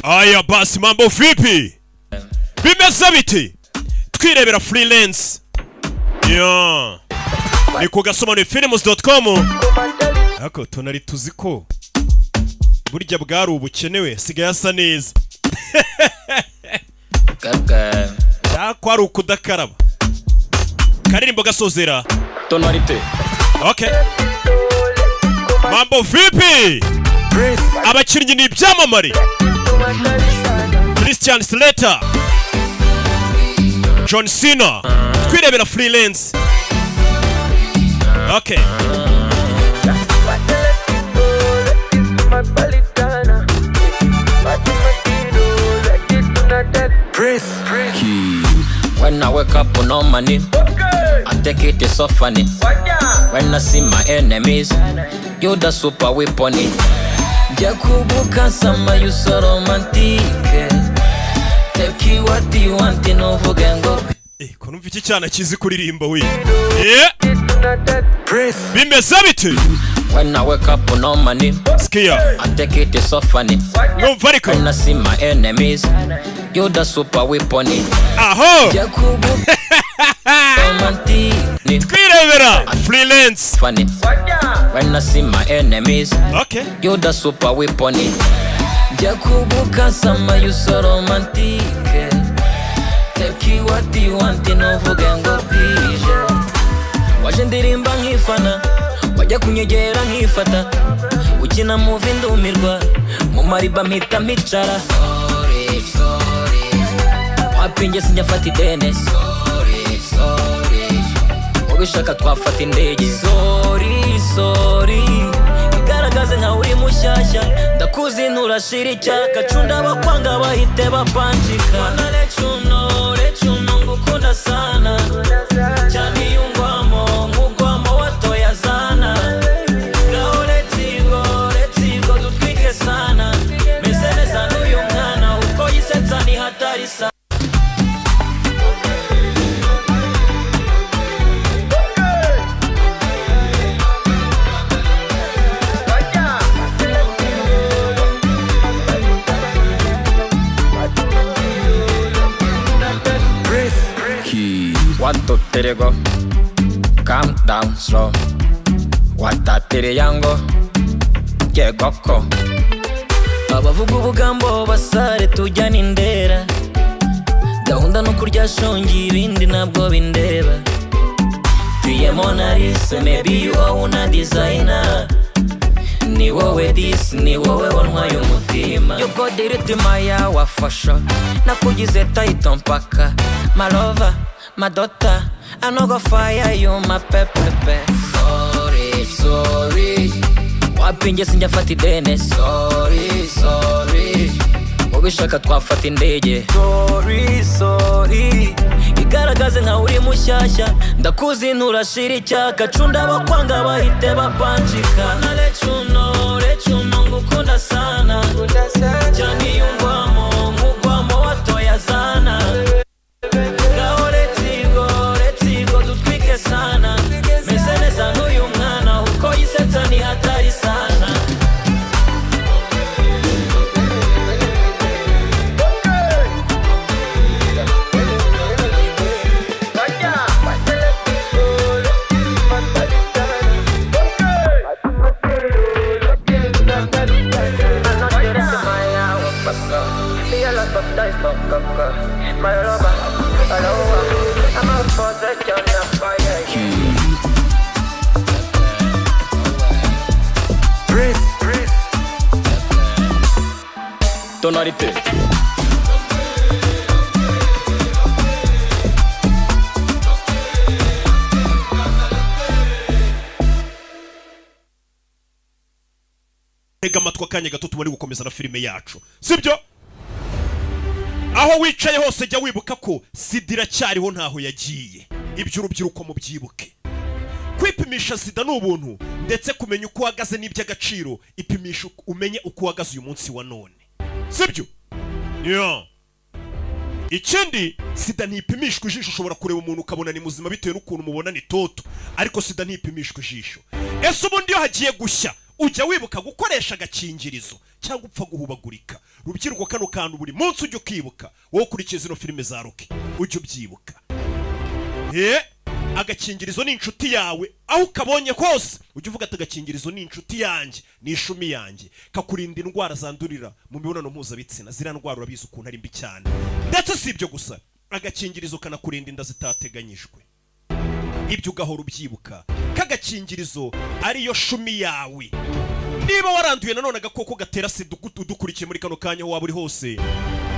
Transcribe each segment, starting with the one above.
Aya basi mambo vipi? Bimeze biti? Twirebera freelance. Yeah. Ni ku gasomano films.com. Ako tonari tuziko. Burya bwari ubukenewe sigaye asa neza. Kaka. Kwari ukudakaraba. Karirimbo gasozera. Tonalite. Okay. Mambo vipi? Abakinnyi ni ibyamamare. Christian Slater, John Cena. Twirebera freelance. Okay. When I wake up on my knee, I take it so funny. When I see my enemies, you're the super weapon. Jakubuka sama you so romantic. Take what you want in overgango. Konumva iki cyana kizi kuririmba we. Bimeze biti? When I wake up on my knee, Skia. I take it so funny. Numva ariko. When I see my enemies, you're the super weapon. Aho. Jakubuka romantic. Twirebera freelance. Funny. When I see my enemies, okay, you're the super weapon. Jakubuka sama you so romantic. Take what you want in overgango please. Waje ndirimba nkifana, wajya kunyegera nkifata. Ukina movie ndumirwa, mu mariba mpita micara. Sorry, sorry. Wapinge sinjafata idene. Sorry, sorry. Ubishaka twafata indege. Sorry, sorry. Igaragaze nka uri mushyashya, ndakuzi nturashira icyaka. Cunda bakwanga bahite bapanjika. Wanna let you know ngukunda sana. Cyane yungwamo nkugwamo watoya zana. Gaho let's go dutwike sana. Meze neza n'uyu mwana uko yisetsa ni hatari sana. One, two, three, go. Calm down slow. Watatiri yango Kegoko. Abavuga ubugambo basare tujyana indera. Gahunda no kurya shongi ibindi nabwo bindeba. Tuye Mona Lisa, maybe you are una designer. Ni wowe this, ni wowe wantwaye umutima. You got the rhythm ya wafasha. Nakugize tight mpaka. My lover, my daughter, I no go fire you, my pepepe. Sorry, sorry. Wapinge sinjafata idene. Sorry, sorry. Ubishaka twafata indege. Sorry, sorry. Igaragaze nka uri mushyashya, ndakuzi nturashira icyaka. Cunda bakwanga bahite bapanjika. Wanna let you know ngukunda sana. Cyane yungwamo nkugwamo watoya zana. Sana meze neza n'uyu mwana uko yisetsa ni hatari sana. Tonalite. Ega matwa kanya gato tumari gukomeza na filime yacu. Sibyo? Aho wicaye hose jya wibuka ko sidira cyariho ntaho yagiye. Iby'urubyiruko mu byibuke. Kwipimisha sida n'ubuntu ndetse kumenya uko uhagaze n'iby'agaciro. Ipimisha umenye uko uhagaze uyu munsi wa none. Sibyo? Yeah. Ikindi sida ntipimishwa ijisho. Ushobora kureba umuntu ukabona ni muzima bitewe n'ukuntu mubona ni toto, ariko sida ntipimishwa ijisho. Ese ubundi yo hagiye gushya ujya wibuka gukoresha agakingirizo cyangwa upfa guhubagurika. Rubyiruko kano kantu buri munsi ujya ukibuka wowe ukurikiye zino filime za Rocky ujya ubyibuka. Agakingirizo ni inshuti yawe, aho ukabonye kose ujya uvuga ati agakingirizo ni inshuti yanjye, ni ishumi yanjye, kakurinda indwara zandurira mu mibonano mpuzabitsina. Ziriya ndwara urabizi ukuntu ari mbi cyane. Ndetse si ibyo gusa, agakingirizo kanakurinda inda zitateganyijwe. Ibyo ugahora ubyibuka, kagakingirizo ariyo shumi yawe. Niba waranduye nanone agakoko gatera sida udukurikiye muri kano kanya aho waba uri hose,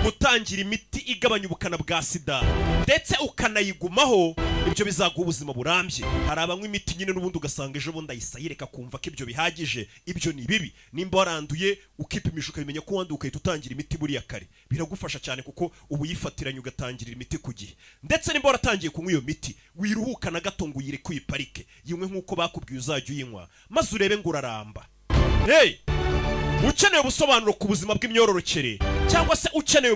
gutangira imiti igabanya ubukana bwa sida ndetse ukanayigumaho, ibyo bizaguha ubuzima burambye. Hari abanywa imiti nyine n'ubundi ugasanga ejo bundi ayisayireka kumva ko ibyo bihagije. Ibyo ni bibi. Nimba waranduye ukipimisha ukabimenya ko wanduye ukahita utangira imiti buriya kare, biragufasha cyane kuko ubu yifatiranye ugatangirira imiti ku gihe. Ndetse nimba waratangiye kunywa iyo miti, wiruhuka na gato ngo uyireke uyiparike, yinywe nk'uko bakubwiye uzajya uyinywa, maze urebe ngo uraramba. Ukeneye ubusobanuro ku buzima bw'imyororokere cyangwa se ukeneye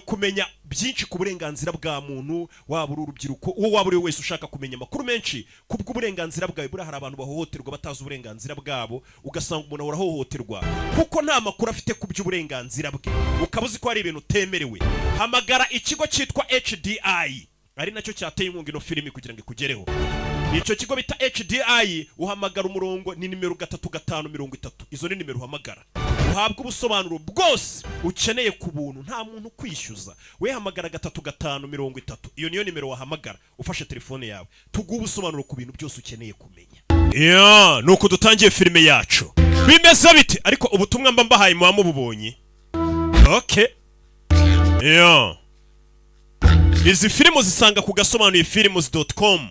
kumenya byinshi ku burenganzira bwa muntu, waba uri urubyiruko, uwo waba uri wese ushaka kumenya amakuru menshi ku bw'uburenganzira bwawe. Buriya hari abantu bahohoterwa batazi uburenganzira bwabo, ugasanga umuntu ahora ahohoterwa kuko nta makuru afite ku by'uburenganzira bwe, ukaba uzi ko hari ibintu utemerewe. Hamagara ikigo cyitwa HDI, ari nacyo cyateye inkunga ino filimi kugira ngo ikugereho. Icyo kigo bita HDI, uhamagara umurongo ni nimero 3530. Izo ni nimero uhamagara, uhabwa ubusobanuro bwose ukeneye ku buntu, nta muntu kwishyuza. We hamagara 3530. Iyo niyo nimero wahamagara ufashe telefone yawe, tuguha ubusobanuro ku bintu byose ukeneye kumenya. Nuko dutangiye filime yacu. Bimeze bite? Ariko ubutumwa mba mbahaye muba mububonye? Okay. Izi filime zisanga ku gasobanuye films.com.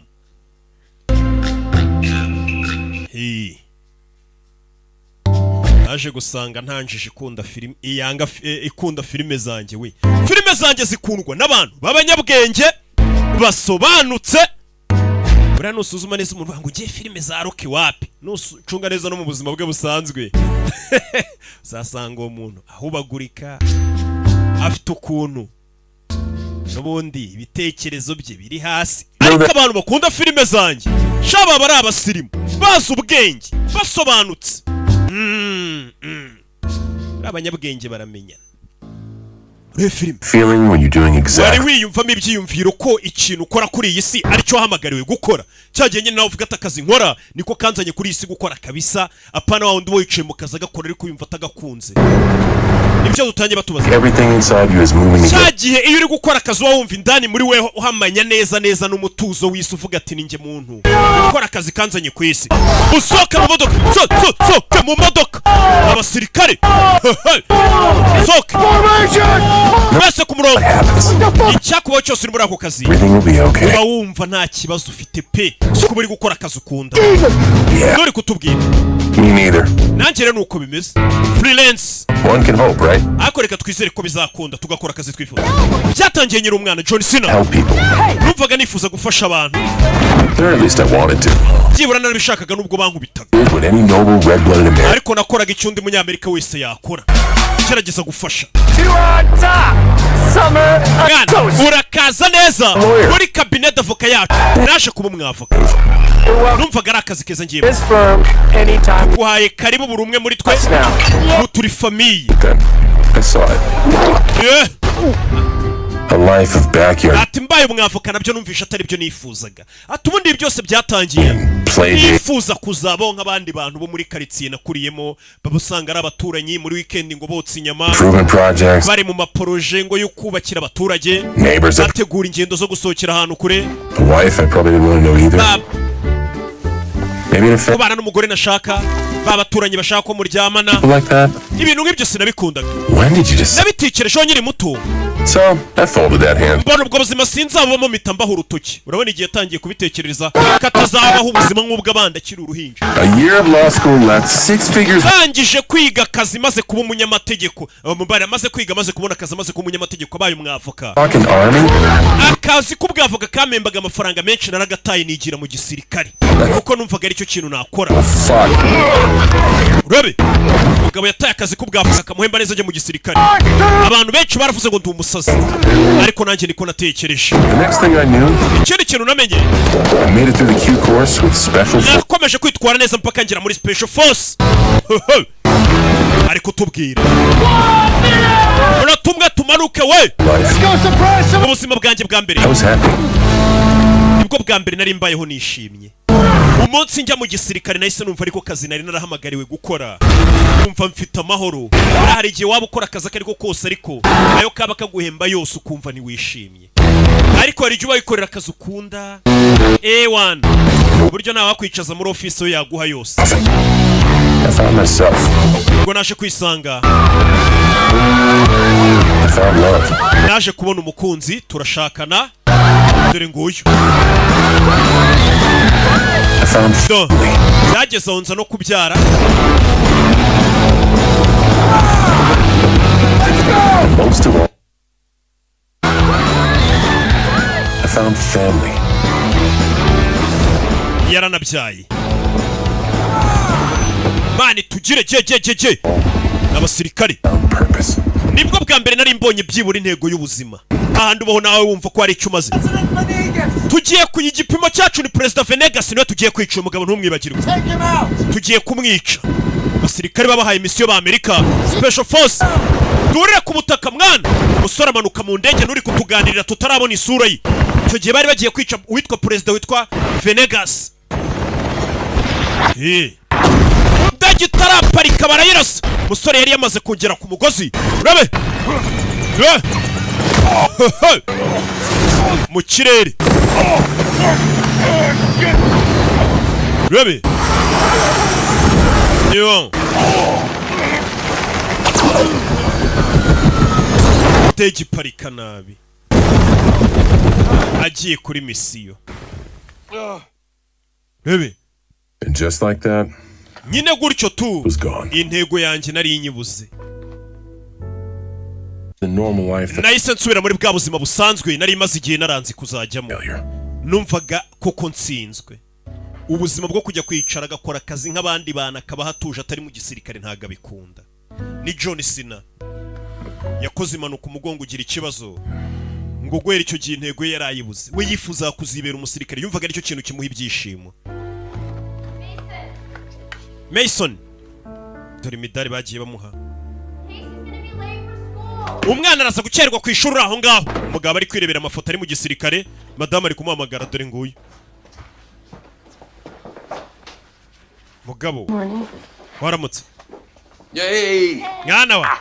Aje gusanga ntanjije ikunda filime iyanga ikunda filime zanjye we. Filime zanjye zikundwa n'abantu b'abanyabwenge basobanutse. Buriya nusuzuma neza umuntu ngo ugiye filime za Rocky wapi, nucunga neza no mu buzima bwe busanzwe zasanga uwo muntu ahubagurika, afite ukuntu n'ubundi ibitekerezo bye biri hasi. Ariko abantu bakunda filime zanjye shaba bari abasirimu, bazi ubwenge, basobanutse. Abanyabwenge baramenya. Feeling when you're doing exactly. Wari wiyumvamo ibyiyumviro ko ikintu ukora kuri iyi si aricyo wahamagariwe gukora. Cyagiye nyine nawe uvuga ati akazi nkora niko kanzanye kuri iyi si gukora kabisa. Apana wa wundi wicaye mu kazi agakora ariko yumva atagakunze. Nibyo dutangiye batubaza. Everything inside you is moving. Cyagiye iyo uri gukora akazi wumva indani muri weho uhamanya neza n'umutuzo w'isi, uvuga ati ninjye muntu gukora akazi kanzanye ku isi. Usoka mu modoka, soka mu modoka, abasirikare soka bese ku murongo. Icyakubaho cyose uri muri ako kazi uba wumva nta kibazo ufite pe, kuko uri gukora akazi ukunda. Nuri kutubwira nanjye rero nuko bimeze. Freelance one can hope, right? Ariko reka twizere ko bizakunda tugakora akazi twifuza. Byatangiye nyiri umwana John Cena, numvaga nifuza gufasha abantu. At least I wanted to. Byibura narabishakaga nubwo bankubitaga, ariko nakoraga icyo undi munyamerika wese yakora, gerageza gufasha. Mwana urakaza neza muri cabinet d'avocat yacu, naje kuba umwavoka. Numvaga ari akazi keza ngiye guhaye karibu buri umwe muri twe, turi famille. I saw it. A life of backyard. Ati mbaye umwavoka nabyo numvisha atari byo nifuzaga. Ati ubundi byose byatangiye nifuza kuzabaho nk'abandi bantu bo muri quartier nakuriyemo, babusanga ari abaturanyi muri weekend ngo botsa inyama, bari mu maproje ngo yo kubakira abaturage, bategura ingendo zo gusohokera ahantu kure. Wife I probably didn't really know either. Kubana n'umugore nashaka, babaturanyi bashaka ko muryamana, ibintu nk'ibyo sinabikundaga. Nabitekerejeho nyiri muto. So I folded that hand. Mbona ubwo buzima sinzabamo mpita mbaho urutoki. Urabona igihe yatangiye kubitekereza katazabaho ubuzima nk'ubw'abandi akiri uruhinja. A year of law school, that's 6 figures. Tangije kwiga akazi maze kuba umunyamategeko. Mbara maze kwiga maze kubona akazi maze kuba umunyamategeko abaye umwavoka. Akazi k'ubwavoka kamembaga amafaranga menshi naragataye nigira mu gisirikare. Kuko numvaga ari cyo kintu nakora. Fuck. Urabe umugabo yataye akazi akazi k'ubwavoka kamuhemba neza ajya mu gisirikare. Abantu benshi baravuze ngo ndi umusazi, ariko nanjye niko natekereje. The next thing I knew, Ikindi kintu namenye, I made it through the Q course with special forces. nakomeje kwitwara neza mpaka ngera muri special force. Ariko tubwira, uratumwe tumanuke we. Life. Ubuzima bwanjye bwa mbere I was happy. nibwo bwa mbere nari mbayeho nishimye. Umunsi njya mu gisirikare nahise numva ariko kazi nari narahamagariwe gukora, numva mfite amahoro. Hari igihe waba ukora akazi akariko kose ariko ayo kaba kaguhemba yose ukumva ni wishimye, ariko hari igihe uba wikorera akazi ukunda A1 uburyo nta wakwicaza muri office yo yaguha yose. I found myself. Ubwo naje kwisanga, I found love. naje kubona umukunzi, turashakana, dore nguyu. I found Do byageze aho nza no kubyara. and most of all, I found family. Yaranabyaye. Mani tugire je n'abasirikare. Found purpose. Nibwo bwa mbere nari mbonye byibura intego y'ubuzima. Ahandi ubaho nawe wumva ko hari icyo umaze. Tugiye ku igipimo cyacu ni President Venegas, niwe tugiye kwica umugabo ntumwibagirwe. Tugiye kumwica. Abasirikare babahaye misiyo ba Amerika Special Force. Durire ku butaka mwana. Umusore amanuka mu ndege nuri kutuganirira tutarabona isura ye. Icyo gihe bari bagiye kwica uwitwa President witwa Venegas. Ndege itaraparika barayirasa. Umusore yari yamaze kugera ku mugozi. Urabe. Mu kirere. Urabe. Yo. Ndege iparika nabi. Agiye kuri misiyo. Urabe. And just like that, Nyine gutyo tu was gone. intego yanjye nari inyibuze. The normal life that Nahise nsubira muri bwa buzima busanzwe nari maze igihe naranze kuzajyamo. failure. Numvaga koko nsinzwe. Ubuzima bwo kujya kwicara agakora akazi nk'abandi bana akaba hatuje atari mu gisirikare ntago abikunda. Ni John Cena yakoze impanuka umugongo ugira ikibazo ngo gwera icyo gihe intego ye yarayibuze. We yifuza kuzibera umusirikare, yumvaga aricyo kintu kimuha ibyishimo. Mason dore imidari bagiye bamuha. Umwana araza gukererwa ku ishuri aho ngaho. Umugabo ari kwirebera amafoto ari mu gisirikare, madame ari kumuhamagara, dore nguyu. Mugabo waramutse. Yay! Mwana wa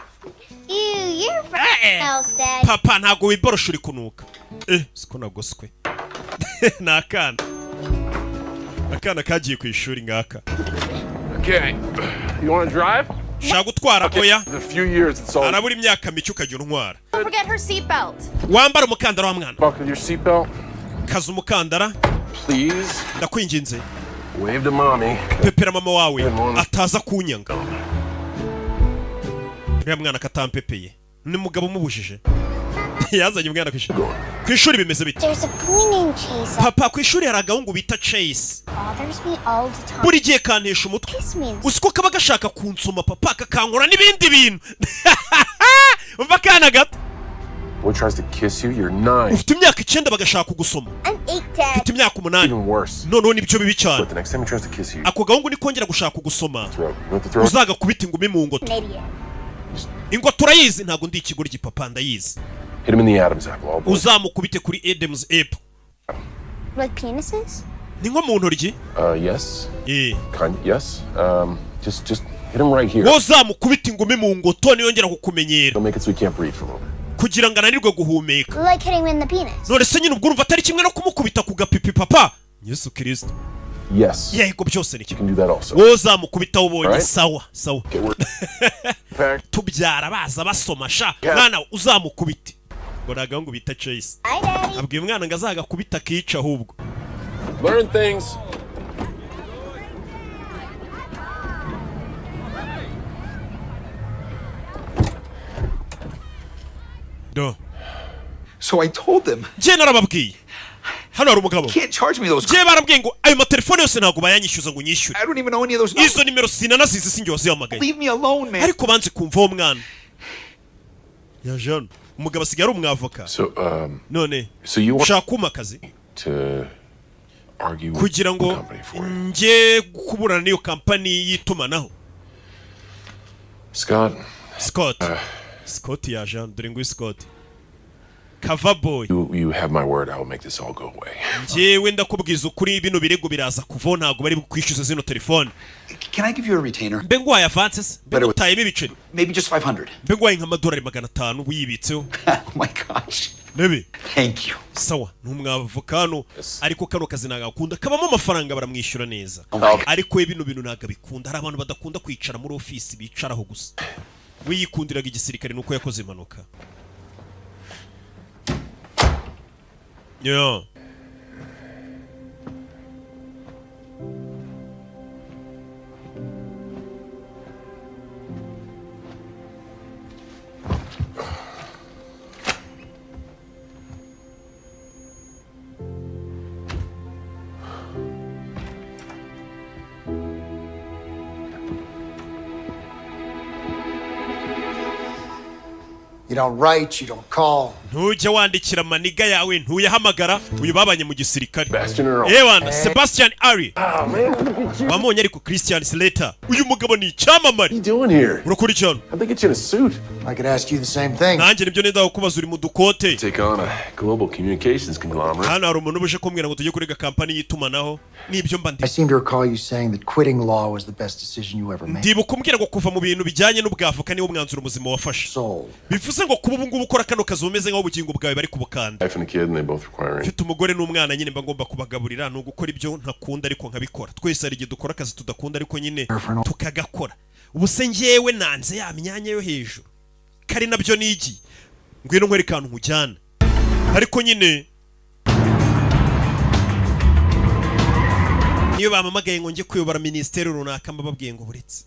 Ew, you're from else, Dad. papa ntago wiborosha uri kunuka. Siko nagoswe. Nakana kagiye ku ishuri ngaka. Okay. You want to drive? Shaka gutwara oya. In a few years, it's all. Arabura imyaka mike ukajya untwara. Don't forget her seatbelt. Wambara umukandara wa mwana. Buckle your seatbelt, Kaza umukandara please. ndakwinginze. Wave to mommy. Pepera mama wawe ataza kunyanga. Uriya mwana katampepeye ni mugabo umubujije. Yazanye umwana ku ishuri bimeze bite? There's a boy named Chase. Papa ku ishuri hari agahungu bita Chase. Bothers me all the time. Buri gihe kantesha umutwe. Kiss me. Usiko kaba gashaka kunsoma papa kakankora n'ibindi bintu. Umva kana gato. Boy tries to kiss you, you're 9. Ufite imyaka 9 bagashaka kugusoma. I'm 8, Dad. Ufite imyaka 8. Even worse. Noneho nibyo bibi cyane. But the next time he tries to kiss you, Ako gahungu nikongera gushaka kugusoma. throat. You want the throat? Uzaga kubita ingumi mu ngoto. An idiot. Ingo turayizi ntago ndi ikigoryi papa ndayizi. Hit him in the Adam's apple. All boys. Uzamukubite kuri Adam's apple. Like penises? Ni nko mu ntoryi. Yes. Eh. Yes. Just hit him right here. Wowe uzamukubita ingumi mu ngoto niyongera kukumenyera Don't make it so he can't breathe for a little bit. kugira ngo ananirwe guhumeka. Like hitting him in the penis. None se nyine ubwo urumva atari kimwe no kumukubita ku gapipi papa? Yesu Kristo. Yes. Yego byose ni You kimwe. can do that also. Wowe uzamukubita ubonye Alright. sawa. Okay, we're packed. Tubyara baza basoma sha. Yeah. Mwana uzamukubite. Ngo nagahungu bita Chase. Hi, Daddy. Abwiye umwana ngo azagakubita akica ahubwo. Learn things. Do. So I told them, Je narababwiye. hano hari umugabo Can't charge me those. ngiye barambwiye ngo ayo matelefone yose ntabwo bayanyishyuza ngo nyishyure I don't even know any of those numbers. izo nimero sinanazizi sinjye wazihamagaye Leave me alone, man. ariko banze kumva uwo mwana yaje hano umugabo asigaye ari umwavoka none So you want ushaka kumpa akazi to argue with kugira the ngo company for you? njye kuburana n'iyo kampani y'itumanaho Scott yaje hano dore nguyu Scott Cover boy You have my word. I will make this all go away. njyewe ndakubwiza ukuri bino birego biraza kuvaho ntabwo bari kwishyuza zino telefone Can I give you a retainer? mbe nguhaye avances mbe ngutayemo ibiceri Maybe just 500. mbe nguhaye nk'amadolari 500 wiyibitseho Oh my gosh. nebe Thank you. sawa n'umwavoka hano ariko kano kazi nagakunda kabamo amafaranga baramwishyura neza ariko bino bintu ntabwo bikunda hari abantu badakunda kwicara muri ofisi bicaraho gusa we yikundiraga igisirikare nuko yakoze impanuka yo You don't write, you don't call. ntujya wandikira maniga yawe ntuyahamagara uyu babanye mu gisirikare Bastion or yewana Sebastian Ari wamonye ariko Christian Slater uyu mugabo ni icyamamare What are you doing here? urakora icyano How'd they get you in a suit? I could ask you the same thing. nanjye nibyo nenda kukubaza uri mu dukote Take on a global communications conglomerate. hano hari umuntu ubuje kumbwira ngo tujye kurega kampani y'itumanaho nibyo mba I ndi seem to recall you saying that quitting law was the best decision you ever made. ndibuka umbwira ngo kuva mu bintu bijyanye n'ubwavoka niwo mwanzuro muzima wafashe Soul. bivuze ngo kuba ubu ngubu ukora kano kazi umeze nk'aho ubugingo bwawe bari kubukanda Wife and a kid, and they both requiring. mfite umugore n'umwana nyine mba ngomba kubagaburira ni ugukora ibyo ntakunda ariko nkabikora twese hari igihe dukora akazi tudakunda ariko nyine tukagakora ubu se njyewe nanze ya myanya yo hejuru kari nabyo nigi ngwino nkwere kantu nkujyana ariko nyine niyo bamamagaye ngo njye kuyobora ministeri runaka mbababwiye ngo buretse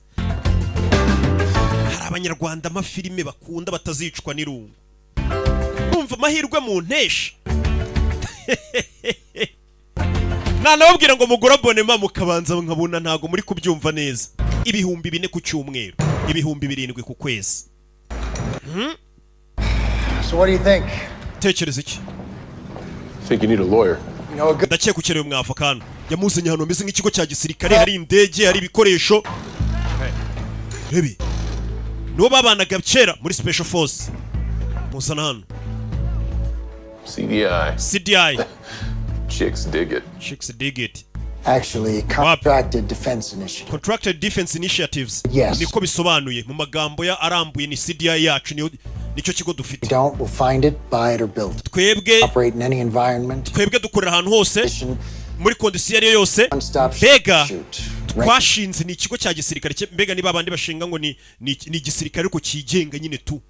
hari abanyarwanda amafilime bakunda batazicwa n'irungu bumva amahirwe mu ntesha nanababwira ngo mugura abonema mukabanza nkabona ntago muri kubyumva neza 4,000 ku cyumweru 7,000 ku kwezi So what do you think? tekereza iki Think you need a lawyer? You know a good ndakeka ukeneye umwavoka hano yamuzanye hano ameze nk'ikigo cya gisirikare hari indege hari ibikoresho rebi nibo babanaga kera muri special force muzana hano CDI Chicks dig it. chicks dig it actually contracted defense initiative. contracted defense initiatives Yes. niko bisobanuye mu magambo ya arambuye ni CDI yacu nicyo kigo If dufite you don't, we'll find it, buy it or build it. twebwe Operate in any environment. twebwe dukorera ahantu hose Mission, muri kondisiyo ariyo yose one-stop mbega shoot. twashinze ni ikigo cya gisirikare mbega niba abandi bashinga ngo ni igisirikare ariko kigenga nyine tu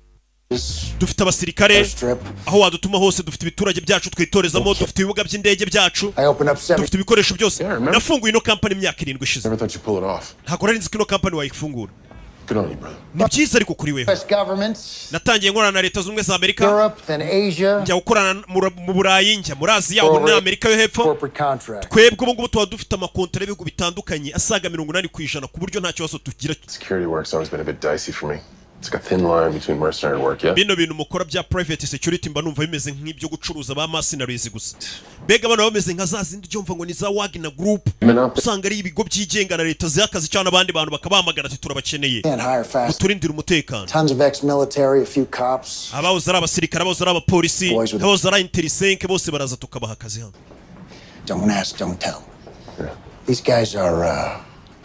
dufite abasirikare Airstrip. aho wadutuma hose dufite ibiturage byacu twitorezamo dufite ibibuga by'indege byacu I opened up 7 dufite ibikoresho byose Yeah, remember? nafunguye ino kampani imyaka 7 ishize Never thought you'd pull it off. ntabwo nari nzi ko ino kampani wayifungura Good on you, brother. ni byiza ariko kuri weho US governments, natangiye nkorana na leta z'ubumwe za amerika Europe, then Asia, njya gukorana mu burayi njya muri aziya ubu ni amerika yo hepfo corporate contract. twebwe ubu ngubu tuba dufite amakontara y'ibihugu bitandukanye asaga 80% ku buryo nta kibazo tugira Security work's always been a bit dicey for me. It's like a thin line between mercenary work, yeah? bino bintu mukora bya private security mba numva bimeze nk'ibyo gucuruza ba mercenaries gusa mbega abana bameze nka za zindi byumva ngo ni za Wagner Group usanga ari ibigo byigenga na leta z'akazi cyane abandi bantu bakabamagara ati turabakeneye Can't hire fast. turindira umutekano Tons of ex-military, a few cops. abahoze ari abasirikare abahoze ari abapolisi Boys with- abahoze ari interisenke bose baraza tukabaha akazi hano Don't ask, don't tell. These guys are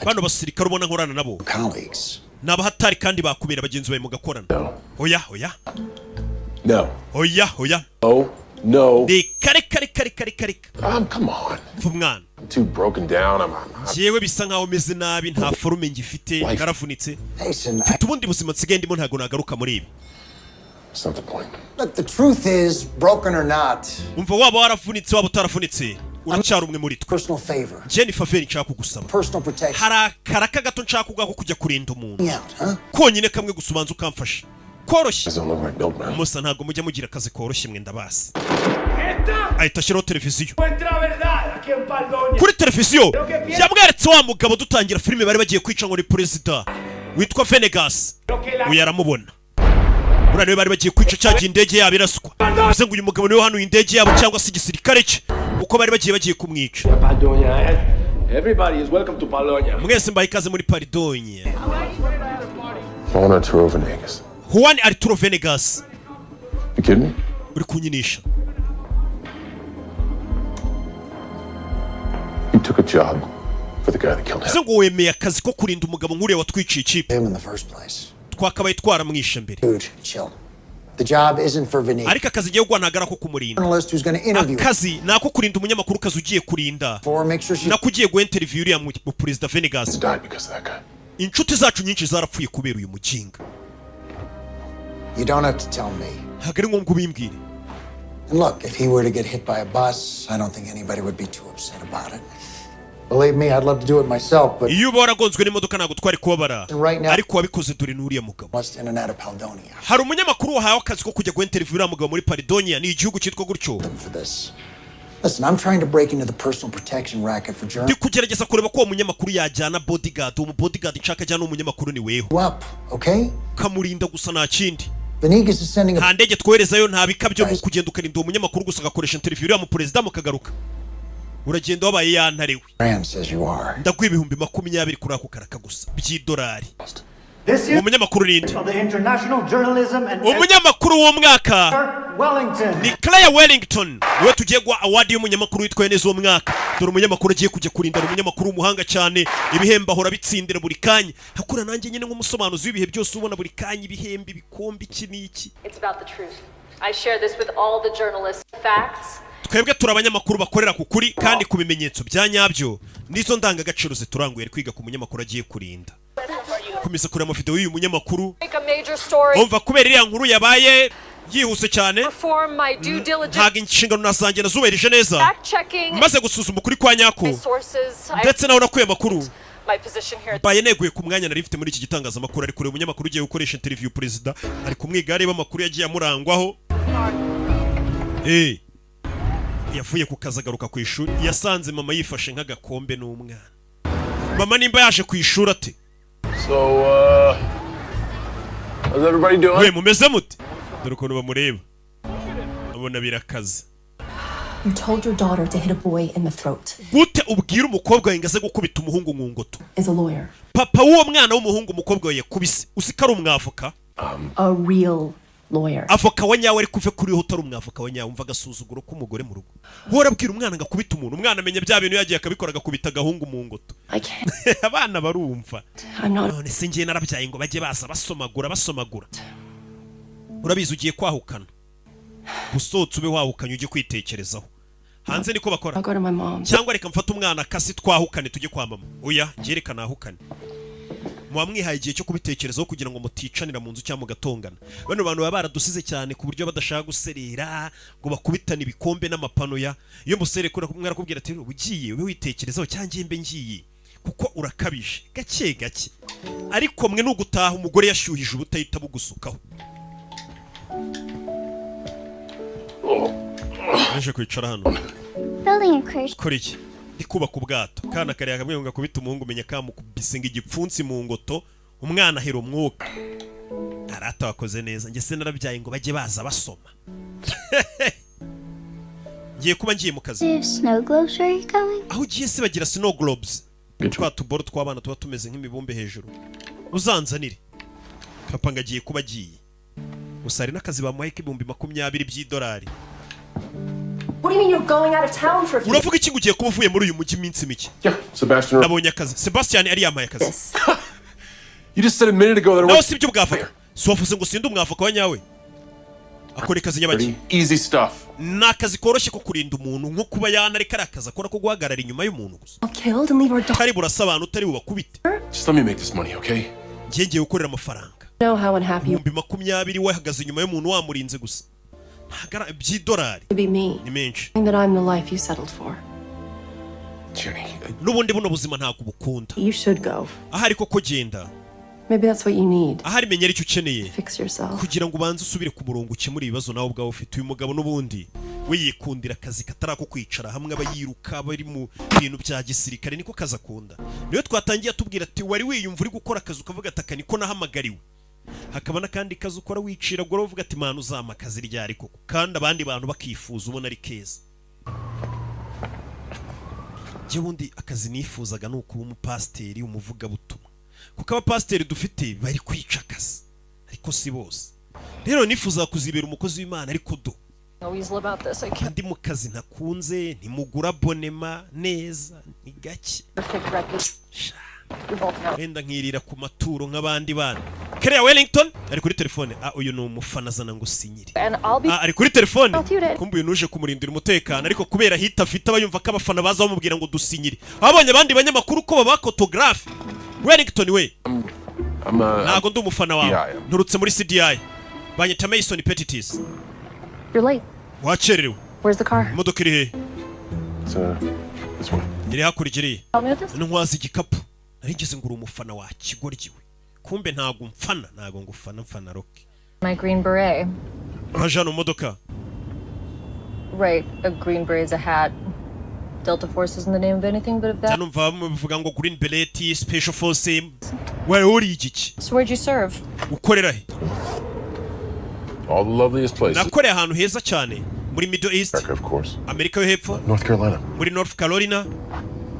bano basirikare ubona nkorana nabo colleagues. ni abahatari kandi bakubera bagenzi bawe mugakorana oya oya No. oya oya Oh, no. ni kare kare kare kare kare Come on. mva umwana I'm too broken down. I'm jewe bisa nkaho meze nabi nta forume ngifite naravunitse Listen, mfite ubundi buzima nsigaye ndimo ntago nagaruka muri ibi That's not the point. look, the truth is, broken or not, umva waba waravunitse waba utaravunitse uracyari umwe muri twe personal favor, jeni faveri nshaka kugusaba personal protection. hari akaraka gato nshaka kugaho kujya kurinda umuntu Me out, huh? konyine kamwe gusa ubanza ukamfasha koroshye Doesn't look like milkman. musa ntabwo mujya mugira akazi koroshye mwe ndabasi ahita ashyiraho televiziyo kuri televiziyo yamweretse wa mugabo dutangira filime bari bagiye kwica ngo ni perezida witwa Venegas uyu aramubona uriya niwe bari bagiye kwica cyagiye indege yabo iraswa bivuze ngo uyu mugabo niwe hanuye indege yabo cyangwa se igisirikare cye uko bari bagiye kumwica Everybody is welcome to Polonia. mwese mbaye ikaze muri Paridonia. Juan Arturo Venegas. Juan Arturo Venegas. You kidding me? uri kunyinisha You took a job for the guy that killed him. bivuze ngo wemeye akazi ko kurinda umugabo nk'uriya watwiciye ikipe Him in the first place. twakabaye twaramwishe mbere Dude, chill. The job isn't for Vinny. ariko akazi igiye guhanagara ko kumurinda Journalist who's going to interview akazi ni ako kurinda umunyamakuru kazi ugiye kurinda for make sure she nako ugiye guha interview uriya mu perezida Venegas He died because of that guy. inshuti zacu nyinshi zarapfuye kubera uyu muginga You don't have to tell me. ntabwo ari ngombwa ubimbwire And look, if he were to get hit by a bus, I don't think anybody would be too upset about it. Believe me, I'd love to do it myself, but iyo uba waragonzwe n'imodoka ntabwo twari kubabara Right now- ariko wabikoze dore n'uriya mugabo what's in and out of Paledonia hari umunyamakuru wahawe akazi ko kujya guha interview uriya mugabo muri Paridonia ni igihugu cyitwa gutyo for this. Listen, I'm trying to break into the personal protection racket for ndi journalists. kugerageza kureba ko uwo munyamakuru yajyana bodyguard uwo bodyguard nshaka ajyana umunyamakuru ni weho Up, okay? kamurinda gusa nta kindi Venegas is sending a nta ndege twoherezayo nta bikabyo ni ukugenda ukarinda uwo munyamakuru gusa agakoresha interview uriya mu perezida mukagaruka uragenda wabaye yantarewe brand says you are. ndaguha ibihumbi 20 kuri ako karaka gusa by'idolari This uwo is munyamakuru ninde of the International Journalism and umunyamakuru w'umwaka Wellington. ni Claire Wellington niwe tugiye guha award y'umunyamakuru witwaye neza uwo mwaka dore umunyamakuru agiye kujya kurinda umunyamakuru w'umuhanga cyane ibihembo ahora bitsindira buri kanya hakura nanjye nyine nk'umusobanuzi w'ibihe byose ubona buri kanya ibihembo ibikombe iki n'iki It's about the truth. I share this with all the journalists. Facts. twebwe turi abanyamakuru bakorera ku kuri kandi ku bimenyetso bya nyabyo nizo ndangagaciro zituranguye kwiga ku munyamakuru agiye kurinda komeza kureba amavideo y'uyu munyamakuru Make a major story. umva kubera iriya nkuru yabaye yihuse cyane Perform my due diligence. ntabwo inshingano nazanjye nazubahirije neza Fact checking. maze gusuzuma ukuri kwa nyako My sources. ndetse naho nakuye amakuru My position here. mbaye neguye ku mwanya nari mfite muri iki gitangazamakuru ari kureba umunyamakuru ugiye gukoresha interview perezida ari kumwiga areba amakuru yagiye amurangwaho yavuye ku kazi agaruka ku ishuri yasanze mama yifashe nk'agakombe n'umwana mama nimba yaje ku ishuri ate So, how's everybody doing? we mumeze mute dore ukuntu bamureba abona birakaze You told your daughter to hit a boy in the throat. gute ubwira umukobwa wawe ngo aze gukubita umuhungu nkungoto Is a lawyer. papa w'uwo mwana w'umuhungu umukobwa we yakubise uzi ko ari umwavoka A real lawyer. avoka wa nyawe ariko uve kuri ho utari umwavoka wa nyawe umva agasuzuguro k'umugore mu rugo wowe urabwira umwana ngo akubite umuntu umwana amenya bya bintu yagiye akabikora agakubita agahungu mu ngoto I can't. abana barumva I'm not. none se ngiye narabyaye ngo bajye baza basomagura urabizi ugiye kwahukana gusotse ube wahukanye ujye kwitekerezaho hanze niko bakora I'll go to my mom. cyangwa reka mfate umwana kasi twahukane tujye kwa mama oya ngereka nahukane muba mwihaye igihe cyo kubitekerezaho kugira ngo muticanira mu nzu cyangwa mugatongana bano bantu baba baradusize cyane ku buryo badashaka guserera ngo bakubitane ibikombe n'amapano ya iyo musere mwarakubwira ati ugiye ube witekerezaho cyangwa mbe ngiye kuko urakabije gake gake ariko mwe n'ugutaha umugore yashyuhije ubutahita bugusukaho naje kwicara hano Building a cruise. kora iki ndi kubaka ubwato kana kare yakamwe ngo akubita umuhungu umenya kamukubise ngo igipfunsi mu ngoto umwana ahera umwuka arata wakoze neza nge se narabyaye ngo bajye baza basoma ngiye kuba ngiye mu kazi Do snow globes where you're going? aho ugiye se bagira snow globes twa tuboro tw'abana tuba tumeze nk'imibumbe hejuru uzanzanire papa ngo agiye kuba agiye gusa hari n'akazi bamuhaye k'ibihumbi 20 by'idolari. What do you mean you're going out of town for a few uravuga iki ngo ugiye kuba uvuye muri uyu mujyi iminsi mike? Yeah, Sebastian. nabonye akazi Sebastian ari yamaye akazi. days? You just said a minute ago that I nawe was si ibyo bwavoka si wavuze ngo sinde umwavoka wa nyawe akora akazi nyabaki easy stuff. ni akazi koroshye ko kurinda umuntu nko kuba yanareka ari akazi akora ko guhagarara inyuma y'umuntu gusa Killed and leave our daughter. kari burasa abantu utari bubakubite Just let me make this money, okay? ngiye gukorera amafaranga Know how unhappy you ibihumbi 20 wahagaze inyuma y'umuntu wamurinze gusa ntagara by'idolari would be me. ni menshi Knowing that I'm the life you settled for. Jenny, n'ubundi buno buzima ntabwo ubukunda You should go. aha ariko ko genda Maybe that's what you need. ahari menyera icyo ukeneye Fix yourself. kugira ngo ubanze usubire ku murongo ukemure ibibazo nawe ubwawe ufite. Uyu mugabo n'ubundi we yikundira akazi katari ako kwicara hamwe, aba yiruka, bari mu bintu bya gisirikare, niko kazi akunda. Niyo twatangiye atubwira ati wari wiyumva uri gukora akazi ukavuga ati aka niko nahamagariwe. Hakaba n'akandi kazi ukora wicira gore uvuga ati mana uzama akazi ryari koko, kandi abandi bantu bakifuza ubona ari keza. Jye bundi akazi nifuzaga nuko uba umupasiteri, umuvugabutumwa, kuko abapasiteri dufite bari kwica akazi ariko si bose. Rero nifuza kuzibera umukozi w'Imana ariko do kandi mu kazi ntakunze, ntimugura bonema neza, ni gake, wenda nkirira ku maturo nk'abandi bana. Kerea Wellington ari kuri telefone. Uyu ni umufana azana ngo sinyiri. Ari kuri telefone, kumbe uyu nuje kumurindira umutekano, ariko kubera hita afite abayumva ko abafana baza bamubwira ngo dusinyire. Abonye abandi banyamakuru ko baba photographe. Wellington we ntago ndi umufana wawe, nturutse muri CDI, banyita Mason Petitis. You're late. Wachererewe. Where's the car? Imodoka iri he? This one. Iri hakurikiriye. Help me with this? Ntwaza igikapu. Narigeze ngura umufana wa kigoryiwe. Kumbe ntago mfana, ntago ngufana, mfana Rocky. My green beret. Hajano modoka. Right, a green beret is a hat. Delta Force isn't the name of anything but of that. Tanumva bavuga ngo Green Beret, Special Force. Wari uri igiki? So where'd you serve? Ukorera he? All the loveliest places. Nakoreye ahantu heza cyane muri Middle East. America, of course. Amerika yo hepfo. North Carolina. Muri North Carolina.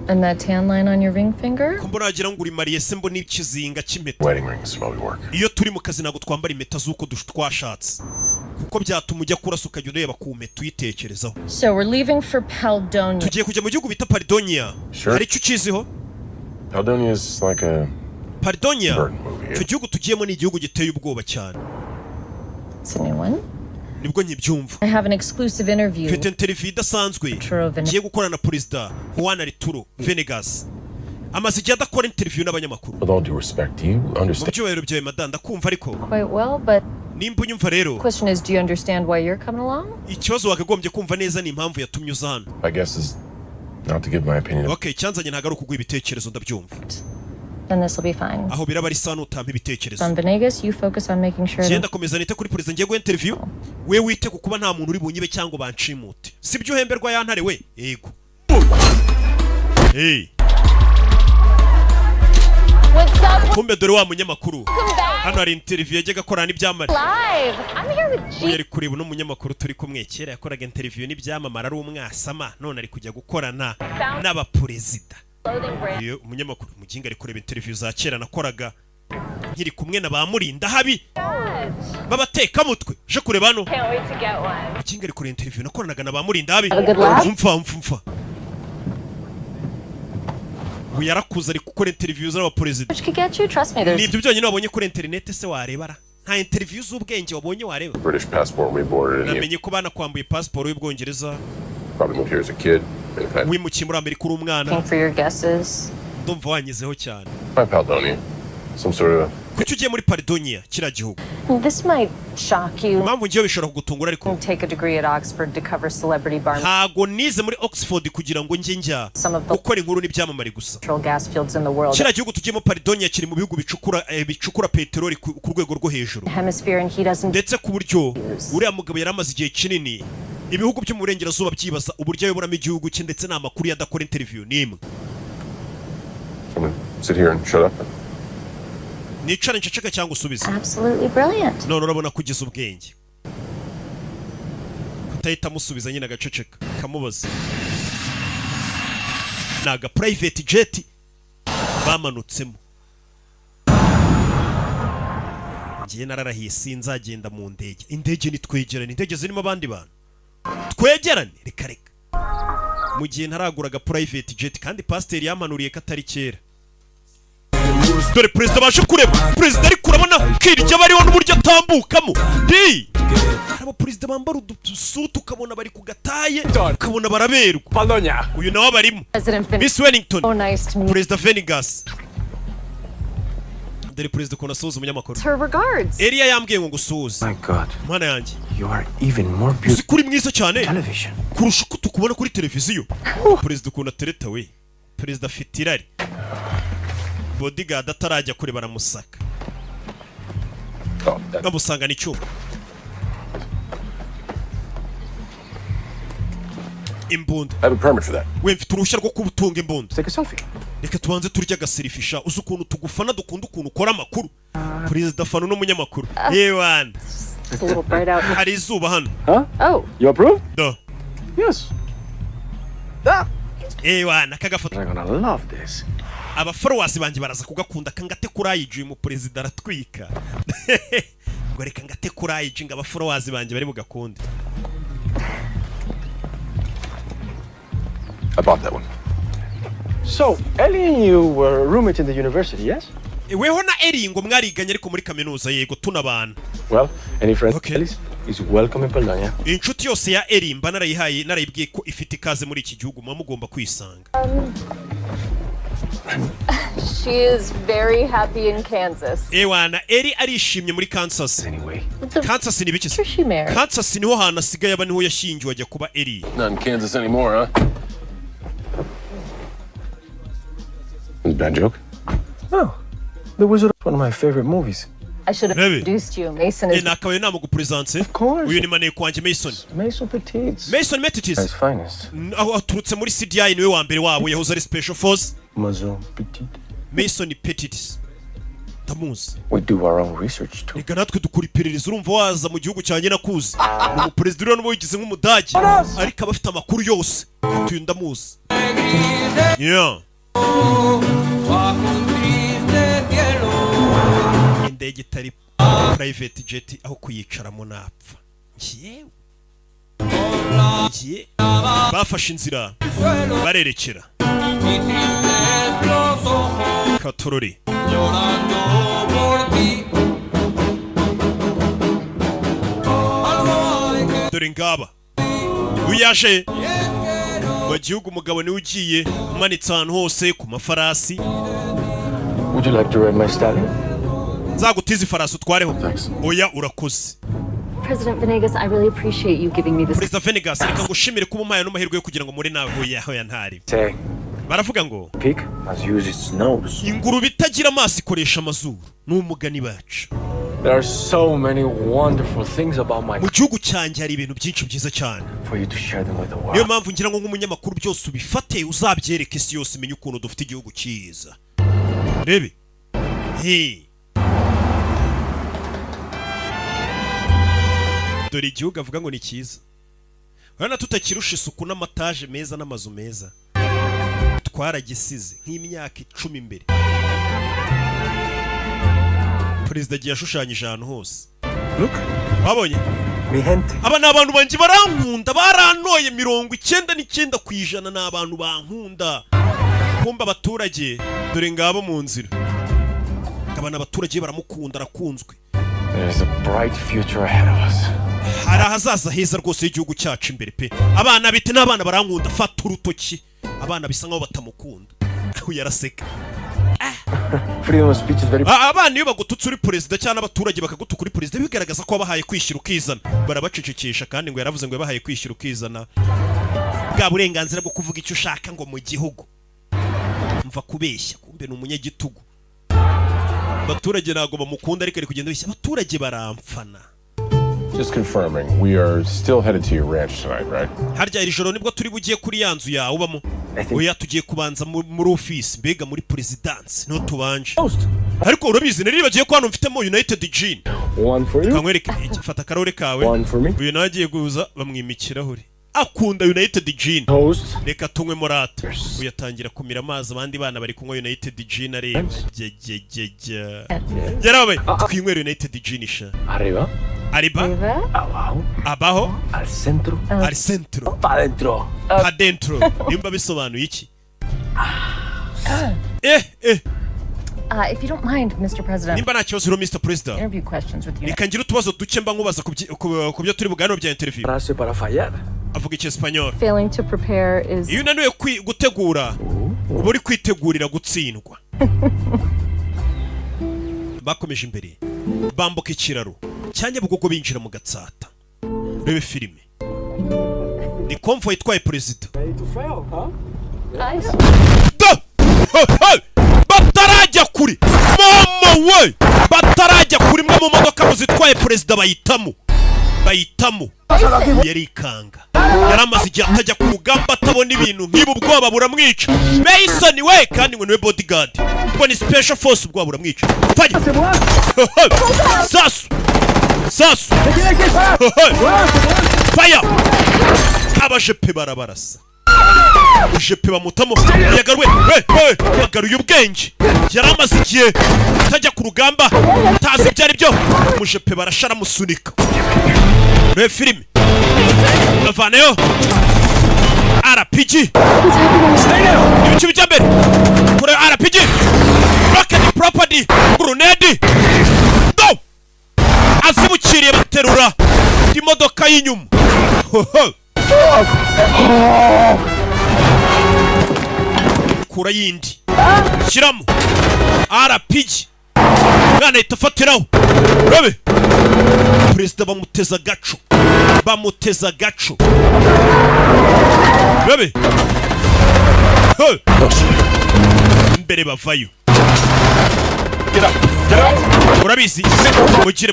And that tan line on your ring finger? Kumbona wagira ngo uri mariye se mbona ikizinga cy'impeta. Wedding rings while we work. Iyo turi mu kazi nago twambara impeta z'uko twashatse, kuko byatuma ujya kurasa ukajya ureba ku mpeta uyitekerezaho. So we're leaving for Paledonia. Tugiye kujya mu gihugu bita Paledonia. Sure. Hari icyo ukiziho? Paledonia is like a Paledonia, Burton movie. icyo gihugu tugiyemo ni igihugu giteye ubwoba cyane. It's a new one. Nibwo nkibyumva. I have an exclusive interview. Mfite interview idasanzwe ngiye gukorana na Perezida Juan Arturo Venegas. Amaze igihe adakora interview n'abanyamakuru. With all due respect, do you Mu understand? byubahiro byawe madanda ndakumva, ariko Quite well, but nimba unyumva rero, the question is, do you understand why you're coming along? ikibazo wakagombye kumva neza ni impamvu yatumye uza hano. My guess is not to give my opinion. Okay, cyanzanye ntago ari ukuguha ibitekerezo, ndabyumva. Then this will be fine. Aho biraba ari sano utampa ibitekerezo. On Venegas, you focus on making sure Genda that komeza nite kuri Perezida ngiye guha interview. We wite ku kuba nta muntu uri bunyibe cyangwa banshimute. Sibyo uhemberwa yantare we? Yego. Hey. What's up? Kumbe dore wa munyamakuru. Hano hari interview yajyaga akorana n'ibyamamare. Live. I'm here with Uyu ari kureba uno munyamakuru turi kumwe, kera yakoraga interview n'ibyamamare ari umwasama, none ari kujya gukorana n'abaperezida. clothing brand. Iyo umunyamakuru muginga ari kureba interview za kera nakoraga nkiri kumwe na bamurinda habi babateka mutwe je kureba hano. Can't wait to get one. Muginga ari kureba interview nakoranaga na bamurinda habi. Have a good laugh? Mfa uyu yarakuze ari gukora interview z'abaperezida. Which could get you, trust me, there's Nibyo byonyine wabonye kuri internet se warebara, nta interview z'ubwenge wabonye wareba. British passport when we boarded in here. Namenye ko banakwambuye passport y'Ubwongereza, Probably moved here as a kid. wimukiye muri Amerika uri umwana. for your guesses. Ndumva wanyizeho cyane. By Paledonia. Some sort of Kuki ugiye muri Paledonia kiriya gihugu? This might shock you. Impamvu ngiye bishobora kugutungura, ariko Take a degree at Oxford to cover celebrity bar ntago nize muri Oxford kugira ngo njye njya gukora inkuru n'ibyamamare gusa. natural gas fields in the world. Kiriya gihugu tugiyemo Paledonia kiri mu bihugu bicukura peteroli ku rwego rwo hejuru, Hemisphere, and he doesn't. ndetse ku buryo uriya mugabo yari amaze igihe kinini ibihugu byo mu burengerazuba byibaza uburyo ayoboramo igihugu cye, ndetse n'amakuru yadakora interview n'imwe. someone sit here and shut up. Nicare nceceka cyangwa usubize. Absolutely brilliant. None urabona kugeza ubwenge kutahita musubiza nyine agaceceka kamubaza. Naga private jet bamanutsemo. Ngiye nararahiye sinzagenda mu ndege. Indege nitwegerane, indege zirimo abandi bantu. Twegerane reka reka. Mu gihe ntaraguraga private jet kandi pasiteri yamanuriye katari kera. Dore perezida baje kureba. Perezida ari kurabona kirya bariho n'uburyo atambukamo. Abo perezida bambara udusutu ukabona bari ku gataye, ukabona baraberwa. Paledonia. Uyu nawe barimo. Miss Wellington. Oh, nice to meet you. Perezida Venegas. Dore perezida kona soza umunyamakuru. Her regards. Elia yambwiye ngo ngusuze. My God, Mwana yanjye. you are even more beautiful Uzi kuri mwiza cyane on television. kurusha uko tukubona kuri televiziyo. Perezida ukunda tereta we. Perezida afite irari. Bodyguard atarajya kure baramusaka. bamusangana icyuma. Imbunda. I have a permit for that. We mfite uruhushya rwo kubutunga imbunda. Take a selfie. Reka tubanze turya agaserifisha uzi ukuntu tugufana dukunda ukuntu ukora amakuru. Perezida fano n'umunyamakuru. Yewana. It's a little bright out. Hari izuba hano. Huh? Oh. You approve? Do. Yes. Yewana kagafoto. They're gonna love this. Abafollowers banjye baraza kugakunda kangate kuri IG mu perezida aratwika. Ngo reka ngate kuri IG ngo abafollowers banjye bari bugakunde. I bought that one. So, Ellie and you were roommates in the university, yes? Weho na Ellie ngo mwariganye ariko muri kaminuza yego tunabana. Well, any friend Okay. Ellie's is welcome in Polonia. Inshuti yose ya Ellie mba narayibwiye ko ifite ikaze muri iki gihugu mugomba kwisanga. She is very happy in Kansas. Ewana Ellie arishimye muri Kansas. Anyway. Kansas ni biki? Where's she married? Kansas niho hantu asigaye aba niho yashingiwe ajya kuba Ellie. Not in Kansas anymore, huh? Was a bad joke? Oh, The Wizard is one of my favorite movies. I should have Really? introduced you. Mason is Nakabaye namugupresence. course. Uyu ni mane kwanje Mason. Mason Petite. Mason Metitis. His finest. Aho aturutse muri CDI niwe wa mbere wabo yahoze ari Special Force. Maison Petite. Mason Petitis. Tamuzi. We do our own research too. Reka natwe dukura iperereza urumva waza mu gihugu cyanjye nakuzi. Ni umuperezida rero n'uwo yigize nk'umudage. Ariko aba afite amakuru yose. Tuyu ndamuzi. Yeah. Indege itari private jet aho kuyicaramo napfa. Ngiye. Bafashe inzira. Barerekera. Katorori. Dore ngaba. Uyaje. Mu gihugu umugabo niwe ugiye umanitse ahantu hose ku mafarasi. Would you like to ride my stallion? Nzagutiza ifarasi utwareho. Thanks. Oya urakoze. President Venegas, I really appreciate you giving me this. Perezida Venegas reka ngushimire kuba umpaye n'amahirwe yo kugira ngo muri nawe hoya ntari. Say, Baravuga ngo pig must use its nose. ingurube itagira amaso ikoresha amazuru. N'umugani bacu. There are so many wonderful things about my Mu gihugu cyanjye hari ibintu byinshi byiza cyane. for you to share them with the Niyo world. mpamvu ngira ngo nk'umunyamakuru byose ubifate uzabyereke isi yose imenye ukuntu dufite igihugu cyiza. Rebe. Hey. Dore igihugu avuga ngo ni cyiza. Urabona tutakirusha isuku n'amataje meza n'amazu meza. Twaragisize nk'imyaka 10 imbere. Perezida agiye ashushanyije ahantu hose. Look, Wabonye? mi gente. Aba ni abantu banjye barankunda barantoye 99% ni abantu bankunda. Kumba abaturage dore ngabo mu nzira. Aba n'abaturage baramukunda arakunzwe. There is a bright future ahead of us. Hari ahazaza heza rwose y'igihugu cyacu imbere pe. Abana bite n'abana barankunda fata urutoki. Abana bisa nkaho batamukunda. Uyaraseka. Freedom of speech is very Abana iyo bagututse uri perezida cyangwa abaturage bakagutuka uri perezida bigaragaza ko wabahaye kwishyura ukizana. Barabacecekesha kandi ngo yaravuze ngo yabahaye kwishyura ukizana. Bwa burenganzira bwo kuvuga icyo ushaka ngo mu gihugu. Mva kubeshya kumbe ni umunyagitugu. Abaturage nago bamukunda ariko ari kugenda bishya abaturage baramfana. Just confirming, we are still headed to your ranch tonight, right? Harya iri joro nibwo turi bugiye kuri yanzu yawe ubamo. Oya tugiye kubanza muri office mbega muri presidence no tubanje. Ariko urabizi nari bagiye ko hano mfitemo United Gin. one for you, Kamwereke fata karore kawe. one for me. Uyu nagiye guza bamwimikirahure. Akunda United Gin. Toast. Reka tunywe morata. Uyatangira kumira amazi abandi bana bari kunywa United Gin areba. Yarabaye twinywera United Gin sha. Arriba, Ariba abajo, abaho al centro, al centro pa adentro. adentro nimba bisobanuye iki? If you don't mind, Mr. President, Nimba nta kibazo Mr. President. interview questions with you. Reka ngira utubazo duke mba nkubaza ku byo turi buganiro bya interview. Frase para fallar. Avuga iki Espanyol? Failing to prepare is Iyo unaniwe gutegura uba uri kwitegurira gutsindwa. Bakomeje imbere bambuka ikiraro cyanye bugogo binjira mu Gatsata. Rebe filime ni convoy itwaye perezida. I Batarajya kuri mama we batarajya kuri mwe mu modoka muzitwaye perezida bayitamo yarikanga yaramaze igihe atajya ku rugamba atabona ibintu nk'ibu ubwoba buramwica Mason we kandi ngo niwe bodyguard ngo ni special force ubwoba buramwica fanya sasu fire abajepe barabarasa ujepe bamutamo yagaruye ubwenge yaramaze igihe atajya ku rugamba tazi ibyo ari byo umujepe barashara musunika re filime navaneyo RPG ibice bijya mbere kure RPG rocket property grenade do azibukiriye baterura imodoka y'inyuma kura yindi shyiramo RPG mwana ahita afatiraho rabe perezida bamuteza agaco rabe imbere bavayo urabizi mukire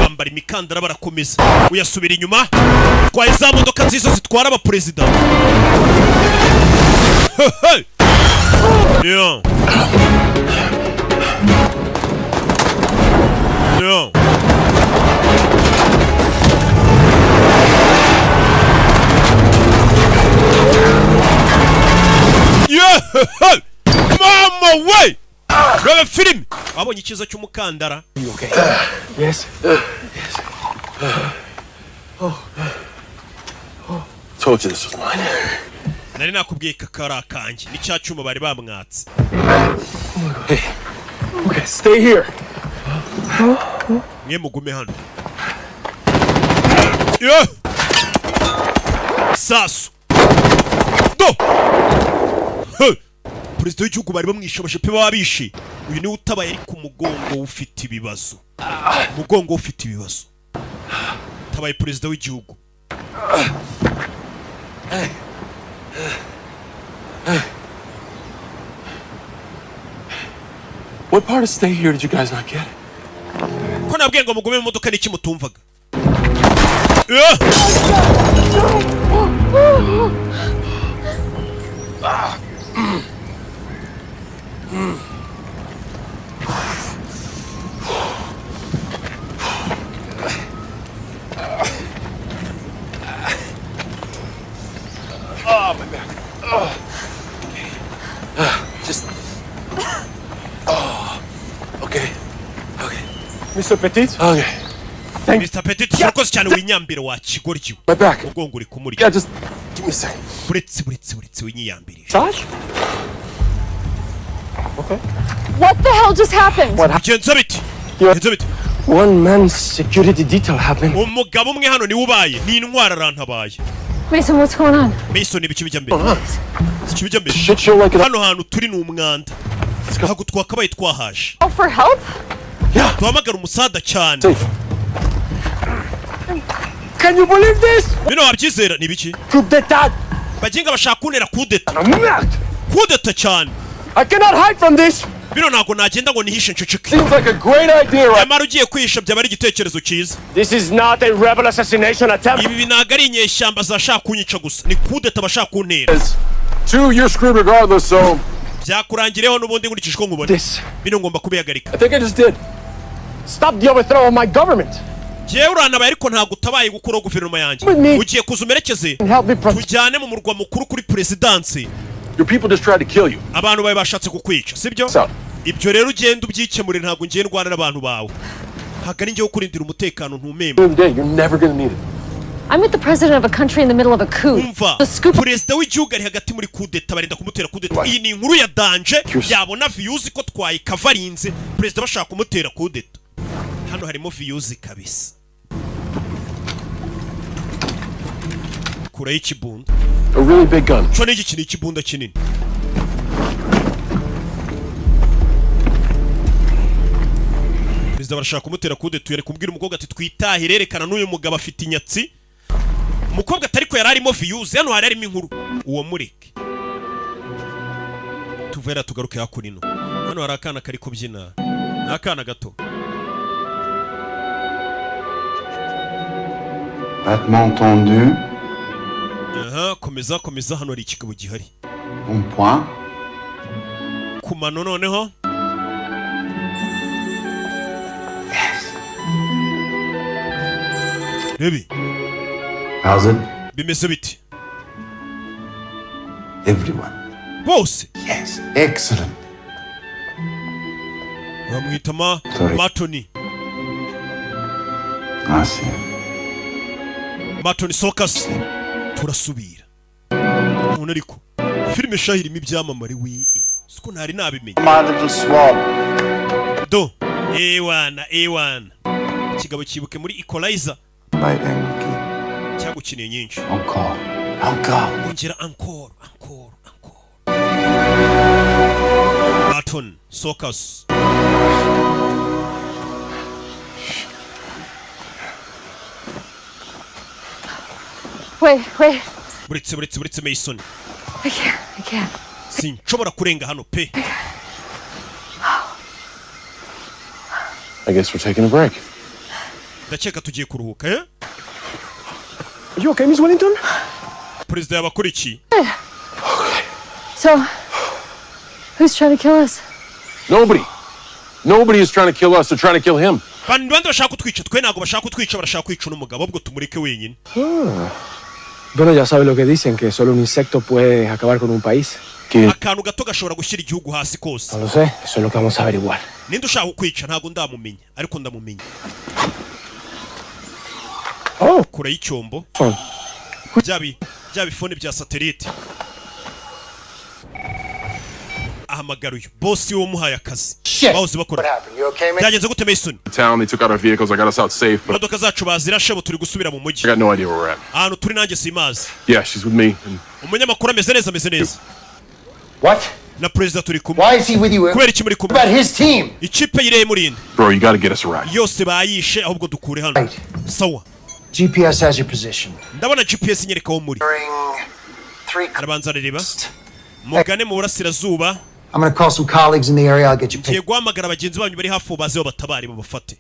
bambara imikandara barakomeza uyasubira inyuma twaye za modoka nziza zitwara abaperezida yeah. Mama we rebe film wabonye ikiza cy'umukandara Yes. Told you this was mine. nari nakubwiye kakara kanjye ni cya cyuma bari bamwatse Okay, stay here. mwe mugume hano sasu do perezida w'igihugu bari bamwishe abashepe babishe uyu ni utabaye ari ku mugongo ufite ibibazo tabaye perezida w'igihugu What part of stay here did you guys not get? ko nabwiye ngo mugume mu modoka n'iki mutumvaga Oh, my back. Oh. Just. Oh. Okay. Mr. Petit? Okay. Mr. Petit urakoze cyane winyambire wa kigoryi My back. ubwongo uri kumurya Yeah, just give me a second. buretse winyambire Josh? Okay. What the hell just happened? bigenze biti One man's security detail happened. umugabo umwe hano niwe ubaye ni intwara arantabaye Mason, what's going on? Mason ibiki bijya mbere Shit show like it. hano hantu turi ni umwanda ntabwo twakabaye twahaje Oh, for help? duhamagara umusada cyane Safe. Can you believe this? bino wabyizera ni ibiki Coup d'etat! baginga bashaka kuntera kudeta Merde! kudeta cyane I cannot hide from this! bino ntabwo nagenda ngo nihishe nceceke Seems like a great idea, right? nyamara ugiye kwihisha byaba ari igitekerezo cyiza This is not a rebel assassination attempt. ibi ntabwo ari inyeshyamba zashaka kunyica gusa ni kudeta bashaka kuntera Two, you're screwed regardless, so. byakurangireho n'ubundi nkurikije uko nkubona This. bino ngomba kubihagarika I think I just did. Stop the overthrow of my government. jewe uranabaye ariko ntabwo utabaye gukuraho guverinoma yanjye With me. ugiye kuza umerekeze And help me protect. tujyane mu murwa mukuru kuri perezidansi Your people just tried to kill you. abantu bawe bashatse kukwica sibyo So, ibyo rero ugenda ubyikemure ntabwo ngiye ndwana n'abantu bawe ntabwo ari njyewe kurindira umutekano ntumembe in the day, you're never gonna need it. I'm with the president of a country in the middle of a coup. umva The scoop. perezida w'igihugu ari hagati muri kudeta barenda kumutera kudeta iyi ni inkuru ya danje yabona viyuzi ko twayikavarinze perezida bashaka kumutera kudeta hano harimo viyuzi kabisa kuraho ikibunda A really big gun. cyo ni iki ni ikibunda kinini perezida barashaka kumutera kudeta yari kubwira umukobwa ati twitahire erekana n'uyu mugabo afite inyatsi umukobwa atari ko yari arimo viyuzi hano hari harimo inkuru uwo mureke tuvera tugaruke hakurino. Hano hari akana kari kubyina. Ni akana gato. Battement tendu. Aha, komeza hano hari ikigabo gihari. Un point. Kumano noneho. Baby. How's it? Bimeze biti. Everyone. Bose. Yes. Excellent. Bamwita Matoni. I see. Matoni Sokas. Turasubira. None ariko filime shahirimo ibyamamare wi. Suko ntari nabimenye. My little swab. Do. A1. Kigabo kibuke muri Equalizer. By Enki. Cyagukiniye nyinshi. Encore. Ongera encore. Matoni Sokas. Wait. Buretse Mason. I can't. Sinshobora kurenga hano pe. I guess we're taking a break. Ndakeka tugiye kuruhuka, eh? Are you okay, Miss Wellington? Perezida yabakora iki? So, who's trying to kill us? Nobody is trying to kill us. They're trying to kill him. Bandi bashaka kutwica, twe ntago bashaka kutwica, barashaka kwica n'umugabo, ubwo tumureke wenyine. Bueno, ya sabes lo que dicen, que solo un insecto puede acabar con un país. Akantu gato gashobora gushyira igihugu hasi kose. No lo sé, eso es lo que vamos a averiguar. Ninde ushaka kwica ntago ndamumenya, ariko ndamumenya. Oh, kure y'icyombo. Bya bifone bya satellite. Ahamagara uyu boss wo muhaye akazi. Bawuzi bakora. Byagenze gute Mason? Town, they took out our vehicles. I got us out safe, but Imodoka zacu bazirashe turi gusubira mu mujyi. I got no idea where we're at. Ahantu turi nanjye simazi. Yeah, she's with me. And Umunyamakuru ameze neza. What? Na president turi kumwe. Why is he with you? Kubera iki muri kumwe? About his team. Ikipe yireye murinde. bro, you gotta get us a ride. Yose bayishe ahubwo dukure hano. Right. Sawa. GPS has your position. Ndabona GPS inyereka aho muri. Arabanza areba. Mugane mu burasirazuba. I'm gonna call some colleagues in the area. I'll get you Ngiye picked. guhamagara bagenzi banyu bari hafi baze batabari babafate.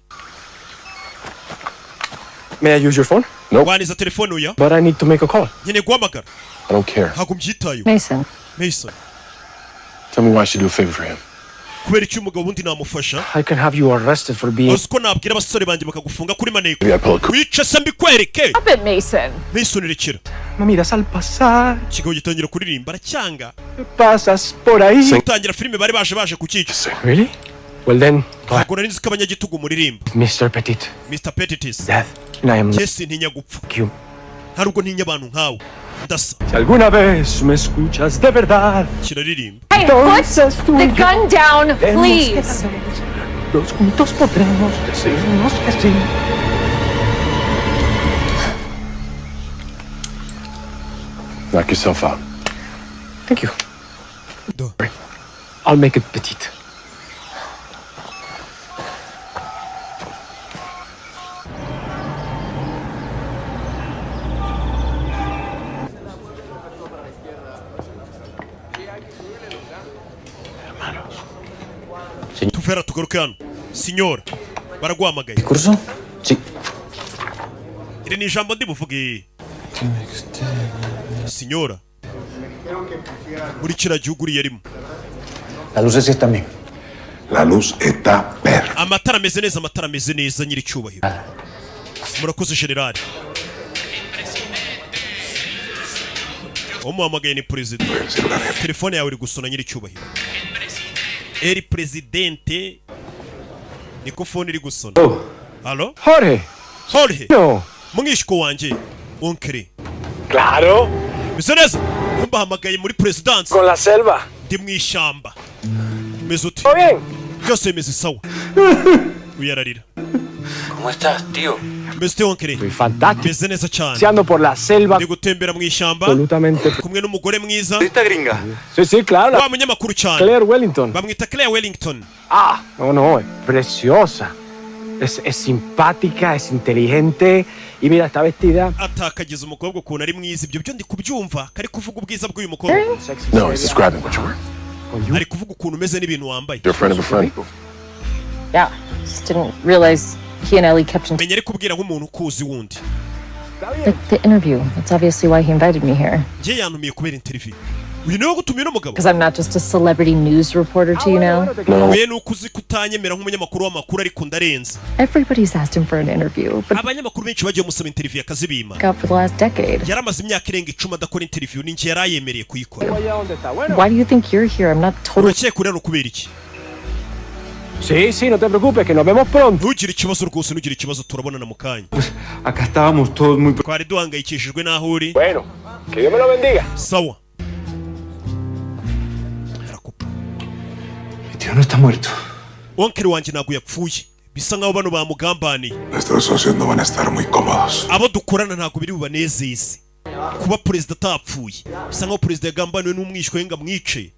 May I use your phone? Waniza telefone uya. But I need to make a call. Nyine guhamagara. I don't care. Ntago mbyitayo. Mason. Tell me why I should do a favor for him. Kubera iki umugabo wundi namufasha. I can have you arrested for being... Uzi ko nabwira abasore banjye bakagufunga kuri maneko. Maybe I pull a Wica se mbikwereke. Stop it, Mason. Mason rekera. Me miras al pasar, Ikigo gitangira kuririmba aracyanga. pasas por ahí. Gutangira filime bari baje kukica. Really? Well then, Ntabwo nari nzi ko abanyagitugu muririmba. Mr. Petit. Mr. Petitis. Death. And I am Jesse ntinya gupfa. you. Ntabwo ntinya abantu nkawe. Ndasa. Si alguna vez me escuchas de verdad, Kiraririmba. Hey, entonces put tú the y yo gun down, tenemos que please. saber, los juntos podremos decirnos que sí. Knock yourself out. Thank you. Do. I'll make it petite. Tuvera tugaruke hano. Signora. Baraguhamagaye. ¿Curso? Sí. Iri ni ijambo ndi buvuge. Signora. Muri kiriya gihugu uri yarimo. Las luces están bien. La luz está perfecta. Amatara ameze neza nyiri cyubahiro. Murakoze general. Umuhamagaye ni president. Telefone yawe iri gusona nyiri cyubahiro. Eri presidente. Niko phone iri gusona. Halo? Jorge. No. Mwishiko wanje. Onkere. Claro. Bisa neza. Mbahamagaye muri presidence. Con la selva. Ndi mwishamba. Mezuti. ¿Todo bien? Byose bimeze sawa. Uyararira. ¿Cómo estás, tío? Meze onkere. Estoy fantástico. Meze neza cyane. Paseando por la selva. Ndi gutembera mwishamba. Absolutamente. Kumwe n'umugore mwiza. ¿Esta gringa? Sí, sí, claro. Wa munyamakuru cyane. Claire Wellington. Bamwita Claire Wellington. Ah, no, es preciosa. Es simpática, es inteligente. Y mira, está vestida. Atakagize umukobwa ukuntu ari mwiza ibyo byo ndi kubyumva kari kuvuga ubwiza bw'uyu mukobwa. No, he's describing what you were. ari kuvuga ukuntu umeze n'ibintu wambaye. You're a friend of a friend. Yeah, just didn't realize he and Ellie kept in menya ari kubwira nk'umuntu ukuzi wundi. the interview. That's obviously why he invited me here. Njye yantumiye kubera interview. Uyu niwe gutumira n'umugabo. Because I'm not just a celebrity news reporter to you now. We nuko uzi kutanyemera nk'umunyamakuru w'amakuru ariko ndarenze. Everybody's asked him for an interview, but abanyamakuru benshi bagiye musaba interview akazibima. out for the last decade. Yaramaze imyaka irenga 10 adakora interview ninjye yarayemereye kuyikora. Why do you think you're here? I'm not totally. Urakeka urero kubera iki? Sí, no te preocupes, que nos vemos pronto. Ntugire ikibazo rwose, ntugire ikibazo, turabonana mu kanya. Acá estábamos todos muy... Twari duhangayikishijwe n'aho uri. Bueno, que Dios me lo bendiga. Sawa. Mi tío no está muerto. Onkeri wanjye ntabwo yapfuye. Bisa nkaho bano bamugambaniye. Nuestros socios no van a estar muy cómodos. Abo dukorana ntabwo biri bubanezeze. Kuba perezida atapfuye. Bisa nkaho perezida yagambaniwe n'umwishywa yenga mwice.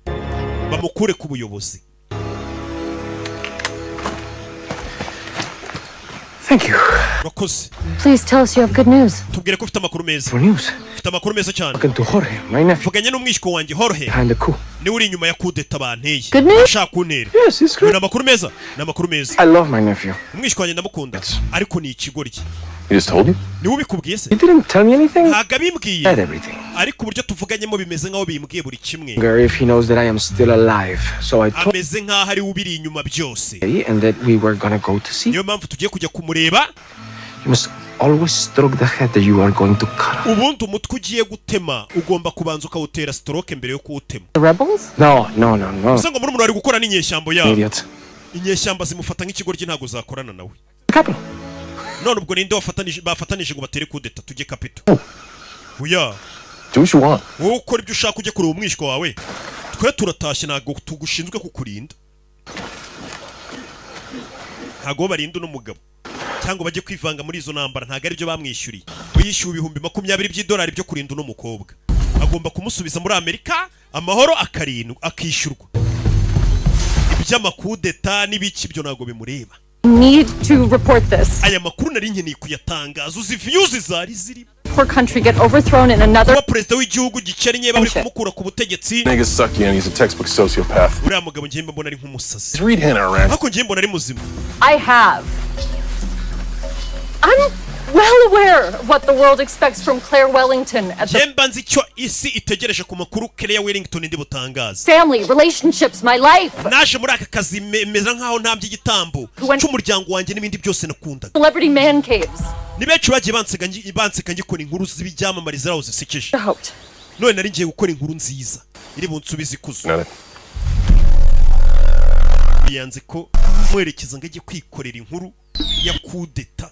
Bamukure ku buyobozi. Thank you. Urakoze. Please tell us you have good news. Tubwire ko ufite amakuru meza. Good news. Ufite amakuru meza cyane. Talking to Jorge, my nephew. Vuganye n'umwishywa wanjye Jorge. Behind the coup. Ni uri inyuma ya kudeta banteye. Good news? Ashaka kuntera. Yes, it's Ni good. amakuru meza. Ni amakuru meza. I love my nephew. Umwishywa wanjye ndamukunda. Ariko ni ikigoryi. He just told you? Ni ubikubwiye se? He didn't tell me anything. Ntago abimbwiye. Said everything. Ariko uburyo tuvuganyemo bimeze nkaho bimbwiye buri kimwe. Girl, if he knows that I am still alive, so I told Ameze nkaho ari ubiri inyuma byose. him and that we were gonna go to see. Niyo mpamvu tugiye kujya kumureba. You must always stroke the head that you are going to cut. Ubundi umutwe ugiye gutema ugomba kubanza ukawutera stroke mbere yo kuwutema. The rebels? No. Usa ngo muri umuntu ari gukora n'inyeshyamba yabo. Idiot. Inyeshyamba zimufata nk'ikigoryi ntago zakorana nawe. Capital. None ubwo ninde bafatanije ngo batere kudeta tujye Capital. Oya. Do what you want. Wowe ukora ibyo ushaka ujye kureba umwishywa wawe. Twe turatashye ntago tugushinzwe kukurinda. Ntago barinda n'umugabo. Cyangwa bajye kwivanga muri izo ntambara ntago ari byo bamwishyuriye. Uyishyuye ibihumbi 20 by'idolari byo kurinda uno mukobwa. Agomba kumusubiza muri Amerika amahoro akishyurwa. Iby'amakudeta n'ibiki byo ntago bimureba. Need to report this. Aya makuru nari nkeneye kuyatangaza uzi views zari ziri. Poor country get overthrown in another. Kuba perezida w'igihugu gikennye bari kumukura ku butegetsi. Niggas suck you and he's a textbook sociopath. Uriya mugabo ngiye mbona ari nk'umusazi. Just read Hannah Arendt. Hako ngiye mbona ari muzima. I have. I'm well aware of what the world expects from Claire Wellington at the Jemba nzi icyo isi itegereje ku makuru Claire Wellington ndi butangaza. family, relationships, my life. Naje muri aka kazi meza nkaho ntambye igitambo cy'umuryango wanjye n'ibindi byose nakundaga. Celebrity man caves. Ni benshi bagiye banseka ngikora inkuru z'ibyamamare ziraho zisekeje. Doubt. None nari ngiye gukora inkuru nziza iri bunsubiza ikuzo. Got it. Yanze ko mwerekeza ngo ajye kwikorera inkuru ya kudeta.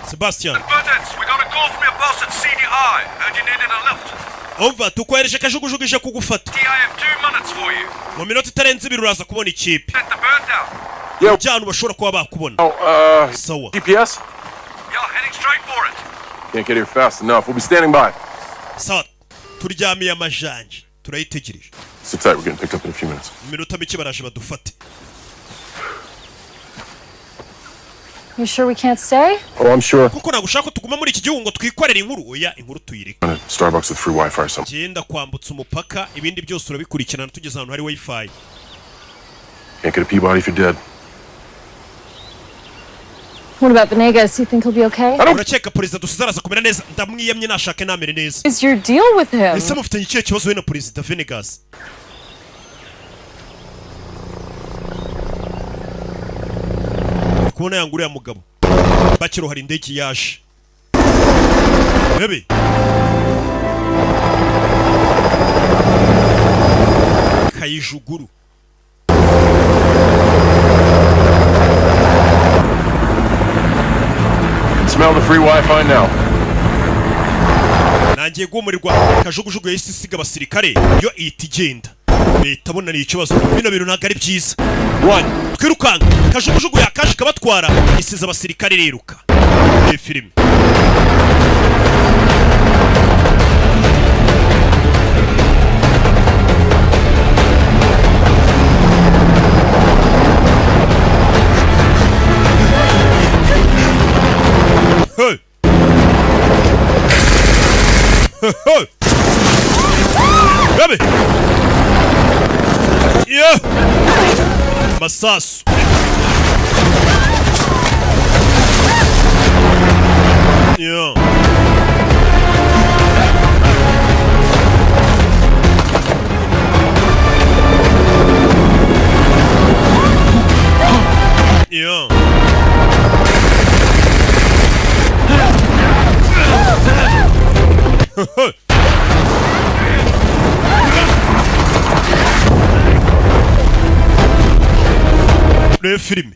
Sebastian. We got a call from your boss at CDI. Heard you needed a lift. Umva tukwereje kajugujugu ije kugufata. I have 2 minutes for you. Mu minota itarenze 2 uraza kubona ikipe. Set the bird down. Cyane bashobora kuba bakubona. Sawa. GPS? Yeah, heading straight for it. Can't get here fast enough. We'll be standing by. Sawa. Turyamiye amajanje. Turayitegereje. Sit tight. We're getting picked up in a few minutes. Mu minota mike baraje badufate. You sure we can't stay? Oh, I'm sure. Kuko nagushaka tuguma muri iki gihugu ngo twikorere inkuru. Oya inkuru tuyireke. Starbucks with free Wi-Fi or something. Genda kwambutsa umupaka ibindi byose urabikurikirana tugeze ahantu hari Wi-Fi. Can't get a Peabody if you're dead. What about Venegas? You think he'll be okay? Urakeka perezida dusize araza kumera neza ndamwiyamye nashake namere neza. Is your deal with him? Ese mufitanye ikihe kibazo we na perezida Venegas? Kubona yangu uriya mugabo bakiro hari indege yaje. Bebe Kayijuguru. Smell the free Wi-Fi now. Nangiye guhumurirwa kajugujugu yahise isiga abasirikare yo ihita igenda. Leta abona ni ikibazo bino bintu ntabwo ari byiza. Twirukanga kajugujugu yakaje kabatwara isize abasirikare riruka. Iyi filime Hey. Hey. Baby. Yeah. Masasu. Yeah. Yeah. Ne filmi?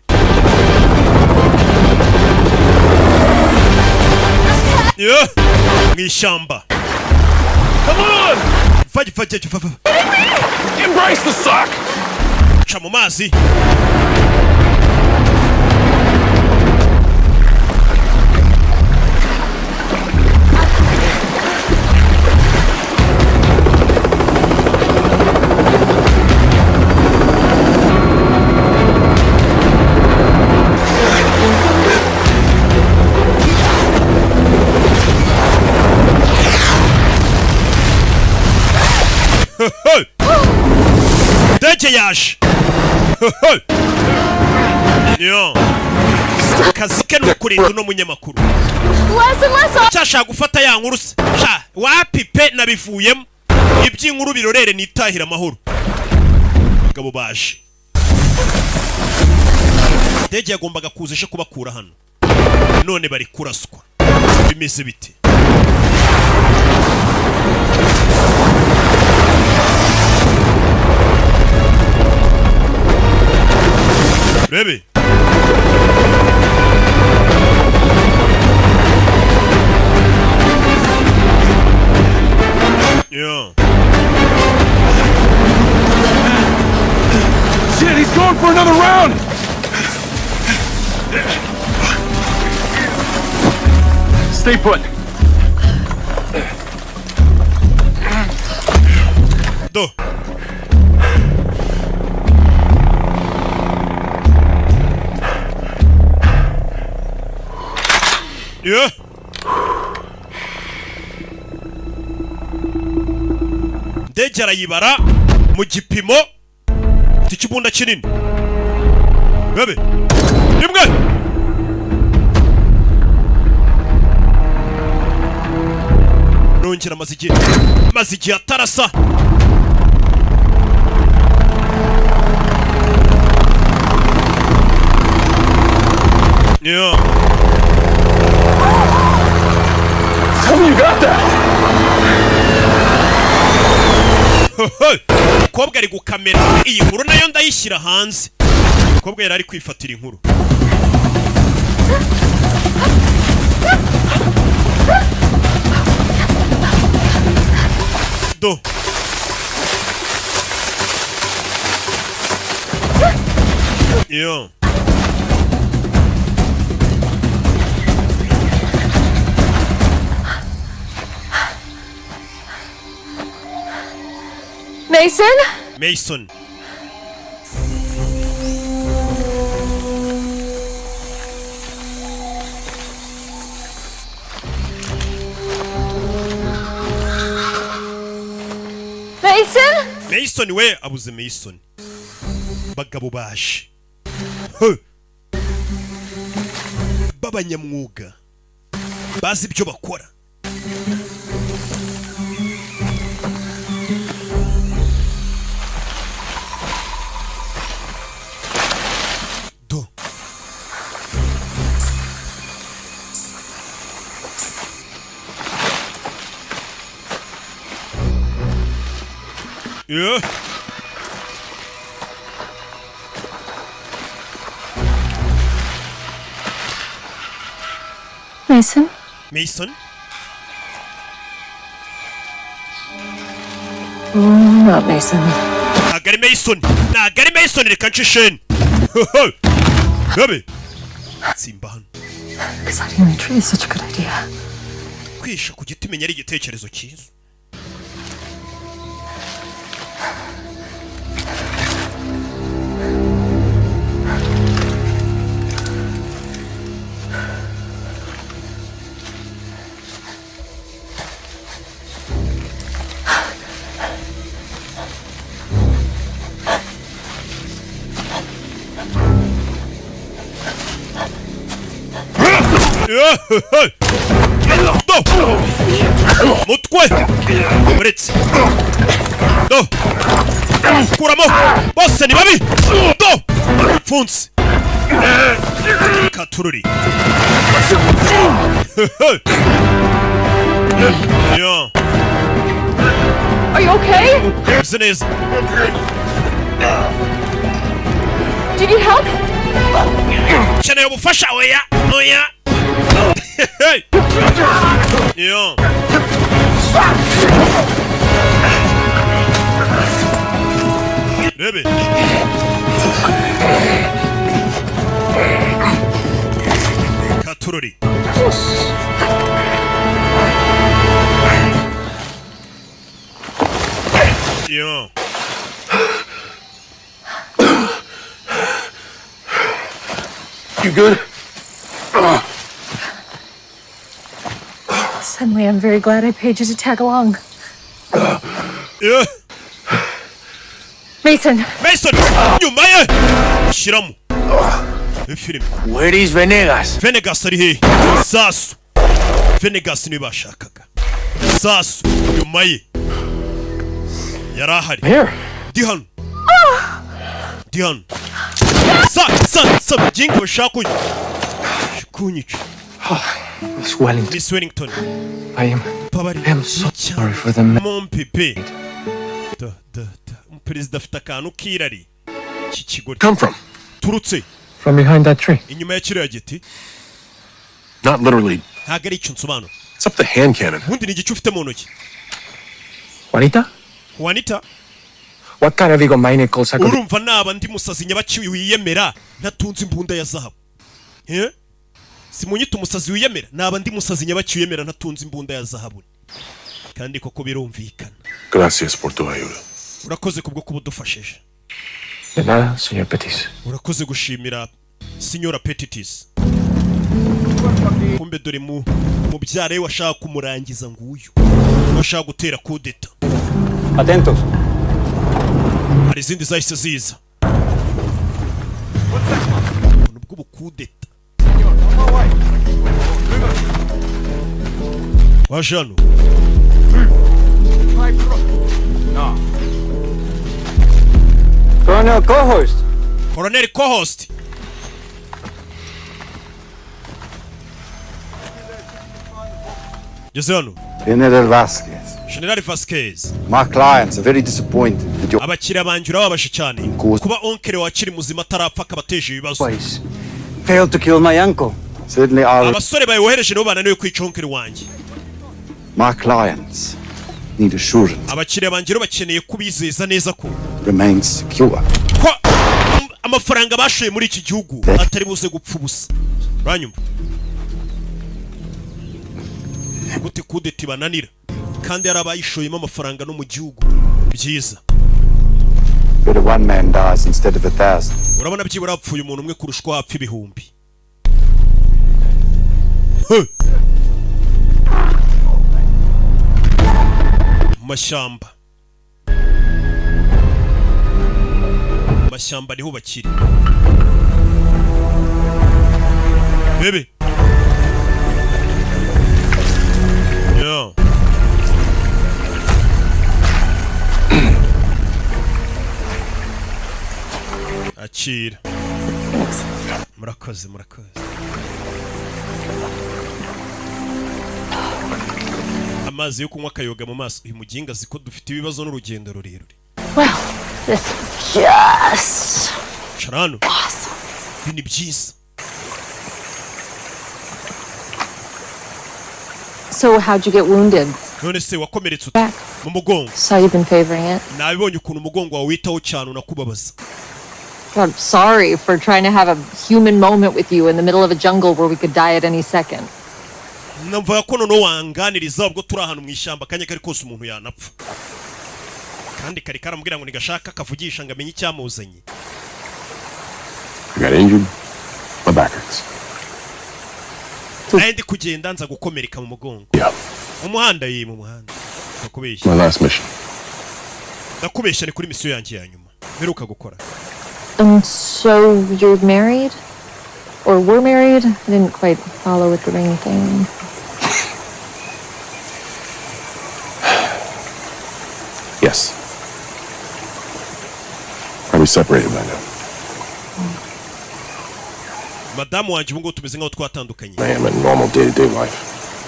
Yeah. Mw'ishyamba. Come on! Fajya. Embrace the suck! Ca mu mazi. Ndege yaje. Yo. Akazi ke ni ukurinda uno munyamakuru. Cyashaka gufata ya nkuru se. Sha wapi pe nabivuyemo. Iby'inkuru birorere nitahira amahoro. Bagabo baje. Ndege yagombaga kuzisha kubakura hano. None bari kuraswa. Bimeze bite? Baby. Yeah. Shit, he's going for another round! Stay put. Do. Yeah. Ndege arayibara mu gipimo cy'ikibunda kinini. Bebe. Imwe. Nongera mazigi atarasa. Yeah. Tell me you got that! Kobwa ari gukamera iyi nkuru nayo ndayishyira hanze. Kobwa yari ari kwifatira inkuru. Do. Yo. Mason? Mason we abuze Mason. Bagabo baje. Babanyamwuga. Bazi ibyo bakora. Do. Yeah. Mason? Not Mason. Nagari Mason reka nshisheni. Gabe. Simba hano. Exciting retreat is such a good idea. Kwisha ku giti menya ari igitekerezo cyiza. mutwe uretse do kuramo bose ni babi do pfunsi katururi yo Are you okay? business Do you need help? Chana ubufasha oya oya yo Rebe Katururi yo You good? Suddenly, I'm very glad I paid you to tag along. yeah Mason! Mason nyuma ye shiramu film Where is Venegas? Venegas ari he Sasu Venegas ni bashakaga Sasu nyuma ye yarahari Here. Dihan Dihan Sa jingo shaku kunyica Miss Wellington. Miss Wellington I am so sorry for the mon pipi Perezida afite akantu kirari kikigori Come from? turutse from behind that tree. inyuma ya kiriya giti Not literally. ntago ari icyo nsobanura It's up the hand cannon. ubundi ni igice ufite mu ntoki Juanita? Juanita What kind of egomaniacal psycho? urumva naba ndi musazi nyabaciwe wiyemera ntatunze imbunda ya zahabu simunyita umusazi wiyemera naba ndi musazi nyabaciwe wiyemera ntatunze imbunda ya zahabu kandi koko birumvikana Gracias por tu ayuda. urakoze kubwo kubudufashije De nada, señor Petis. urakoze gushimira Signora Petitis kumbe dore mubyara we washaka kumurangiza nguyu washaka gutera kudeta Atentos. hari izindi zahise ziza nubwo bukudeta waje hano Colonel Co-host. Colonel Co-host Jose hano General Vasquez. General Vasquez My clients are very disappointed that your abakiriya banjye urababashe cyane kuba onkere wakiri muzima atarapfa akabateje ibibazo Twice. Failed to kill my uncle. certainly are. abasore bawe wohereje nibo bananiwe kwica onkere wanjye My clients need assurance abakiriya banjye rero bakeneye kubizeza neza ko remains secure. ko amafaranga bashoye muri iki gihugu atari buze gupfa ubusa uranyumva gute kudeta ibananira kandi yari abayishoyemo amafaranga no mu gihugu byiza Better one man dies instead of 1,000. urabona byibura hapfuye umuntu umwe kurusha uko hapfa ibihumbi mashyamba mashyamba niho bakiri bebe yo akira murakoze amazi yo kunywa akayoga mu maso uyu muginga ziko dufite ibibazo n'urugendo rurerure Well, this is just Charano awesome. ibi ni byiza So, how'd you get wounded? none se wakomeretse ute Back. mu mugongo Saw you've been favoring it. nabibonye ukuntu umugongo wawe witaho cyane unakubabaza God, I'm sorry for trying to have a human moment with you in the middle of a jungle where we could die at any second. namva ko noneho wanganiriza ubwo turi ahantu mu ishyamba akanya kari kose umuntu yanapfa kandi kari karamubwira ngo nigashaka kavugisha ngo amenye icyamuzanye I got injured. My back hurts. naye ndi kugenda nza gukomereka mu mugongo Yeah. mu muhanda mu muhanda ndakubeshya My last mission. ndakubeshya ni kuri misiyo yanjye ya nyuma mperuka gukora And so you're married? or were married. I didn't quite follow with the ring thing. Yes. Probably separated by now. Madamu wanjye ubu ngubu tumeze nk'aho twatandukanye. I am a normal day-to-day life.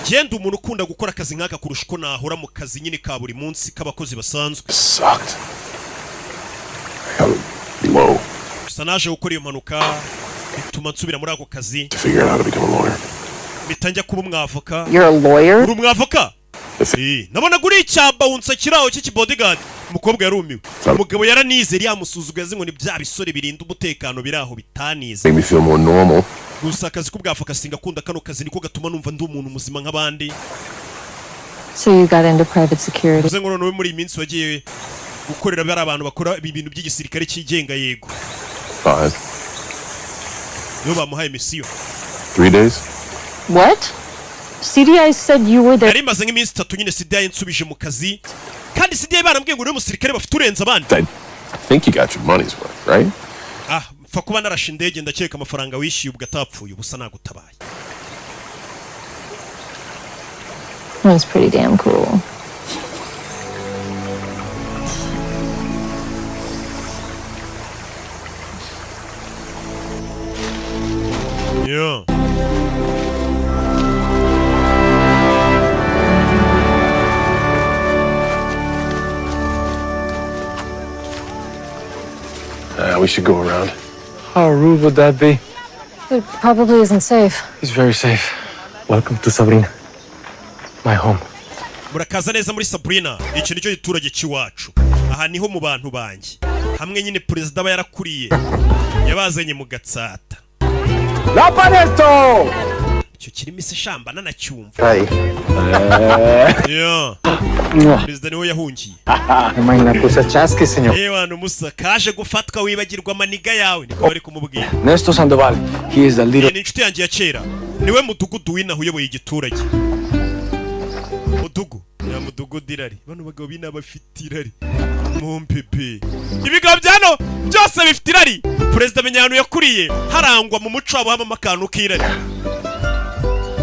Genda umuntu ukunda gukora akazi nk'aka kurusha uko nahora mu kazi nyine ka buri munsi k'abakozi basanzwe. Sucked. I got low. Gusa naje gukora iyo mpanuka bituma nsubira muri ako kazi. To figure out how to become a lawyer. Bitanjya kuba umwavoka. You're a lawyer? Uri umwavoka? Nabona guri icyamba unsakiraho cy'iki bodyguard. Umukobwa yarumiwe. Umugabo yaranize yamusuzuguye azi ngo ni bya bisore birinda umutekano biraho bitanize. Make me feel more normal. Gusa akazi k'ubwavoka singakunda kano kazi niko gatuma numva ndi umuntu muzima nk'abandi. So you got into private security. Uze ngo noneho muri iminsi wagiye gukorera bari abantu bakora ibintu by'igisirikare cyigenga yego. 5. Yo bamuhaye misiyo. 3 days. What? CDI said you were there. Yari maze nk'iminsi 3 nyine CDI nsubije mu kazi. Kandi CDI barambwiye ngo uri umusirikare bafite urenza abandi. I think you got your money's worth, right? Mfa kuba narashe indege ndakeka amafaranga wishyuye ubwo atapfuye ubusa nagutabaye. That was pretty damn cool. Yeah. We should go around. How rude would that be? It probably isn't safe. It's very safe. Welcome to Sabrina. My home. Murakaza neza muri Sabrina. Iki nicyo giturage cy'iwacu. Aha niho mu bantu banjye. Hamwe nyine president aba yarakuriye. Yabazanye mu Gatsata. La Panesto! Icyo kirimo ise shamba nanacyumva. Hey. Yeah. President niwe yahungiye. Imagina cosa chasque, señor. Wana musa kaje gufatwa wibagirwa maniga yawe niko bari kumubwira. Nesto Sandoval. He is the leader. Ni inshuti yanjye ya kera. Niwe mudugudu w'inaho uyoboye igiturage. Mudugudu irari. Bano bagabo bina bafite irari. Mumpepe. Ibigabo byano byose bifite irari. President Menyano yakuriye harangwa mu muco wabo haba makano k'irari.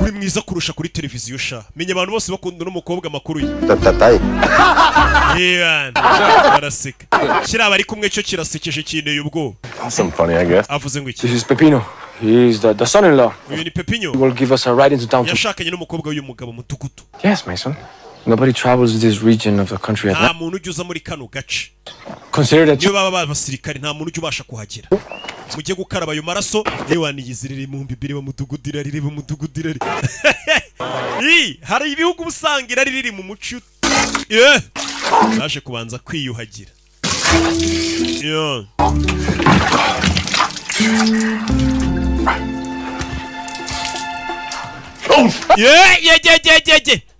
Uri mwiza kurusha kuri televiziyo sha. Menye abantu bose bakunda n'umukobwa makuru ye. Tatatai. Yeah. Araseka. Kiraba ari kumwe cyo kirasekeje kineye ubwo. Some funny, I guess. Avuze ngo iki? This is Pepino. He is the son-in-law. Uyu ni Pepino. He will give us a ride into town. Yashakanye n'umukobwa w'uyu mugabo mudugudu. Yes, Mason. Nobody travels this region of the country at night. Nta muntu ujya muri kano gace. Consider that you baba abasirikare nta muntu ujya ubasha kuhagera. Mujye gukaraba ayo maraso yewaniyizirire mu mbibiri ba mudugudira riri ba mudugudira. Hari ibihugu busangira riri mu muco. Naje kubanza kwiyuhagira.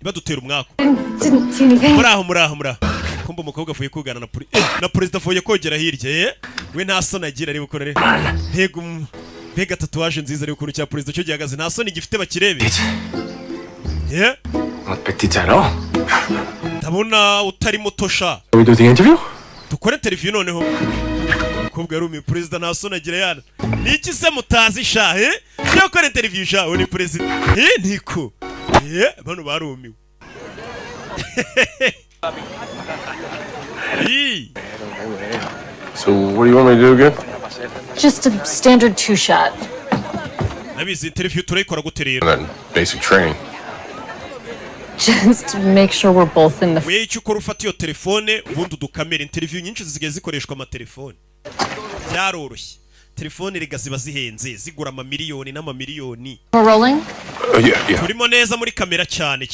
Badutera umwako. Muraho. Kumba umukobwa avuye kugana na president avuye kogera hirya we nta soni agira ari bukorere. Mbega tatuwaje nziza ari ukuntu cya president cyo gihagaze nta soni gifite bakirebe. Not petit at all. Ndabona utari mutosha. We do the interview? Dukore interview noneho. Umukobwa yarumi president nta soni agira yana. Niki se mutazi sha Cyo kore interview sha uri president. Niko. Bano barumiwe. So what do you want me to do again? Just a standard 2-shot. Nabizi interview turayikora gute rero. And then basic training. Just make sure we're both in the. We icyo ukora ufata iyo telefone ubundi udukamera interview nyinshi zisigaye zikoreshwa amatelefone. Byaroroshye. Telefone rigaziba zihenze zigura amamiliyoni n'amamiliyoni. We're rolling? Yeah. Turimo neza muri kamera cyane.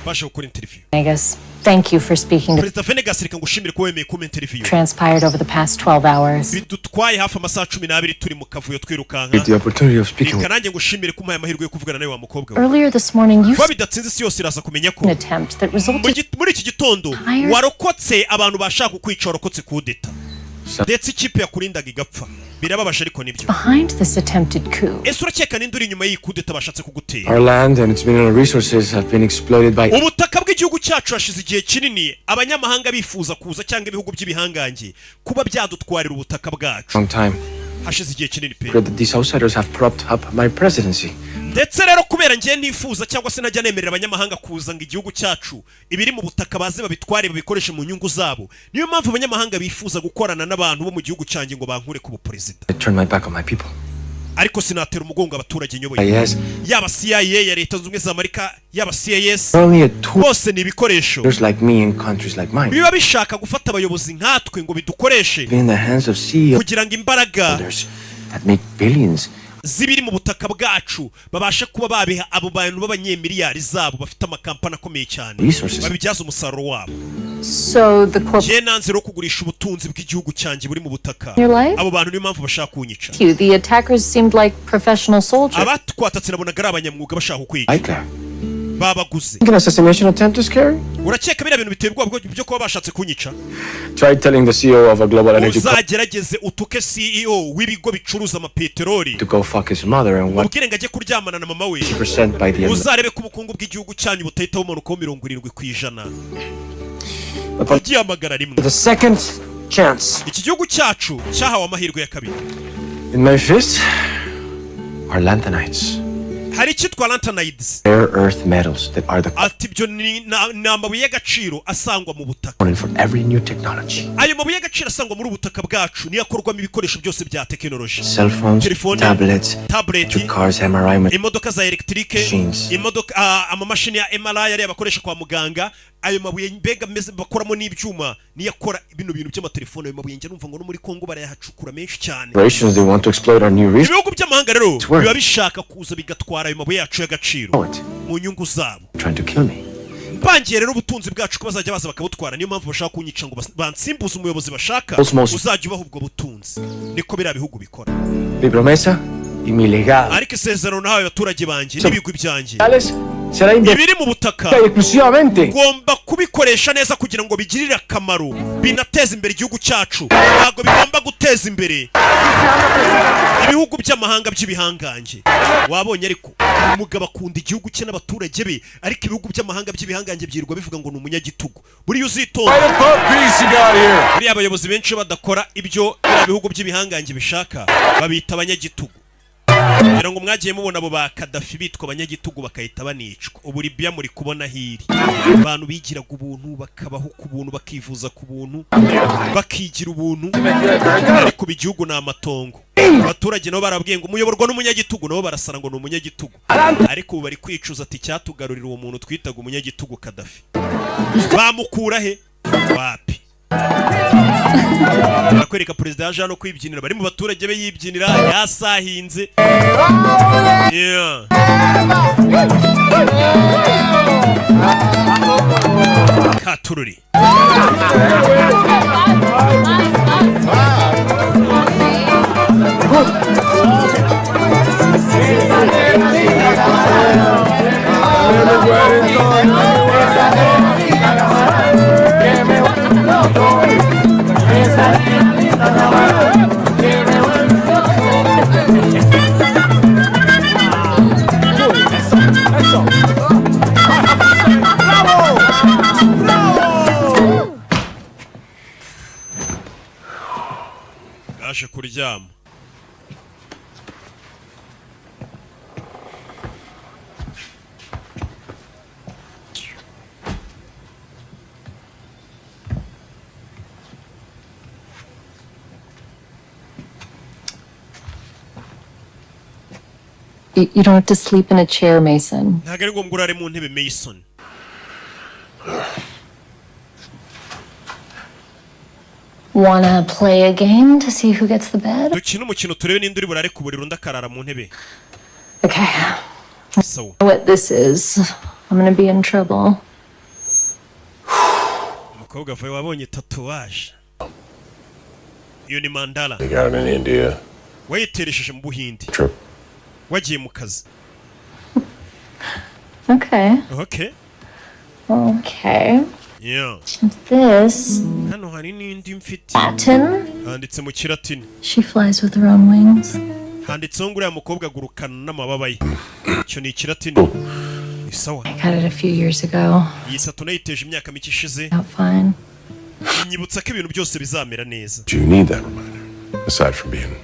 Basha gukora interview. I guess. Thank you for speaking to. President Venegas reka ngushimire ko wemeye kuma interview. Transpired over the past 12 hours. Bidutwaye hafi amasaha 12 turi mu kavuyo twirukanka. The opportunity of speaking. Kanange ngushimire ko mpaye amahirwe yo kuvugana nawe wa mukobwa. Earlier this morning you bidatsinze isi yose iraza kumenya ko attempt that resulted muri iki gitondo warokotse abantu bashaka kukwica warokotse kudeta. ndetse ikipe yakurindaga igapfa. Birababaje ariko nibyo. Behind this attempted coup. Ese urakeka ninde uri inyuma y'ikudeta bashatse kugutera? Our land and its mineral resources have been exploited by... Ubutaka bw'igihugu cyacu hashize igihe kinini abanyamahanga bifuza kuza cyangwa ibihugu by'ibihangange kuba byadutwarira ubutaka bwacu. Long time. Hashize igihe kinini pe. These outsiders have propped up my presidency. Ndetse rero kubera ngiye nifuza cyangwa se najya nemerera abanyamahanga kuza ngo igihugu cyacu ibiri mu butaka baze babitware babikoreshe mu nyungu zabo. Niyo mpamvu abanyamahanga bifuza gukorana n'abantu bo mu gihugu cyanjye ngo bankure ku buperezida. I turn my back on my people. Ariko sinatera umugongo abaturage nyoboye. Yaba CIA ya Leta Zunze Ubumwe za Amerika, yaba CIS, bose ni ibikoresho. Like me in countries like mine. Biba bishaka gufata abayobozi nkatwe ngo bidukoreshe. In the hands of CEOs. Kugira ngo imbaraga that make billions. Zibiri mu butaka bwacu babashe kuba babiha abo bantu b'abanyemiliyari zabo bafite amakampani akomeye cyane babibyaza umusaruro wabo. So the je nanze ro kugurisha ubutunzi bw'igihugu cyanjye buri mu butaka. Abo bantu niyo mpamvu bashaka kunyica. The attackers seemed like professional soldiers. Abatwatatse nabonaga ari abanyamwuga bashaka kwica. Babaguze. An assassination attempt to scare? Urakeka biriya bintu biterwa byo kuba bashatse kunyica? Try telling the CEO of a global energy uzagerageze utuke CEO w'ibigo bicuruza amapeteroli to go fuck his mother and what ubwire ngo ajye kuryamana na mama we. By the end. Uzarebe ko ubukungu bw'igihugu cyanyu butahitaho umanuka 70%. Bagihamagara rimwe. The second chance. Iki gihugu cyacu cyahawe amahirwe ya kabiri. In Memphis are lanthanides. Hari cyitwa lanthanides. Rare earth metals that are the ati byo ni amabuye y'agaciro asangwa mu butaka. For every new technology. Ayo mabuye y'agaciro asangwa muri ubutaka bwacu niyo akorwamo ibikoresho byose bya technology. Cell phones, tablets, cars, MRI, imodoka za electrique, imodoka amamashini ya MRI yari abakoresha kwa muganga. Ayo mabuye mbega meze bakoramo n'ibyuma niyo akora ibintu by'amatelefone. Ayo mabuye nje numva ngo no muri Kongo barayahacukura menshi cyane. They want to exploit our new resources. Ibihugu by'amahanga rero biba bishaka kuza bigatwara ayo mabuye yacu y'agaciro mu nyungu zabo. Trying to kill me. Bangiye rero ubutunzi bwacu ko bazajya baza bakabutwara. Niyo mpamvu bashaka kunyica ngo bansimbuze umuyobozi bashaka uzajya ubaho ubwo butunzi. Niko bira bihugu bikora. Mi promesa y mi legado. Ariko isezerano nahawe abaturage banjye n'ibigwi byanjye ibiri mu butaka ngomba kubikoresha neza kugira ngo bigirire akamaro binateza imbere igihugu cyacu. Ntabwo bigomba guteza imbere ibihugu by'amahanga by'ibihangange. Wabonye ariko umugabo akunda igihugu cye n'abaturage be, ariko ibihugu by'amahanga by'ibihangange byirwa bivuga ngo ni umunyagitugu. Buri uzitonda buri abayobozi benshi badakora ibyo ibihugu by'ibihangange bishaka babita abanyagitugu. Kugira ngo mwagiye mubona abo ba Gaddafi bitwa abanyagitugu bakahita banicwa. Ubu Libya muri kubona hiri abantu bigiraga ubuntu bakabaho ku buntu bakivuza ku buntu bakigira ubuntu, ariko igihugu ni amatongo. Abaturage nabo barabwiye ngo umuyoborwa n'umunyagitugu, nabo barasara ngo ni umunyagitugu. Ariko ubu bari kwicuza ati cyatugarurira uwo muntu twitaga umunyagitugu Gaddafi. Bamukura he? Wapi? Bakwereka perezida yaje hano kwibyinira, bari mu baturage be yibyinira yasahinze. Katururi. Gaje kuryama. You don't have to sleep in a chair, Mason. Ntabwo ari ngombwa urare mu ntebe, Mason. Wanna play a game to see who gets the bed? Dukina umukino turebe ninde uri burare ku buriri undi akarara mu ntebe. Okay. So. What this is, I'm gonna be in trouble. Umukobwa vaye wabonye tatuwaje. Iyo ni mandala. They got it in India. Wayiteresheje mu Buhindi. Trip. Wagiye mu kazi. Okay. Okay. Okay. Yeah. This. Hano hari n'indi mfite. Satin. handitse mu kiratini. She flies with her own wings. Handitseho ngo uriya mukobwa agurukana n'amababa ye. Icyo ni ikiratini. Isawa. I got it a few years ago. Iyi sato nayiteje imyaka mike ishize. Fine. Nyibutsa ko ibintu byose bizamera neza. Do you need that reminder? Aside from being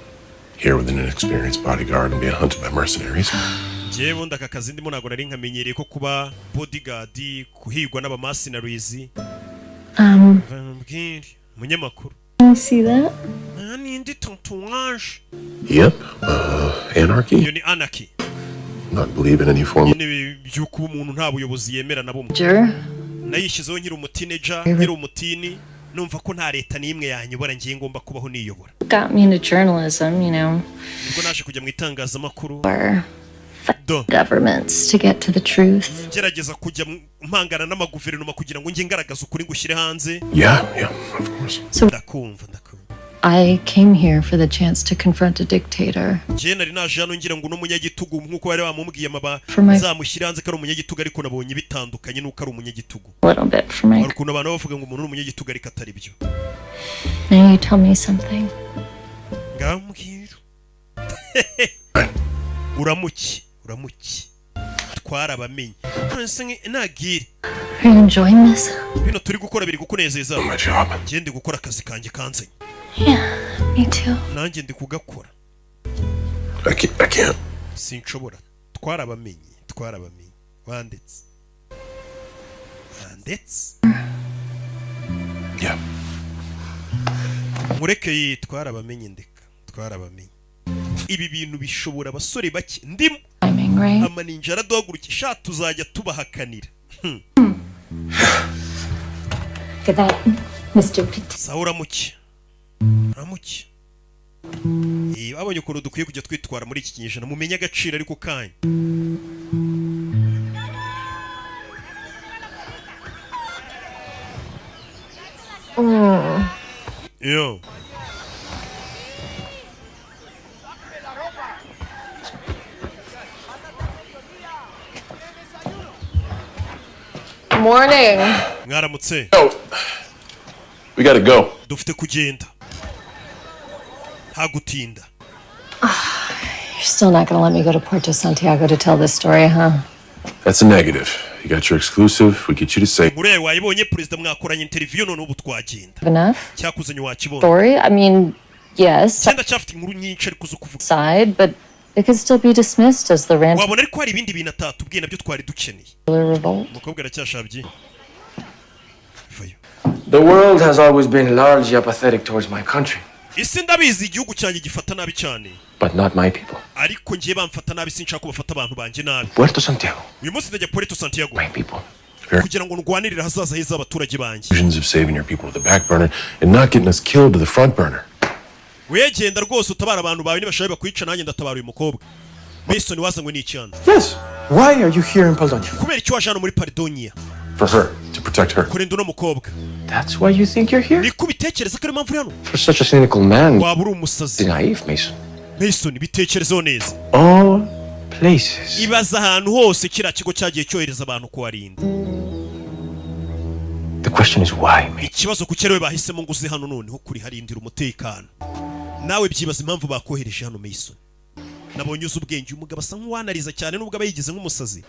here with an inexperienced bodyguard and being hunted by mercenaries. Jewe ndaka kazi ndimo ntago nari nkamenyereye ko kuba bodyguard kuhigwa n'abamercenaries. Munyamakuru. You see that? Ni indi tatuage. Yep. Anarchy? Iyo ni anarchy. Not believe in any form. Ni byuko umuntu nta buyobozi yemera na bumwe. Nayishizeho nkiri umutineja, nkiri umutini, numva ko nta leta n'imwe yanyobora ngiye ngomba kubaho niyobora. Got me into journalism, you know. Ubwo naje kujya mu itangazamakuru. Governments to get to the truth. Ngerageza kujya mpangana n'amaguverinoma kugira ngo nge ngaragaza ukuri ngushyire hanze. Yeah, of course. So ndakumva. I came here for the chance to confront a dictator. Je nari naje hano ngira ngo n'umunyagitugu nkuko bari bamubwiye amaba zamushyira hanze ko ari umunyagitugu ariko nabonye bitandukanye nuko ari umunyagitugu. A little bit for my. Ariko abantu bavuga ngo umuntu n'umunyagitugu ariko atari byo. Now you tell me something. Ngambwira. Uramuki. Twarabamenye. Nagire. Are you enjoying this? Bino turi gukora biri kukunezeza. My job. Je ndi gukora akazi kanjye kanzanye. Yeah, me too. Nanjye ndi kugakora. I can't. Sinshobora. Twarabamenye. Wanditse. Yeah. Mureke twarabamenye ndeka. Twarabamenye. Ibi bintu bishobora abasore bake ndimo. Amaninja araduhagurukisha tuzajya tubahakanira. Get that, Mr. Pitt. Saura muki. Abonye ukuntu dukwiye kujya twitwara muri iki kinyejana mumenye agaciro ariko kanya. Yo. Morning. Mwaramutse. We gotta go. Dufite kugenda. Hagutinda. You're still not going to let me go to Puerto Santiago to tell this story, huh? That's a negative. You got your exclusive. We get you to say. Mure wayibonye president mwakoranye interview none ubu twagenda. Enough? Cyakuzanye wakibona. Story? I mean, yes. Cyenda cyafite inkuru nyinshi ariko zo kuvuga. Side, but it could still be dismissed as the rant. Wabona ariko hari ibindi bintu atatubwiye nabyo twari dukeneye. Revolt. Mukobwa aracyashabye. The world has always been largely apathetic towards my country. Isi ndabizi igihugu cyanjye gifata nabi cyane. But not my people. Ariko ngiye bamfata nabi sinshaka kubafata abantu banje nabi. Puerto Santiago. Uyu munsi ndajya Puerto Santiago. My people. Kugira ngo ndwanirire hazaza heza abaturage banje. Visions of saving your people to the back burner and not getting us killed to the front burner. Wegenda rwose utabara abantu bawe nibashabe bakwica nanjye ndatabara uyu mukobwa. Mason wazanywe n'icyanda. Yes. Why are you here in Paldonia? Kubera icyo waje hano muri Paldonia. For her, to protect her. Kurinda uno mukobwa. That's why you think you're here? Ni kubitekereza ko ari mpamvu hano. For such a cynical man. Waba uri umusazi. Naive, Mason. Mason bitekerezo neza. All places. Ibaza ahantu hose kira kigo cyagiye cyohereza abantu kuwarinda. The question is why, mate? Ikibazo kukerewe bahisemo ngo uze hano noneho kuri harindira umutekano. Nawe byibaza impamvu bakohereje hano Mason. Nabonye uzi ubwenge umugabo asa nk'uwanariza cyane nubwo abayigize nk'umusazi.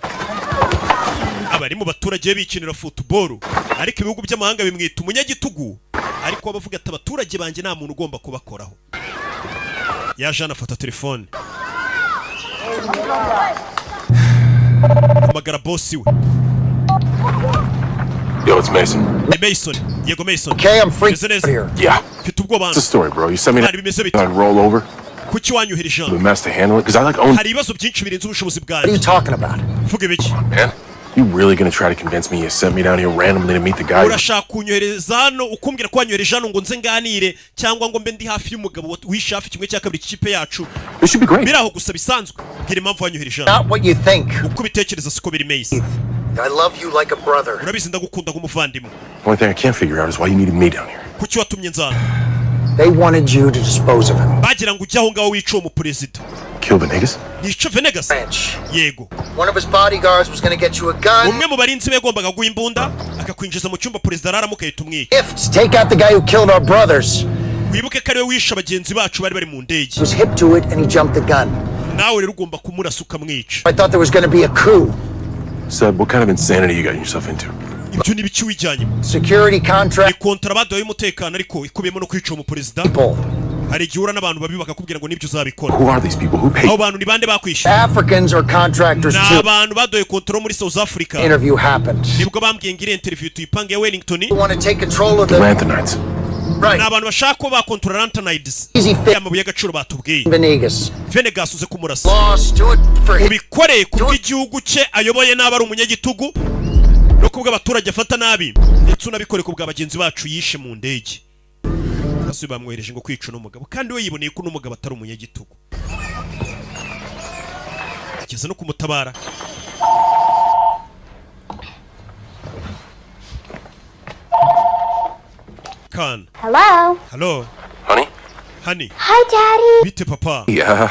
Abari mu baturage bikinira football ariko ibihugu by'amahanga bimwita umunyagitugu ariko abavuga ati abaturage banje nta muntu ugomba kubakoraho. Yaje anafata telefone. Amagara boss we. Yo, it's Mason. Hey Mason. Yego Mason. Okay, I'm free here. Yeah. Mfite ubwoba. What's the story, bro? You sent me that roll over? Kuki wanyuhereje hano? The mess to handle it because I like own. Hari ibibazo byinshi birenze ubushobozi What are you bwanjye. talking about? Vuga ibiki? Man, you really gonna try to convince me you sent me down here randomly to meet the guy? Urashaka kunyohereza hano ukumbwira ko wanyohereje hano ngo nze nganire cyangwa ngo mbe ndi hafi y'umugabo wishe hafi kimwe cya kabiri cy'ikipe yacu. It should be great. Biraho gusa bisanzwe. Bwira impamvu wanyohereje hano. Not what you think. Uko bitekereza siko biri Mason. I love you like a brother. Urabizi ndagukunda nk'umuvandimwe. The only thing I can't figure out is why you needed me down here. Kuki watumye nzana? They wanted you to dispose of him. Bagira ngo ujye aho ngaho wica uwo muperezida. Kill Venegas? Nice Venegas? Yego. One of his bodyguards was going to get you a gun. Umwe mu barinzi be yagombaga guha imbunda akakwinjiza mu cyumba perezida araramo ukahita umwica. Gifts. Take out the guy who killed our brothers. wibuke ko ariwe wishe abagenzi bacu bari bari mu ndege. He was hip to it and he jumped the gun. Nawe rero ugomba kumurasa ukamwica. I thought there was going to be a coup. Seb, what kind of insanity you got yourself into? Ibyo ni biki wijyanye? Security contract. Ni kontrabando y'umutekano ariko ikubiyemo no kwica umuperezida. Hari igihe uhura n'abantu babi bakakubwira ngo nibyo uzabikora. Who are these people? Who paid? Abo bantu ni bande bakwishyura? Africans or contractors Ni too. abantu badoye kontrol muri South Africa. Interview happened. Nibwo bambwiye ngire interview tuyipange ya Wellington. You want to take control of the Lanthanides. Right. Ni abantu bashaka ko bakontrola Lanthanides. Easy fix. Amabuye y'agaciro batubwiye. Venegas. Venegas uze kumurasa. Lost to it for him. Ubikore kubw'igihugu cye ayoboye n'aba ari umunyagitugu no kubwa abaturage afata nabi. Ndetse unabikore kubwa abagenzi bacu yishe mu ndege. Kasi bamwohereje ngo kwica n'umugabo kandi we yiboneye ko n'umugabo atari umunyagitugu. Ageze no kumutabara. Kan. Hello? Hello. Honey? Honey. Hi, Daddy. Bite papa. Yeah.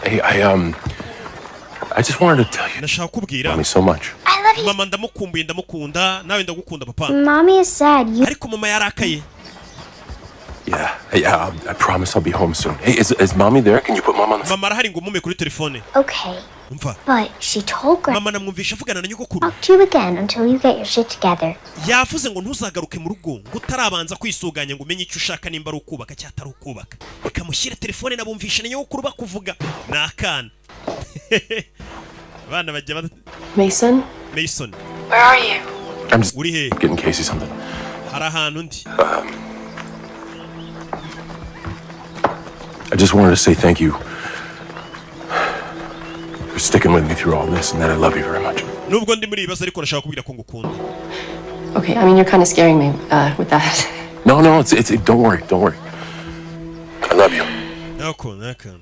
Hey, I just wanted to tell you. Nashaka kubwira. Me so much. I love you. Mama ndamukumbuye ndamukunda nawe ndagukunda papa. Mommy is sad. You... Ariko mama yarakaye. Yeah, I promise I'll be home soon. Hey, is mommy there? Can you put mom on the phone? Mama arahari ngo mume kuri telefone. Okay. Umva. But she told Grandma Mama namwumvisha avugana na nyogokuru. talk to you again until you get your shit together. Yavuze ngo ntuzagaruke mu rugo ngo utarabanza kwisuganya ngo umenye icyo ushaka nimba ari ukubaka cyangwa atari ukubaka. Ikamushyira telefone nabumvisha na nyogokuru bakuvuga. Nakana. Bana bajya Mason? Mason. Where are you? I'm just Uri he? getting Casey something. Hari ahantu ndi. I just wanted to say thank you for sticking with me through all this, and that I love you very much. Nubwo ndi muri ibibazo ariko nashaka kubwira ko ngukunda. Okay, I mean, you're kind of scaring me with that. No, it's don't worry. I love you. Nakana.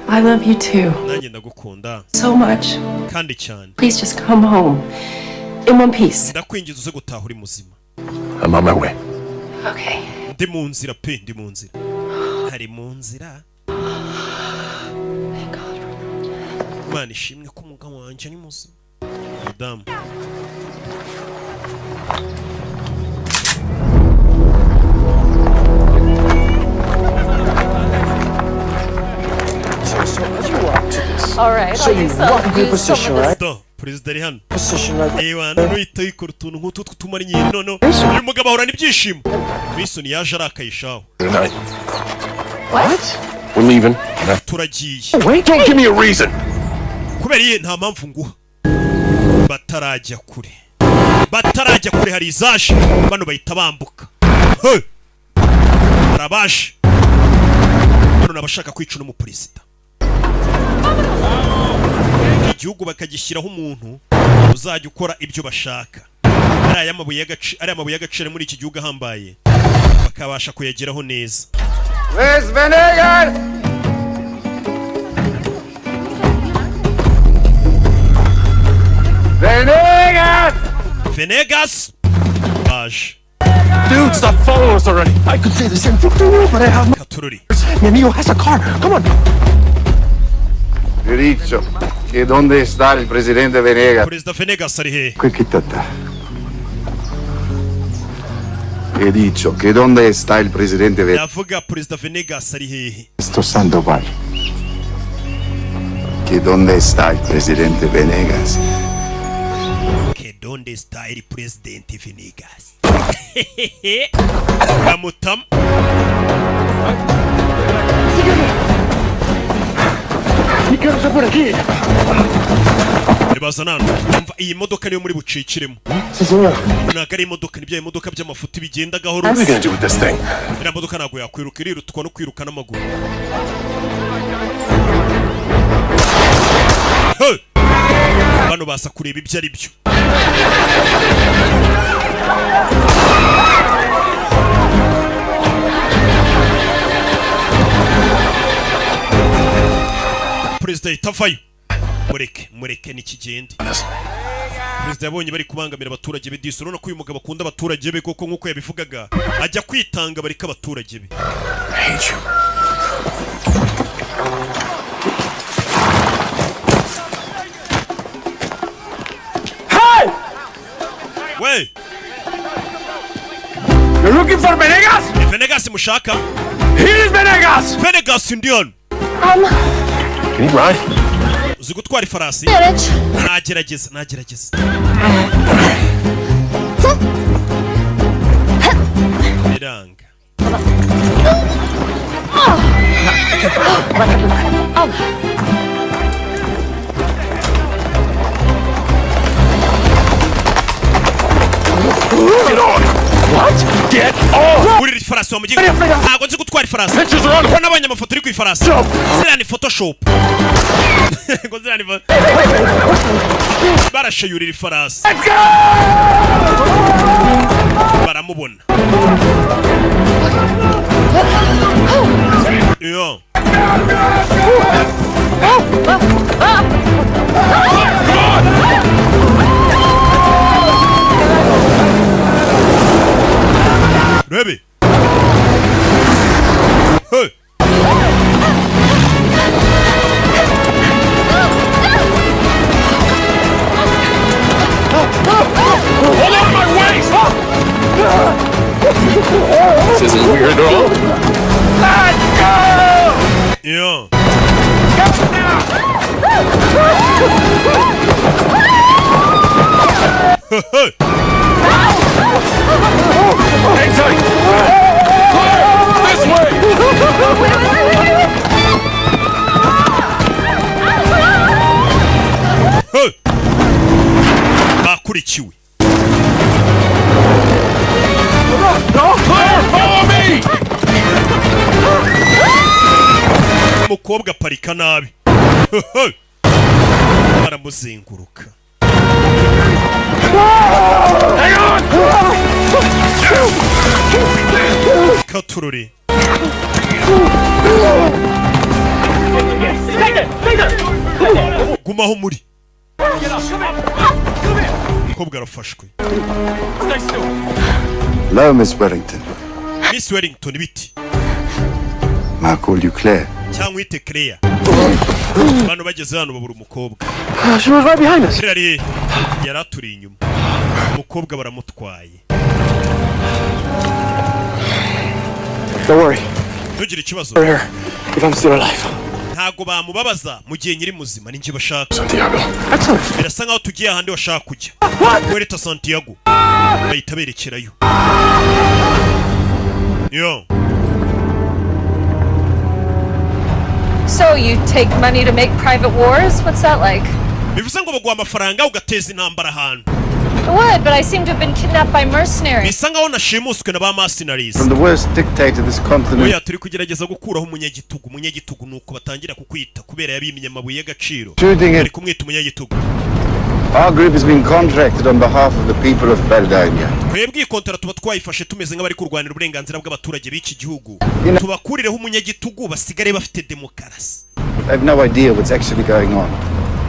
I love you too. Nanjye ndagukunda. So much. Kandi cyane. Please just come home. In one piece. Ndakwinjiza uze gutaha uri muzima. I'm on my way. Okay. Ndi mu nzira pe, ndi mu nzira. Hari mu nzira. Imana ishimwe ko umugabo wanjye ni muzima. Madamu. All right. So you walk into your position, right? Do, perezida ari hano. Position right there. Ewa, none uhita yikora utuntu nk'utu tw'utumara inyeri none. Uyu mugabo ahorana ibyishimo. Mason yaje arakayishaho. Good night. What? We're leaving. Turagiye. Wait, don't give me a reason. Kubera iye nta mpamvu nguha. Batarajya kure. Batarajya kure hari izaje. Bano bahita bambuka. Hey! Arabaje. Bano nabashaka kwica n'umuperezida. Igihugu bakagishyiraho umuntu uzajya ukora ibyo bashaka. Ari amabuye y'agaciro muri iki gihugu ahambaye. Bakabasha kuyageraho neza. Where's Venegas? Venegas! Baje. Dude, stop following us already. I could say the same thing to you, but I have Katururi. my amigo has a car. Come on. He ho dicho che dove sta il presidente Venegas. Perezida Venegas ari he? Qui sta. He dicho che dove sta il presidente Venegas. Yavuga perezida Venegas ari hehe? Sto Sandoval. Che dove sta il presidente Venegas. Che donde sta il presidente Venegas? Kamutam. ¿Y qué pasa por aquí? Rebazanana. Umva iyi modoka niyo muri bucikiremo. Sí, señor. Ntabwo ari imodoka nibyo imodoka by'amafuti bigenda gahoro. What are we gonna do with this thing? Iriya modoka ntabwo yakwiruka irirutwa no kwiruka n'amaguru. Hey! Bano basa kureba ibyo ari byo. Perezida itavayo. Mureke nikigende. Perezida yabonye bari kubangamira abaturage be diso no ko uyu mugabo akunda abaturage be koko nkuko yabivugaga ajya kwitanga bareka abaturage be. I hate you. Wey! You're looking for Venegas? Venegas mushaka. Here is Venegas! Venegas Indian. Can you ride? Uzi gutwara ifarasi? Nagerageza. Biranga. Get on! What? Get on! Urira ifarasi wa mugiga. Ntago nzi gutwara ifarasi. Ko nabonye amafoto uri ku ifarasi. Zira ni Photoshop. Ngo zira ni barashe yurira ifarasi. Baramubona. Yo. Baby. Hey. Hold on my waist! This isn't weird at all. Let's go! Yeah. Hang tight! Claire! This way! Hey! Bakurikiwe. Claire, follow me! Umukobwa parika nabi. Baramuzenguruka. Hang on! Katururi. Gumaho muri. Umukobwa arafashwe. Hello, Miss Wellington. Miss Wellington biti. I called you Claire. Cyangwa ite Claire. Bano bageze hano babura umukobwa. She was right behind us. Claire yaraturi inyuma. Umukobwa baramutwaye. Don't worry. Ntugire ikibazo. For her, if I'm still alive. Ntago bamubabaza mu gihe nyiri muzima ninjye bashaka. Santiago. Excellent. Birasa nkaho tugiye ahandi washaka kujya. Kwereta Santiago. Bahita berekerayo. Yo. So you take money to make private wars? What's that like? Bivuze ngo baguha amafaranga ugateza intambara ahantu. I would, but I seem to have been kidnapped by mercenaries. Bisa nkaho nashimuswe na ba mercenaries. From the worst dictator this continent. Oya turi kugerageza gukuraho umunyagitugu nuko batangira kukwita kubera yabimye amabuye y'agaciro. Bari kumwita umunyagitugu. Our group has been contracted on behalf of the people of Baldania. Twebwe ikontara tuba twayifashe tumeze nk'abari kurwanira uburenganzira bw'abaturage b'iki gihugu. Tubakurireho umunyagitugu basigare bafite demokarasi. I have no idea what's actually going on.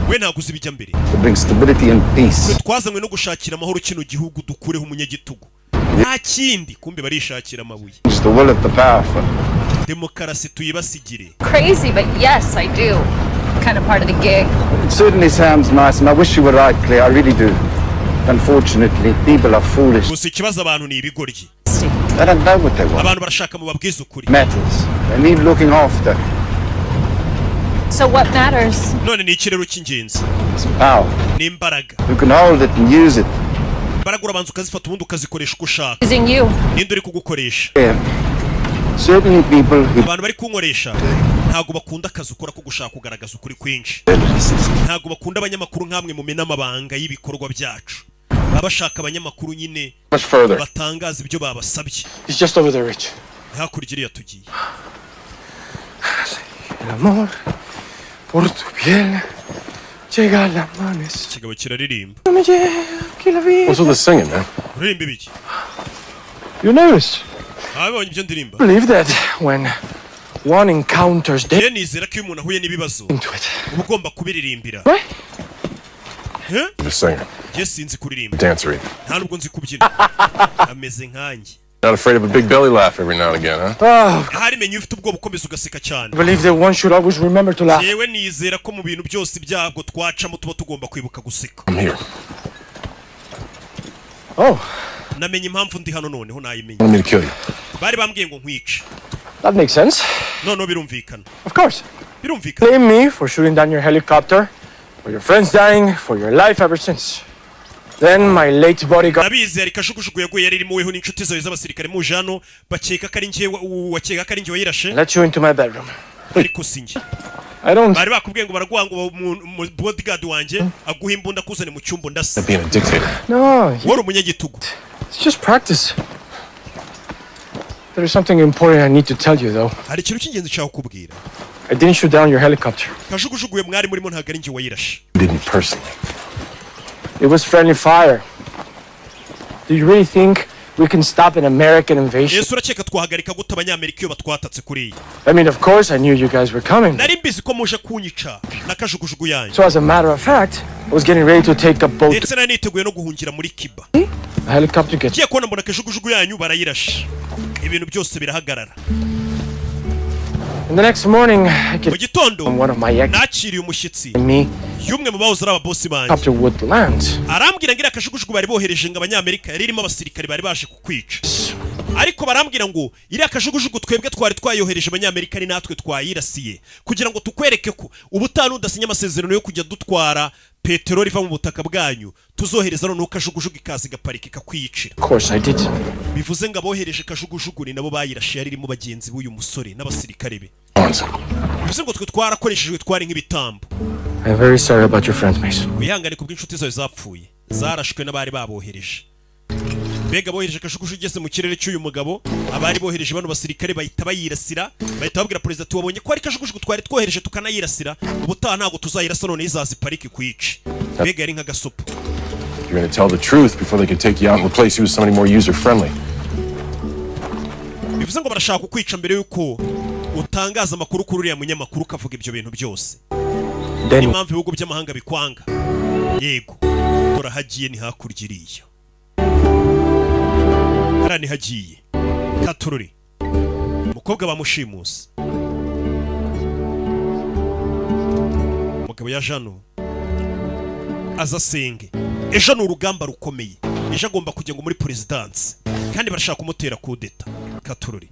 We ntago uzi ibijya mbere. To bring stability and peace. Twazanywe no gushakira amahoro kino gihugu dukureho umunyagitugu. Nta kindi kumbe barishakira amabuye. It's the will of the powerful. Demokarasi tuyibasigire. Crazy, but yes, I do. Kind of part of the gig. It certainly sounds nice, and I wish you were right, Claire. I really do. Unfortunately, people are foolish. Gusa ikibazo abantu ni ibigoryi. They don't know what they want. Abantu barashaka mu babwiza ukuri. Matters. They need looking after. So what matters? None ni ikirero cy'ingenzi. It's power. Ni imbaraga. You can hold it and use it. Imbaraga urabanza ukazifata ubundi ukazikoresha uko ushaka. Using you. Ninde uri kugukoresha? Yeah. Certainly people who... Abantu bari kunkoresha ntago bakunda akazi ukora ko gushaka kugaragaza ukuri kwinshi. Ntago bakunda abanyamakuru nkamwe mu mena amabanga y'ibikorwa byacu. Abashaka abanyamakuru nyine batangaza ibyo babasabye. It's just over there, Rich. Hakurya tugiye. El amor por tu piel llega al amanecer. Kigabo kiraririmba. What's all this singing, man? Uririmba ibiki? You noticed? Abonye ibyo ndirimba. Believe that when one encounters death. Ye nizera ko umuntu ahuye n'ibibazo. Uba ugomba kubiririmbira. Right? The singer. Yes, sinzi kuririmba. Dancer either. Nta nubwo nzi kubyina. Ameze nkanjye. Not afraid of a big belly laugh every now and again, huh? Hari menye ufite ubwoba ukomeza ugaseka cyane. Believe that one should always remember to laugh. Yewe nizera ko mu bintu byose byabwo twacamo tuba tugomba kwibuka guseka. I'm here. Namenye impamvu ndi hano noneho nayimenye. Want me to kill you? bari bambwiye ngo nkwice. That makes sense. No birumvikana. Of course. Birumvikana. Blame me for shooting down your helicopter, for your friends dying, for your life ever since. Then my late bodyguard. Nabizi ari kashukushugu yaguye yari irimo weho n'inshuti zawe z'abasirikare mujano bakeka kari ngiye wakeka kari ngiye wayirashe. Let you into my bedroom. Ariko singi. I don't. Bari bakubwiye ngo baragwa ngo bodyguard wanje aguha imbunda kuzane mu cyumbo ndasa. Being a dictator. No. Wari umunyagitugu. It's just practice. There is something important I need to tell you though. Hari ikintu cy'ingenzi cyaho kubwira. I didn't shoot down your helicopter. Kashukushugu mwari murimo ntago ari ngiye wayirashe. Didn't personally. It was friendly fire. Do you really think we can stop an American invasion? Yesu urakeka twahagarika gute abanyamerika iyo batwatatse kuriya? I mean, of course I knew you guys were coming. Nari mbizi ko muje kunyica nakajugujugu yanyu. So as a matter of fact, I was getting ready to take a boat. Ndetse nari niteguye no guhungira muri Cuba. The helicopter gets. Kiye kubona mbona kajugujugu yanyu barayirashe. Ibintu byose birahagarara. And the next morning, I Mu get gitondo from one of my ex nakiriye umushyitsi and me. yumwe mu bahoze ari ababosi banjye. Helicopter would land. Arambwira ngira kajugujugu bari bohereje ngo abanyamerika yari irimo abasirikare bari baje kukwica. Ariko barambwira ngo iri akajugujugu twebwe twari twayohereje abanyamerika ari natwe twayirasiye kugira ngo tukwereke ko ubutanu udasinya amasezerano yo kujya dutwara peteroli iva mu butaka bwanyu tuzohereza noneho kajugujugu ikazi gaparika ikakwicira. Of course I did. Bivuze ngo abohereje kajugujugu ni nabo bayirashe yari irimo bagenzi b'uyu musore n'abasirikare be. Bivuze ngo twe twarakoreshejwe twari nk'ibitambo. I'm very sorry about your friends, Mason. Wihangane kubw'inshuti zawe zapfuye zarashwe n'abari babohereje. Mbega bohereje kajugujugu igeze mu kirere cy'uyu mugabo abari bohereje bano basirikare bahita bayirasira bahita babwira perezida tubabonye ko ari kajugujugu twari twohereje tukanayirasira ubutaha ntago tuzayirasa none izazi pariki kwica. Mbega yari nk'agasopo. You're gonna tell the truth before they can take you out and replace you with somebody more user-friendly. Bivuze ngo barashaka kukwica mbere yuko utangaza amakuru kuri uriya munyamakuru ukavuga ibyo bintu byose. Then Impamvu ibihugu by'amahanga bikwanga. Yego turahagiye ni hakurya iriya. Harani hagiye Katururi umukobwa bamushimusi umugabo ya Jano azasenge ejo ni urugamba rukomeye ejo agomba kujya ngo muri presidence kandi barashaka kumutera kudeta Katururi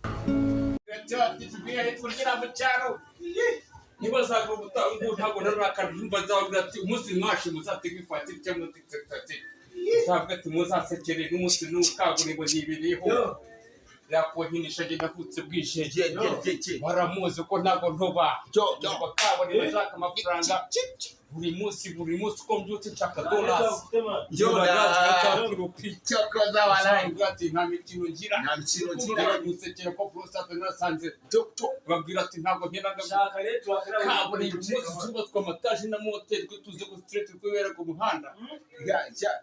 niba zaga ubutaha ntabwo narakana numva nzabwira ati umunsi mwashi muzatega ifatiri cyangwa tiktakati uzabwira ati muzasekere n'umunsi n'ukaburimbo n'ibiriho yakohinisha je navutse bwije baramuzi ko ntago ntoba bakabone bashaka amafaranga buri munsi uko mbyutse nshaka dollars cyokoza waraye ati nta mikino ngira gusekera ko prostate nasanze babwira ati ntabwo nkena ndashaka rero twakabone tuzubatswe amataje na motel tuze ku street kubera ku muhanda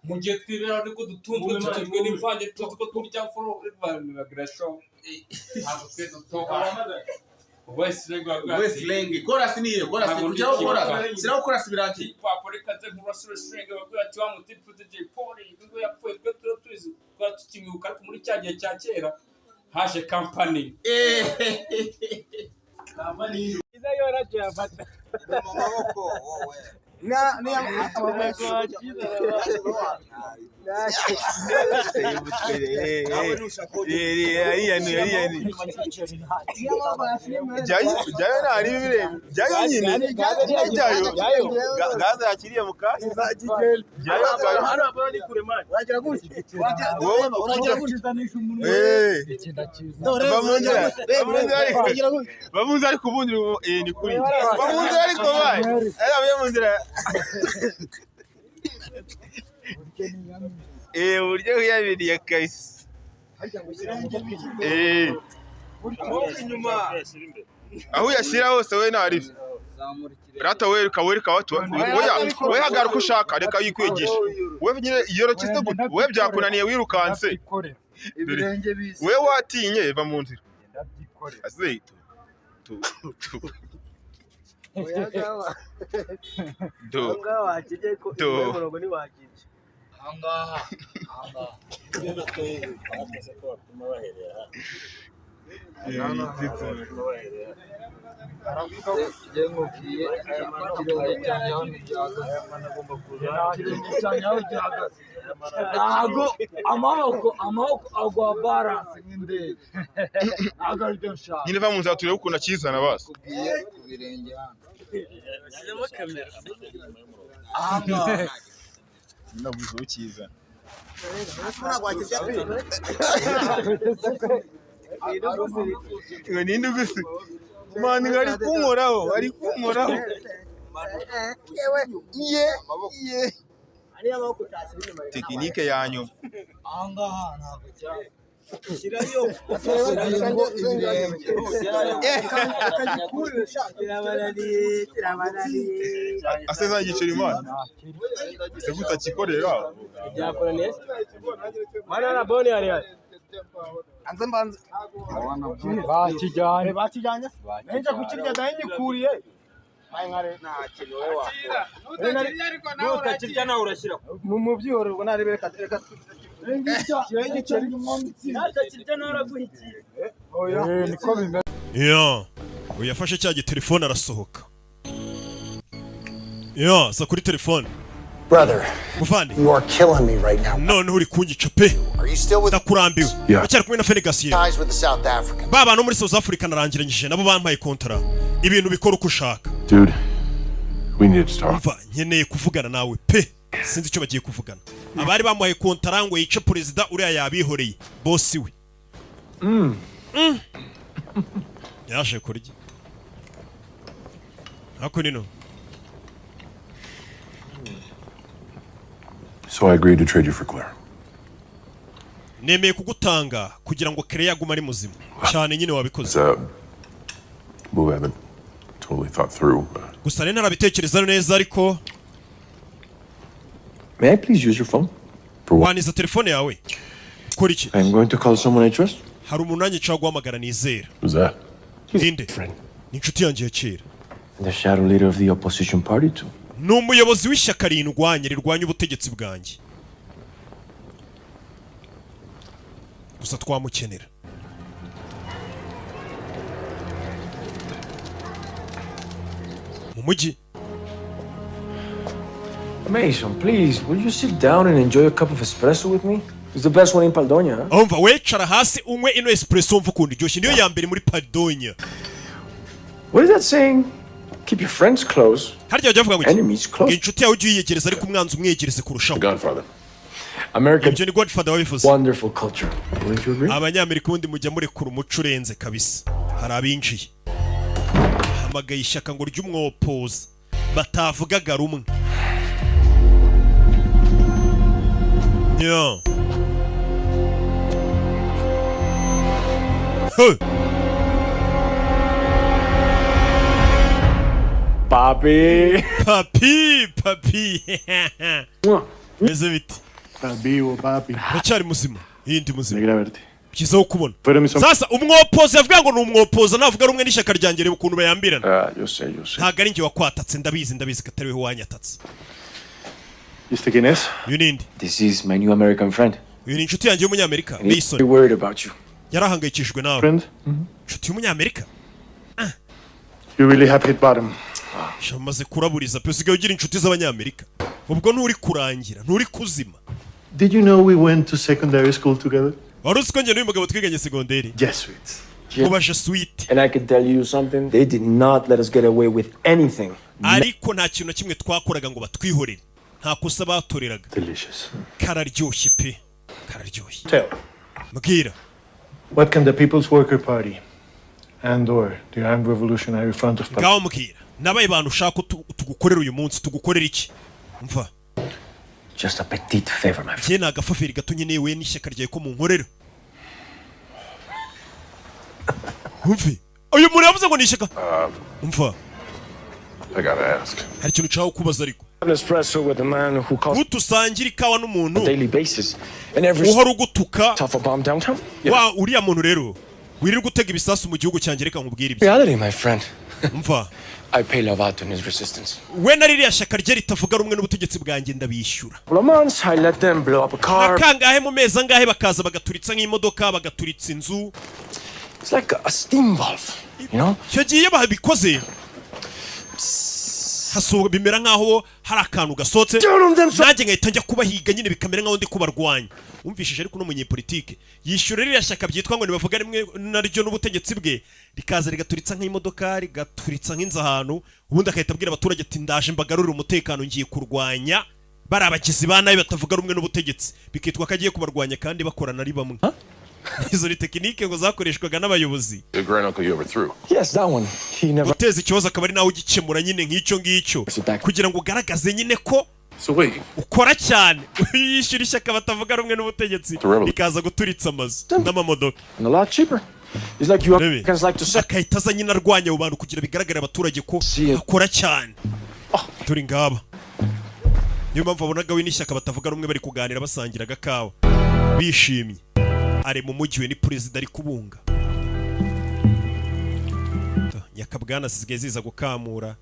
mu gihe twibera ariko dutunzwe tutwe n'imvange tuzi ko turya foro bagira show ntabwo twese toba Wrestling, chorus niyo, chorus kujyaho chorus, siraho chorus birangiye. Papa reka ze mu wrestling babwira ati wa mutipe DJ Paul ngo yapfuye twe tuzi kwa tukimwibuka muri cya gihe cya kera haje company company izayo raje afata mu maboko wowe ni uburyo yabiriye kahise aho yashyira hose we ntari rata we kawereka watu we hagaruka ushaka reka yikwigisha we nyine yorokize gute we byakunaniye wirukanse we watinye va mu nzira ase Ntago amaboko agwa balance nk'indege. Ntago aribyo nshaka. Nyine va mu nzira turebe ukuntu akizana basi. Kubirenge hano. Yajemo kamera. Ndabuze ukizana. Ngo ninde uguse? Mani ngari kunkoraho, ari kunkoraho. Ye. Tekinike yanyu. Ahangaha ntabwo cyane. Aseza igiceri imana. Se gutakikorera. Byakora neza. Mana na bone ari. Anze mbanze. Batijanye. Nje kukirya ndanyikuriye. Nkare nta kintu we wakora. Utakirya nawe urashyira. Mu byihorerwa narebere reka. Yo, uyafashe cya telefone arasohoka. Yo, sa kuri telefone. Brother, Muvandi. you are killing me right now. None uri kunyica pe. Are you still with Ndakurambiwe. Ucyari kumwe na Fenegasiye. ties with the South African? Baba no muri South Africa narangiranyije nabo bampaye kontra. Ibintu bikora uko ushaka. Dude, we need to talk. Umva, nkeneye kuvugana nawe pe. Sinzi icyo bagiye kuvugana. Abari bamuhaye kontra ngo yice president uriya yabihoreye. Boss we. Yaje kurya. Hako nino. So I agreed to trade you for Claire. Nemeye kugutanga kugira ngo Claire aguma ari muzima. Cyane nyine wabikoze. It's a move I haven't totally thought through. Gusa rero narabitekereza neza ariko May I please use your phone? waniza telefone yawe. Kora iki? I'm going to call someone I trust. Hari umuntu nyica guhamagara nizera. Who's that? Ninde? Ni inshuti yanjye ya kera. The shadow leader of the opposition party too. Ni umuyobozi w'ishyaka rirwanya ubutegetsi bwanjye. Gusa twamukenera. Mu mujyi. Mason, please, will you sit down and enjoy a cup of espresso with me? It's the best one in Paldonia. Huh? Umva wecara hasi unywe ino espresso mvuga kundi iryoshye niyo ya mbere muri Paldonia. What is that saying? Keep your friends close. Harya bajya bavuga ngo enemies close. inshuti yawe ujye uyiyegereza ariko umwanzi umwegereze kurushaho. Godfather. American. Ibyo ni Godfather wabivuze. Wonderful culture. Wouldn't you agree? Abanyamerika ubundi mujya murekura umuco urenze kabisa. Hari abinjiye. Hamagaye ishyaka ngo ry'umwopoza batavugaga rumwe. Yo. Hey. Papi. Meze biti. Papi. Racyari muzima. Yindi muzima. Negra verte. Byiza wo kubona. Sasa umwopoza yavuga ngo ni umwopoza navuga rumwe n'ishyaka ryanjye reba ukuntu bayambirana. Yo sé. Ntago ari njye wakwatatse ndabizi katari we wanyatatse. ¿Viste quién es? Uyu ninde? This is my new American friend. Uyu ni inshuti yanjye y'umunyamerika. He's very worried about you. Yarahangayikishijwe nawe. Friend? Inshuti y'umunyamerika? You really have hit bottom. Shamaze kuraburiza pe usigaye ugira inshuti z'abanyamerika. Ubwo nturi kurangira, nturi kuzima. Did you know we went to secondary school together? Wari uzi ko njye n'uyu mugabo twiganye segonderi? Jesuits. Mubaje sweet. And I can tell you something, they did not let us get away with anything. Ariko nta kintu na kimwe twakoraga ngo batwihorere. Nta kosa batoreraga. Delicious. Kararyoshye pe. Kararyoshye. Tell. Mbwira. What can the People's Worker Party and or the Armed Revolutionary Front of Ngaho mbwira. Nabaye bantu ushaka tugukorera uyu munsi tugukorera iki? Umva. Just a petite favor, my friend. Njye nagafafiri gato nyine we n'ishyaka ryawe ko mu nkorera. Umvi. Uyu muntu yavuze ngo ni ishyaka. Umva. I gotta ask. Hari ikintu ushaka kubaza ariko. An espresso with a man who calls Utusangira ikawa n'umuntu. on a daily basis. And every uhora ugutuka. tough a bomb downtown. Wa uriya muntu rero. Wirirwa gutega ibisasu mu gihugu cyanjye reka nkubwire ibyo. Reality, my friend. Umva. I pay Lovato in his resistance. We na ririya shyaka rye ritavuga rumwe n'ubutegetsi bwanjye ndabishyura. For months, I let them blow up a car. Nakangahe mu mezi angahe bakaza bagaturitsa nk'imodoka bagaturitsa inzu. It's like a steam valve, you know? Cyo giye babikoze. bimera nkaho hari akantu gasotse nanjye ngahita njya kubahiga nyine bikamera nkaho ndi kubarwanya umvishije ariko n'umunyepolitike yishyura ririya shyaka byitwa ngo nibavuga rimwe naryo n'ubutegetsi bwe rikaza rigaturitsa nk'imodoka rigaturitsa nk'inzu ahantu ubundi akahita abwira abaturage ati ndaje mbagarurira umutekano ngiye kurwanya bari abagizi ba nabi batavuga rumwe n'ubutegetsi bikitwa ko agiye kubarwanya kandi bakorana ari bamwe izo ni tekinike ngo zakoreshwaga n'abayobozi guteza ikibazo akaba ari nawe ugikemura nyine nk'icyo ngicyo kugira ngo ugaragaze nyine ko ukora cyane yishyura ishyaka batavuga rumwe n'ubutegetsi bikaza guturitsa amazu n'amamodoka akahita aza nyine arwanya abo bantu kugira bigaragare abaturage ko akora cyane turi ngaba niyo mpamvu wabonaga we n'ishyaka batavuga rumwe bari kuganira basangira agakawa bishimye ari mu mujyi we ni perezida ari kubunga nyakabwana zisigaye ziza gukamura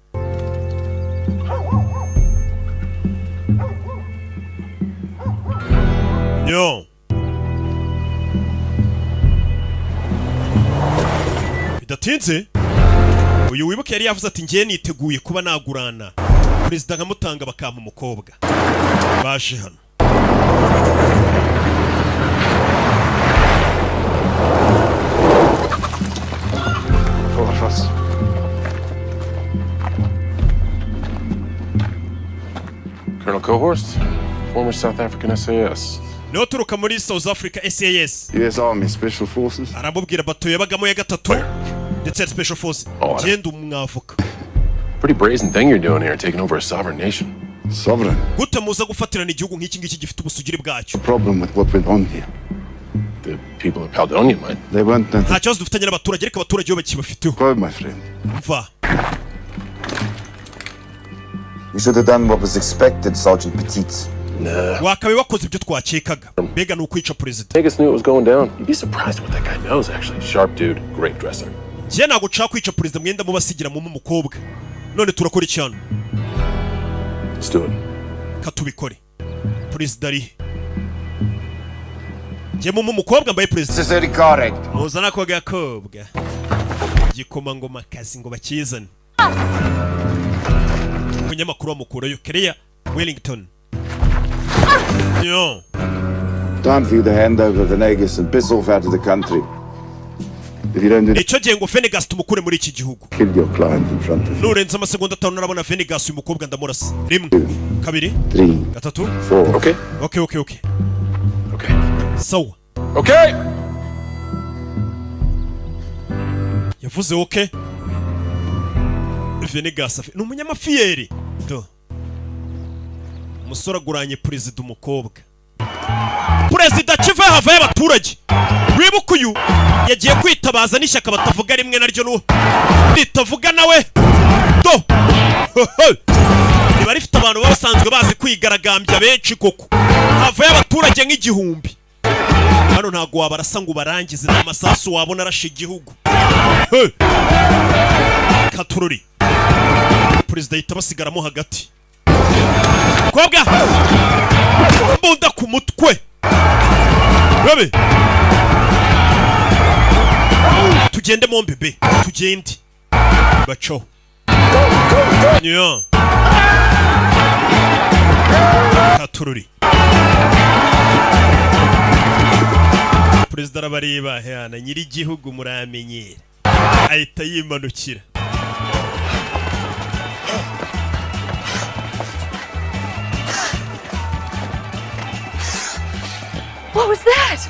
Yo. Bidatinze uyu wibuke yari yavuze ati ngiye niteguye kuba nagurana perezida nkamutanga bakampa umukobwa baje hano Colonel Cohorst, former South African SAS. No turuka muri South Africa SAS. US Army Special Forces. Arabubwira bato yabagamo ya gatatu. Ndetse Special Force. Genda umwavuka. Pretty brazen thing you're doing here, taking over a sovereign nation. Sovereign. Gute muza gufatirana igihugu nk'iki ngiki gifite ubusugire bwacyo. Problem with what went on here. The people of Caledonia might. They weren't. Nta kibazo dufitanye n'abaturage ariko abaturage bo bakibafiteho. Go, my friend. Va. You should have done what was expected, Sergeant Petit. Wakabe wakoze ibyo twakekaga. Mbega ni ukwica president. Vegas knew it was going down. You'd be surprised what that guy knows, actually. Sharp dude, great dresser. Je nago nshaka kwica president mwenda mubasigira mu mukobwa. None turakora icyano. Let's do it. Katubikore. President ari. Je mu mukobwa mbaye president. This is correct. Muzana ko gakobwa. Gikoma ngoma kazi ngo bakizane. Munyamakuru wa mukurayo Kereya Wellington. Yo. Time for you to hand over Venegas and piss off out of the country. If you don't do Icyo gihe ngo Venegas tumukure muri iki gihugu. Kill your client in front of you. Nurenza amasegonda 5 narabona Venegas uyu mukobwa ndamurasa. 1 2 3 4 Okay. Okay. Sawa. Okay. Yavuze okay. Venegas ni umunyamafiyeri. Do. Umusore aguranye president umukobwa. President kive hava y'abaturage. Wibuka uyu yagiye kwitabaza n'ishyaka batavuga rimwe naryo no ritavuga nawe. Do. Niba rifite abantu basanzwe bazi kwigaragambya benshi koko. Hava y'abaturage nk'igihumbi. Hano ntago wabarasa ngo barangize n'amasasu wabona arashe igihugu. Katururi. President yita basigaramo hagati. Kobwa! Mbunda ku mutwe. Bebe. Tugende mu mbebe. Tugende. Bacho. Nyo. Katururi. President arabareba hana nyiri igihugu muramenyera. Ahita yimanukira. What was that?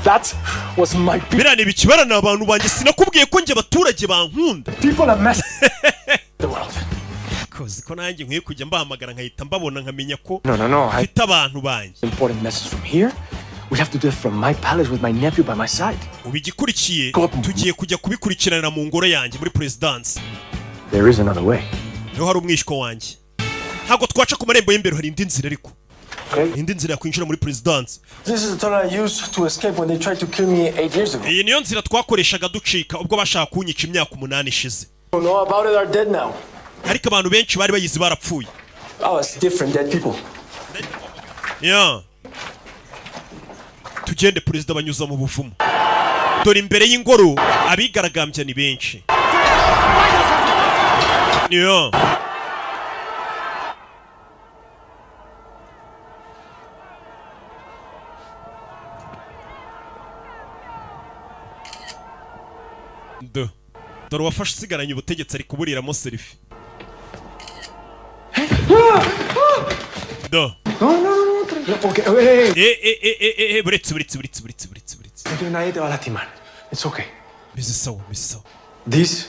That was my Birane bikibara nabantu banjye sinakubwiye ko nje abaturage bankunda. People are mess the world. Kozi ko nanjye nkwiye kujya mbahamagara nkahita mbabona nkamenya ko No. mfite abantu banjye. Important message from here. We have to do it from my palace with my nephew by my side. Ubigikurikiye tugiye kujya kubikurikirana mu ngoro yanjye muri presidence. There is another way. Niho hari umwishko wanjye. Ntabwo twaca ku marembo y'imbere hari indi nzira ariko. Indi nzira yakwinjira muri presidence. This is the tunnel I used to escape when they tried to kill me 8 years ago. Iyi niyo nzira twakoreshaga ducika ubwo bashaka kunyica imyaka 8 ishize. Who know about it are dead now. Ariko abantu benshi bari bayizi barapfuye. Oh, it's different dead people. Yeah. Tugende president banyuza mu buvumo. Dore imbere y'ingoro abigaragambya ni benshi. Yeah. dore wafashe usigaranye ubutegetsi ari kuburiramo selfie. Do. No, porque... Buretse. Nadie te va a lastimar. It's okay. Bise sawa. These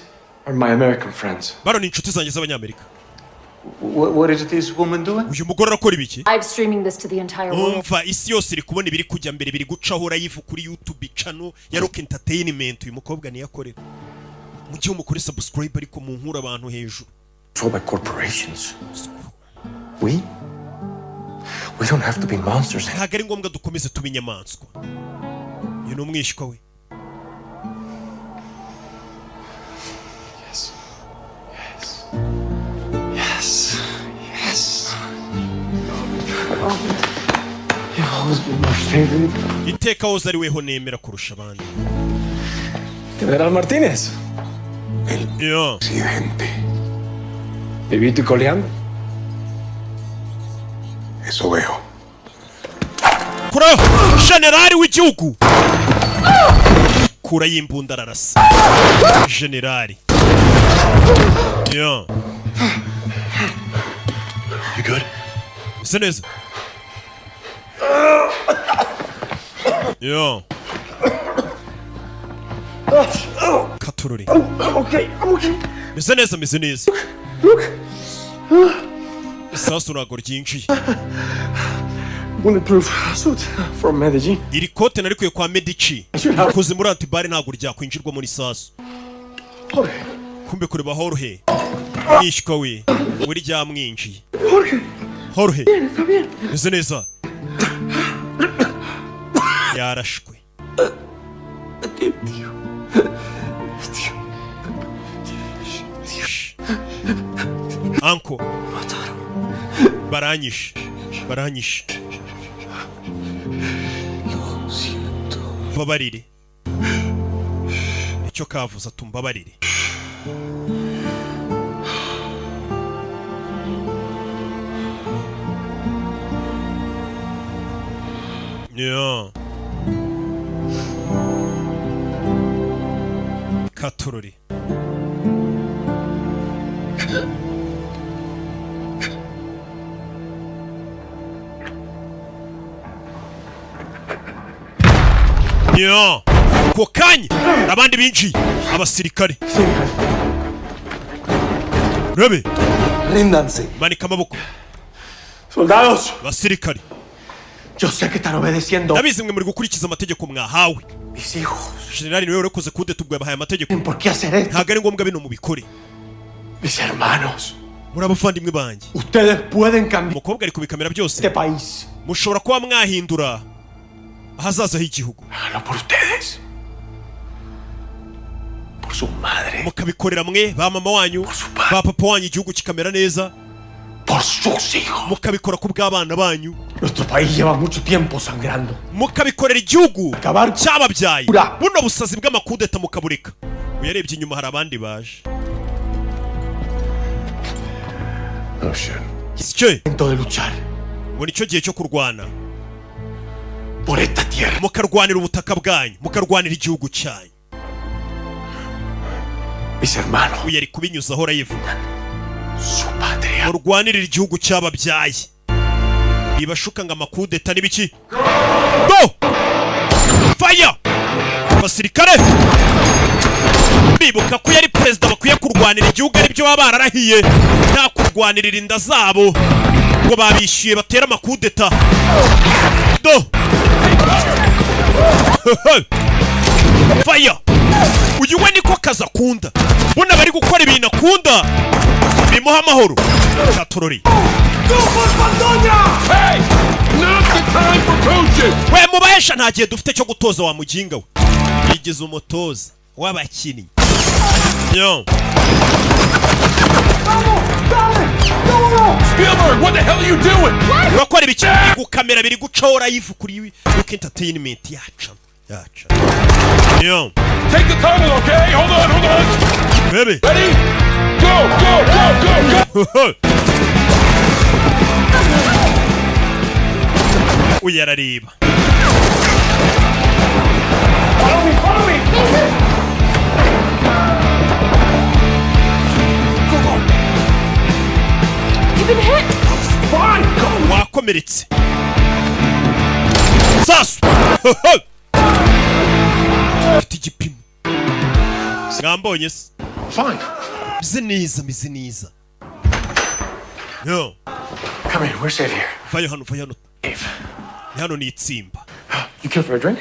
are my American friends. Baro ni inshuti zanjye z'abanyamerika. What is this woman doing? Uyu mugore arakora ibiki? I'm streaming this to the entire world. Umva isi yose iri kubona ibiri kujya mbere biri gucaho live kuri YouTube channel ya Rock Entertainment. Uyu mukobwa ni yakorera. Mu gihe umukore subscribe ariko mu nkura abantu hejuru. Controlled by corporations. We don't have to be monsters. Ntabwo ari ngombwa dukomeze tuba inyamaswa. Uyu ni umwishywa we. Yes. You've always been my favorite. Iteka woza ari weho nemera kurusha abandi. General Martínez. El presidente. ¿Viviste coleando? Eso veo. Kura generali w'igihugu. Kura y'imbunda ararasa. Generali. Yeah. You good? Neza. Yeah. Katururi. I'm okay. Meze neza. Look. Isasu ntago ryinjiye. Bulletproof suit from Medellin. Iri kote narikuye kwa Medici. Kuze muri Antibari ntago ryakwinjirwa muri sasu. Kumbe kure bahorohe. Mwishwa we. Uri ryamwinjiye. Jorge. Meze neza. Yarashwe. Anko. Baranyishe. Babarire. Icyo kavuze atumbabarire. Yeah. Katururi. Yeah. Kokanye abandi binjiye abasirikare. Rebe. Ríndanse. Manika amaboko. Soldados. Basirikare. Yo sé que están obedeciendo. Ndabizi mwe muri gukurikiza amategeko mwahawe. Mis hijos. Generali niwe urakoze kude tubwe bahaye amategeko. ¿Por qué hacer esto? Ntabwo ari ngombwa bino mubikore. Mis hermanos. Muri abavandimwe banjye. Ustedes pueden cambiar. Umukobwa ari kubikamera byose. Este país. Mushobora kuba mwahindura ahazaza h'igihugu. No por ustedes. Por su madre. Mukabikorera mwe ba mama wanyu, ba papa wanyu igihugu kikamera neza. Por sus hijos. Mukabikora ku bw'abana banyu. Nuestro país lleva mucho tiempo sangrando. Mukabikorera igihugu cyababyaye. Buno busazi bw'amakudeta mukabureka. Uyarebye inyuma hari abandi baje. Oh shit. Isike. Momento de luchar. Muri cyo gihe cyo kurwana. Por esta tierra. Mukarwanira ubutaka bwanyu, mukarwanira igihugu cyanyu. Mis hermanos. Uyari kubinyuza ahora yivuga. Su patria. Murwanirira igihugu cyababyaye. Bibashuka ngo amakudeta n'ibiki. Go! Fire! Basirikare! Bibuka ko yari president bakwiye kurwanira igihugu ari byo baba bararahiye. Nta kurwanirira inda zabo. Ngo babishyuye batera amakudeta. Do! Fire! Uyu we niko kaza kunda. Bona bari gukora ibintu akunda. Bimuha amahoro. Katurori. Hey! Not the time for coaching! We mubahesha nta gihe dufite cyo gutoza wa muginga we. Yigize umutoza w'abakinnyi. Yo. Spielberg, what the hell are you doing? Urakora ibiki ku kamera biri gucora yivu kuri Rock Entertainment yacu. Yo. Take the tunnel, okay? Hold on. Baby. Ready? Go! Uyarariba. Follow me! yakomeretse sasu afite igipimo mwambonye se mize neza yo Come in, we're safe here. vayo hano hano ni itsimba. You care for a drink?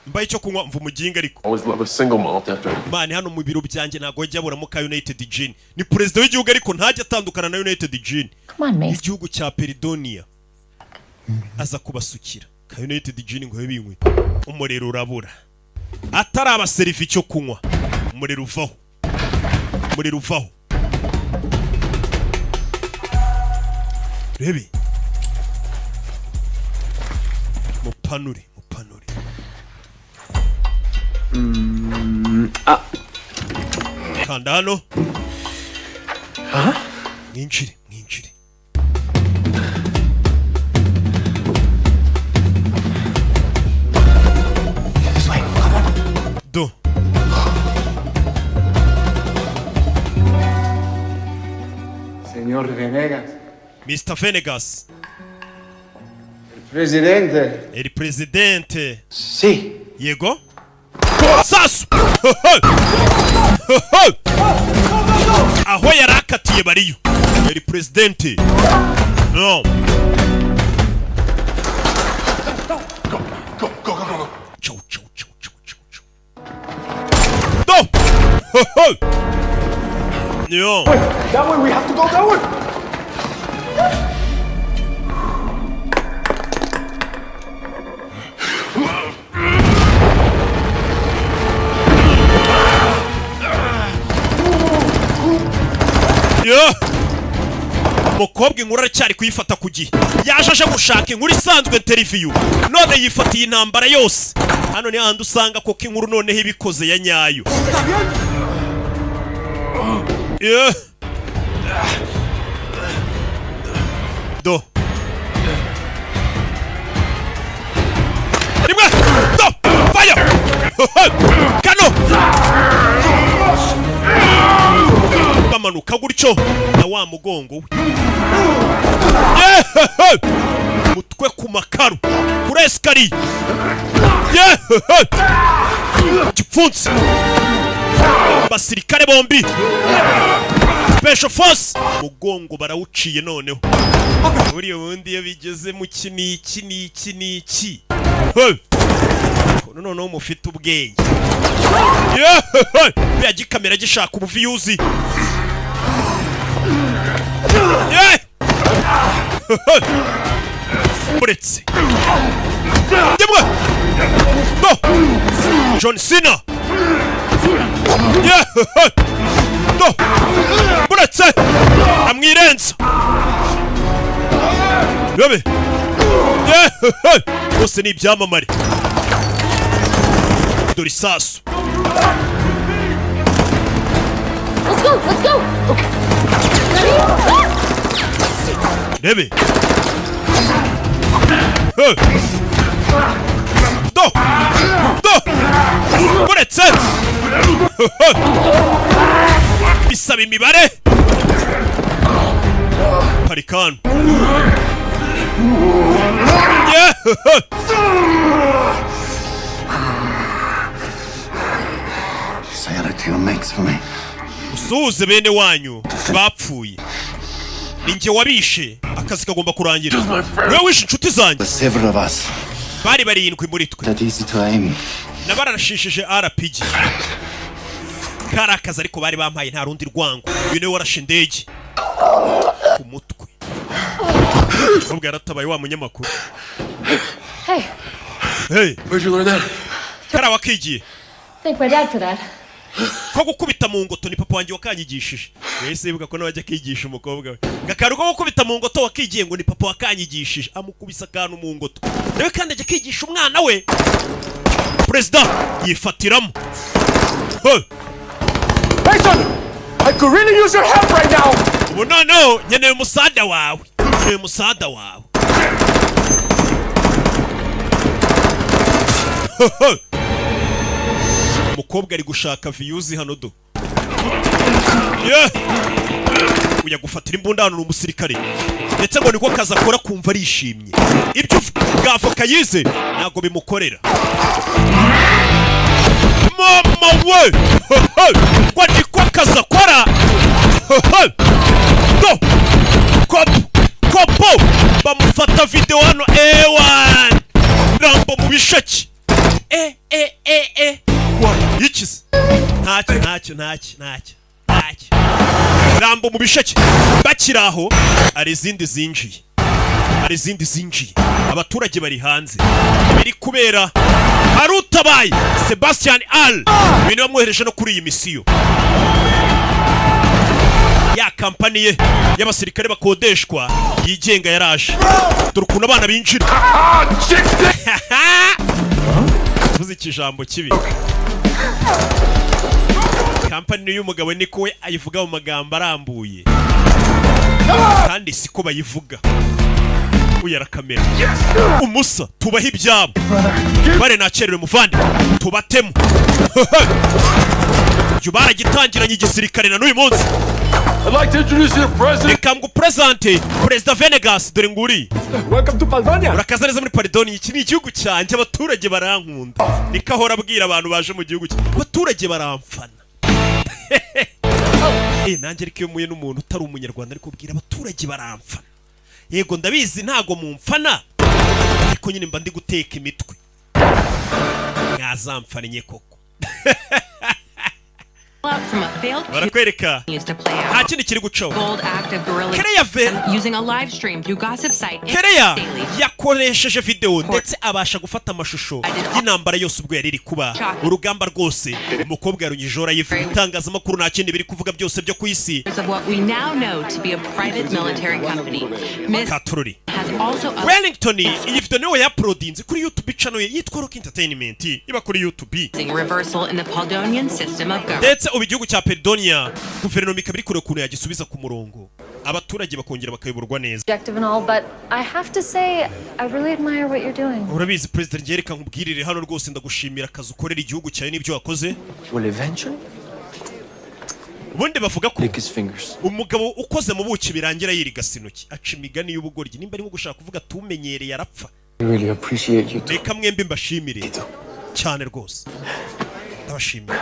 Mbaye cyo kunywa mvu muginga ariko. Always love a single malt after. Mani hano mu biro byanjye ntago njya buramo ka United Gin. Ni president w'igihugu ariko ntajya atandukana na United Gin. Come on, Mace. Igihugu cya Peridonia. Aza kubasukira. Ka United Gin ngo binywe. Umurero urabura. Atari abaserifi cyo kunywa. Umurero uvaho. Rebe. Mupanure. Kanda hano. Mwinjire. Do. Señor Venegas. Mr. Venegas. Presidente. El presidente. Sí. Yego. Sasu. Aho yarakatiye bariyo. El presidente. No. Go. Chow. Do. Yo. Wait, that way, we have to go that way. Mukobwa inkuru aracyari kuyifata ku gihe. Yaje aje gushaka inkuru isanzwe interview. None yifatiye intambara yose. Hano ni handi usanga koko inkuru noneho ibikoze ya nyayo. Do. Rimwe. Do. Fire. Kano. Bamanuka gutyo na wa mugongo we. Mutwe ku makaro. Kuri eskari. Gipfunsi. Basirikare bombi. Special force. Mugongo barawuciye noneho. Uriyo wundi yabigeze mu kiniki. Noneho mufite ubwenge. Ya gikamera gishaka ubuviyuzi. Buretse. Ndimwe. Do. John Cena. Do. Buretse. Amwirenza. Yobe. Bose ni ibyamamare. Dore isasu. Let's go. Okay. Rebe. Do. Buretse. Bisaba imibare. Parikano. Say hello to your mates for me. Usuze bene wanyu bapfuye. Ninjye wabishe akazi kagomba kurangira. Wewe wishe inshuti zanjye. Several of us. Bari barindwi muri twe. That easy to aim. Nabarashishije RPG. Kara akazi ariko bari bampaye nta rundi rwango. Bine warashe indege ku mutwe. Ubwo yaratabaye wa munyamakuru. Hey. Where'd you learn that? Kara wakigiye. Thank my dad for that. Ko gukubita mu ngoto ni papa wanjye wakanyigishije. Wese ibuka ko nawajya kigisha umukobwa we. Gakaru ko gukubita mu ngoto wakigiye ngo ni papa wakanyigishije. Amukubisa kantu mu ngoto. Nawe kandi ajya kigisha umwana we. President yifatiramo. Hey son, I could really use your help right now. Ubu noneho nkeneye umusada wawe. Umukobwa ari gushaka views hano do. kujya gufatira imbunda hano umusirikare ndetse ngo niko kaza akora kumva arishimye ibyo bwavoka yize ntago bimukorera mama we ngo niko kaza akora kopo bamufata video hano ewan Rambo mu bishaki yikize ntacyo Rambo mu bishaki bakiraho ari izindi zinjiye abaturage bari hanze biri kubera hari utabaye Sebastian Al bino bamwohereje no kuri iyi misiyo ya kampani ye y'abasirikare bakodeshwa yigenga yaraje dore ukuntu abana binjira vuze ikijambo kibi kampani y'umugabo niko we ayivuga mu magambo arambuye kandi siko bayivuga uyara kamera umusa tubaho ibyabo bare nakerewe muvandi tubatemo byo baragitangiranye igisirikare na n'uyu munsi I'd like to introduce you to President. Reka ngupresente Perezida Venegas dore nguri. Welcome to Paledonia. Urakaza neza muri Paledonia. Iki ni igihugu cyanjye abaturage barankunda. Nikahora abwira abantu baje mu gihugu cye. Abaturage baramfana. Nanjye ariko iyo muye n'umuntu utari umunyarwanda ariko ubwira abaturage baramfana. Yego ndabizi ntago mumfana. Ariko nyine mba ndi guteka imitwe. Mwazamfanye koko. barakwereka nta kindi kiri gucaho Kereya yakoresheje video ndetse abasha gufata amashusho y'intambara yose ubwo yari iri kuba urugamba rwose umukobwa yarunyijora yivuga itangazamakuru nta kindi biri kuvuga byose byo ku isi Katururi Wellington iyi video niwe yaprodinze kuri YouTube channel ye yitwa Rock Entertainment iba kuri YouTube ndetse ubu igihugu cya Paledonia guverinoma ikabiri kure kuntu yagisubiza ku murongo abaturage bakongera bakayoborwa neza urabizi president yereka nkubwirire hano rwose ndagushimira akazi ukorera igihugu cyawe n'ibyo wakoze ubundi bavuga ko umugabo ukoze mu buki birangira yiriga sinoki aca imigani y'ubugoryi nimba ari nko gushaka kuvuga tumenyereye arapfa reka mwembi mbashimire cyane rwose ndabashimira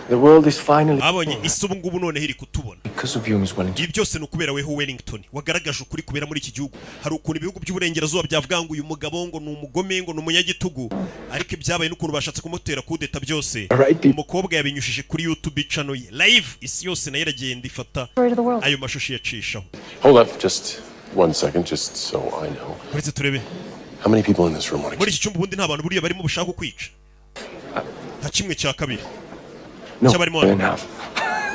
The world is finally abonye isubu ngubu none hiri kutubona because of you, Miss Wellington. Ibi byose nukubera weho Wellington wagaragaje ukuri kubera muri iki gihugu hari ukuntu ibihugu by'uburengerazuba byavuga ngo uyu mugabo ngo ni umugome ngo ni umunyagitugu ariko ibyabaye n'ukuntu bashatse kumutera kudeta byose umukobwa yabinyushije kuri YouTube channel ye live isi yose nayo iragenda ifata ayo mashusho yacishaho. Hold up just 1 second just so I know. Uretse turebe How many people in this room want to muri iki cyumba ubundi nta bantu buriya barimo bushaka kwica nta kimwe cya kabiri No,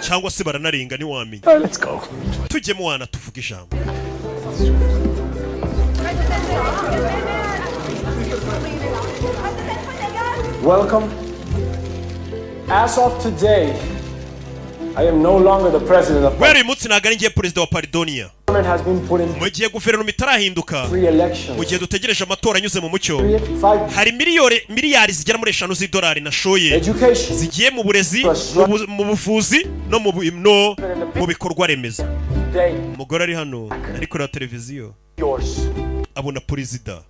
cyangwa se baranarenga ni wamenye. Let's go. Tujyemo wana tuvuga ijambo. Welcome. As of today, I am no longer the president of Where imutsi nagari ngiye president wa Paledonia. Mu gihe guverinoma itarahinduka mu gihe dutegereje amatora anyuze mu mucyo hari miliyari zigera muri 5 z'idolari nashoye zigiye mu burezi mu buvuzi no mu bikorwa remezo. Umugore ari hano ari kuri televiziyo abona president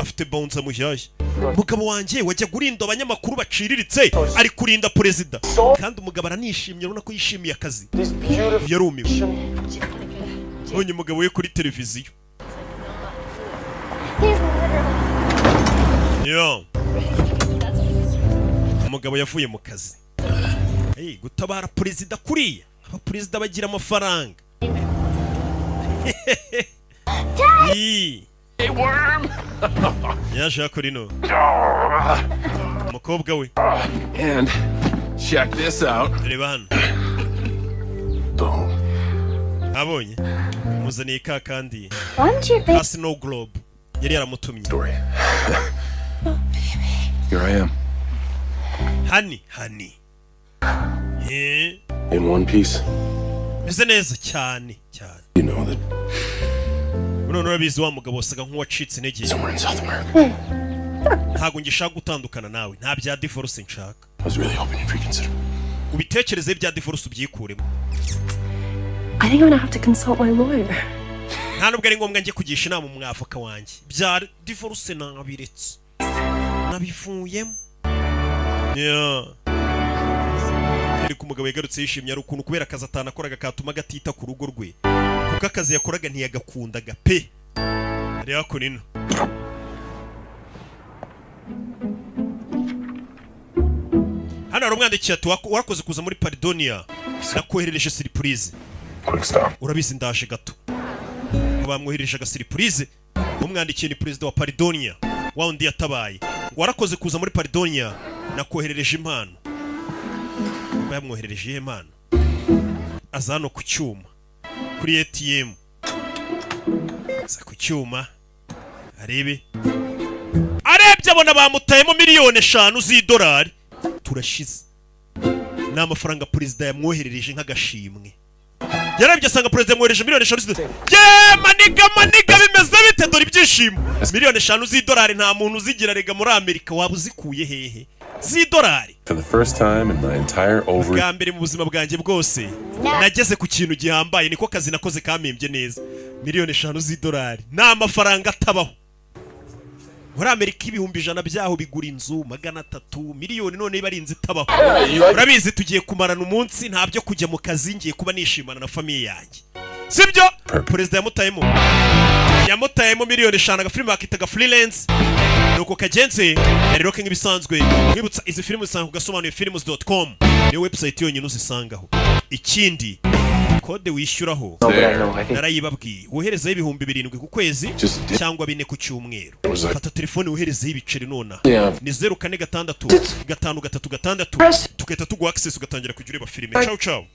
afite bounce mushyashya mugabo wanjye wajya gurinda abanyamakuru baciriritse ari kurinda president kandi umugabo aranishimye urabona ko yishimiye akazi yarumiwe onye umugabo we kuri televiziyo umugabo yavuye mu kazi gutabara president kuriya aba president bagira amafaranga Hey worm! yaje akorino umukobwa we And check this out. Reba hano abonye muzaniye ka kandi Snow Globe yari yaramutumye Here I am. Honey. In one piece. Meze neza cyane. You know that. None urabizi wa mugabo wasaga nk'uwacitse intege. Somewhere in South America. Ntago ngishaka gutandukana nawe. Nta bya divorce nshaka. I was really hoping you'd reconsider. Ubitekereze bya divorce ubyikuremo. I think I'm gonna have to consult my lawyer. nta nubwo ari ngombwa njye kugisha inama umwavoka wanjye bya divorce nabiretse nabivuyemo ariko umugabo yagarutse yishimye ari ukuntu kubera akazi atanakoraga katuma gatita ku rugo rwe kuko akazi yakoraga ntiyagakundaga pe rero ko nino hano hari umwandikiye ati warakoze kuza muri Paridonia nakoherereje surprise urabizi ndaje gato bamwohereje aga surprise umwandikiye ni perezida wa Paridonia wa undi yatabaye warakoze kuza muri Paridonia nakoherereje impano bamwoherereje impano azano ku cyuma kuri ATM za ku cyuma arebe arebye abona bamutayemo miliyoni 5 z'idolari turashize n'amafaranga perezida yamwoherereje nk'agashimwe yarebye asanga perezida yamwoherereje miliyoni 5 z'idolari maniga bimeze bite dore ibyishimo miliyoni 5 z'idolari nta muntu uzigira rega muri Amerika waba uzikuye hehe z'idolari For the first time in my entire bwa mbere mu buzima bwanjye bwose nageze ku kintu gihambaye niko kazi nakoze kamembye neza miliyoni 5 z'idolari nta mafaranga atabaho muri Amerika ibihumbi 100 byaho bigura inzu 300 miliyoni none iba ari inzu itabaho urabizi tugiye kumarana umunsi ntabyo kujya mu kazi ngiye kuba nishimana na famiye yanjye sibyo perezida yamutayemo miliyoni 5 agafilm akitaga freelance nuko kagenze rero ke nk'ibisanzwe mwibutsa izi filmu usanga ugasobanuye films.com niyo website yonyine uzisangaho ikindi kode wishyuraho narayibabwiye woherezaho ibihumbi 7 ku kwezi cyangwa 4 ku cyumweru fata telefone woherezaho ibiceri nona ni 0466 533 tugahita tuguha access ugatangira kujya ureba filime ciao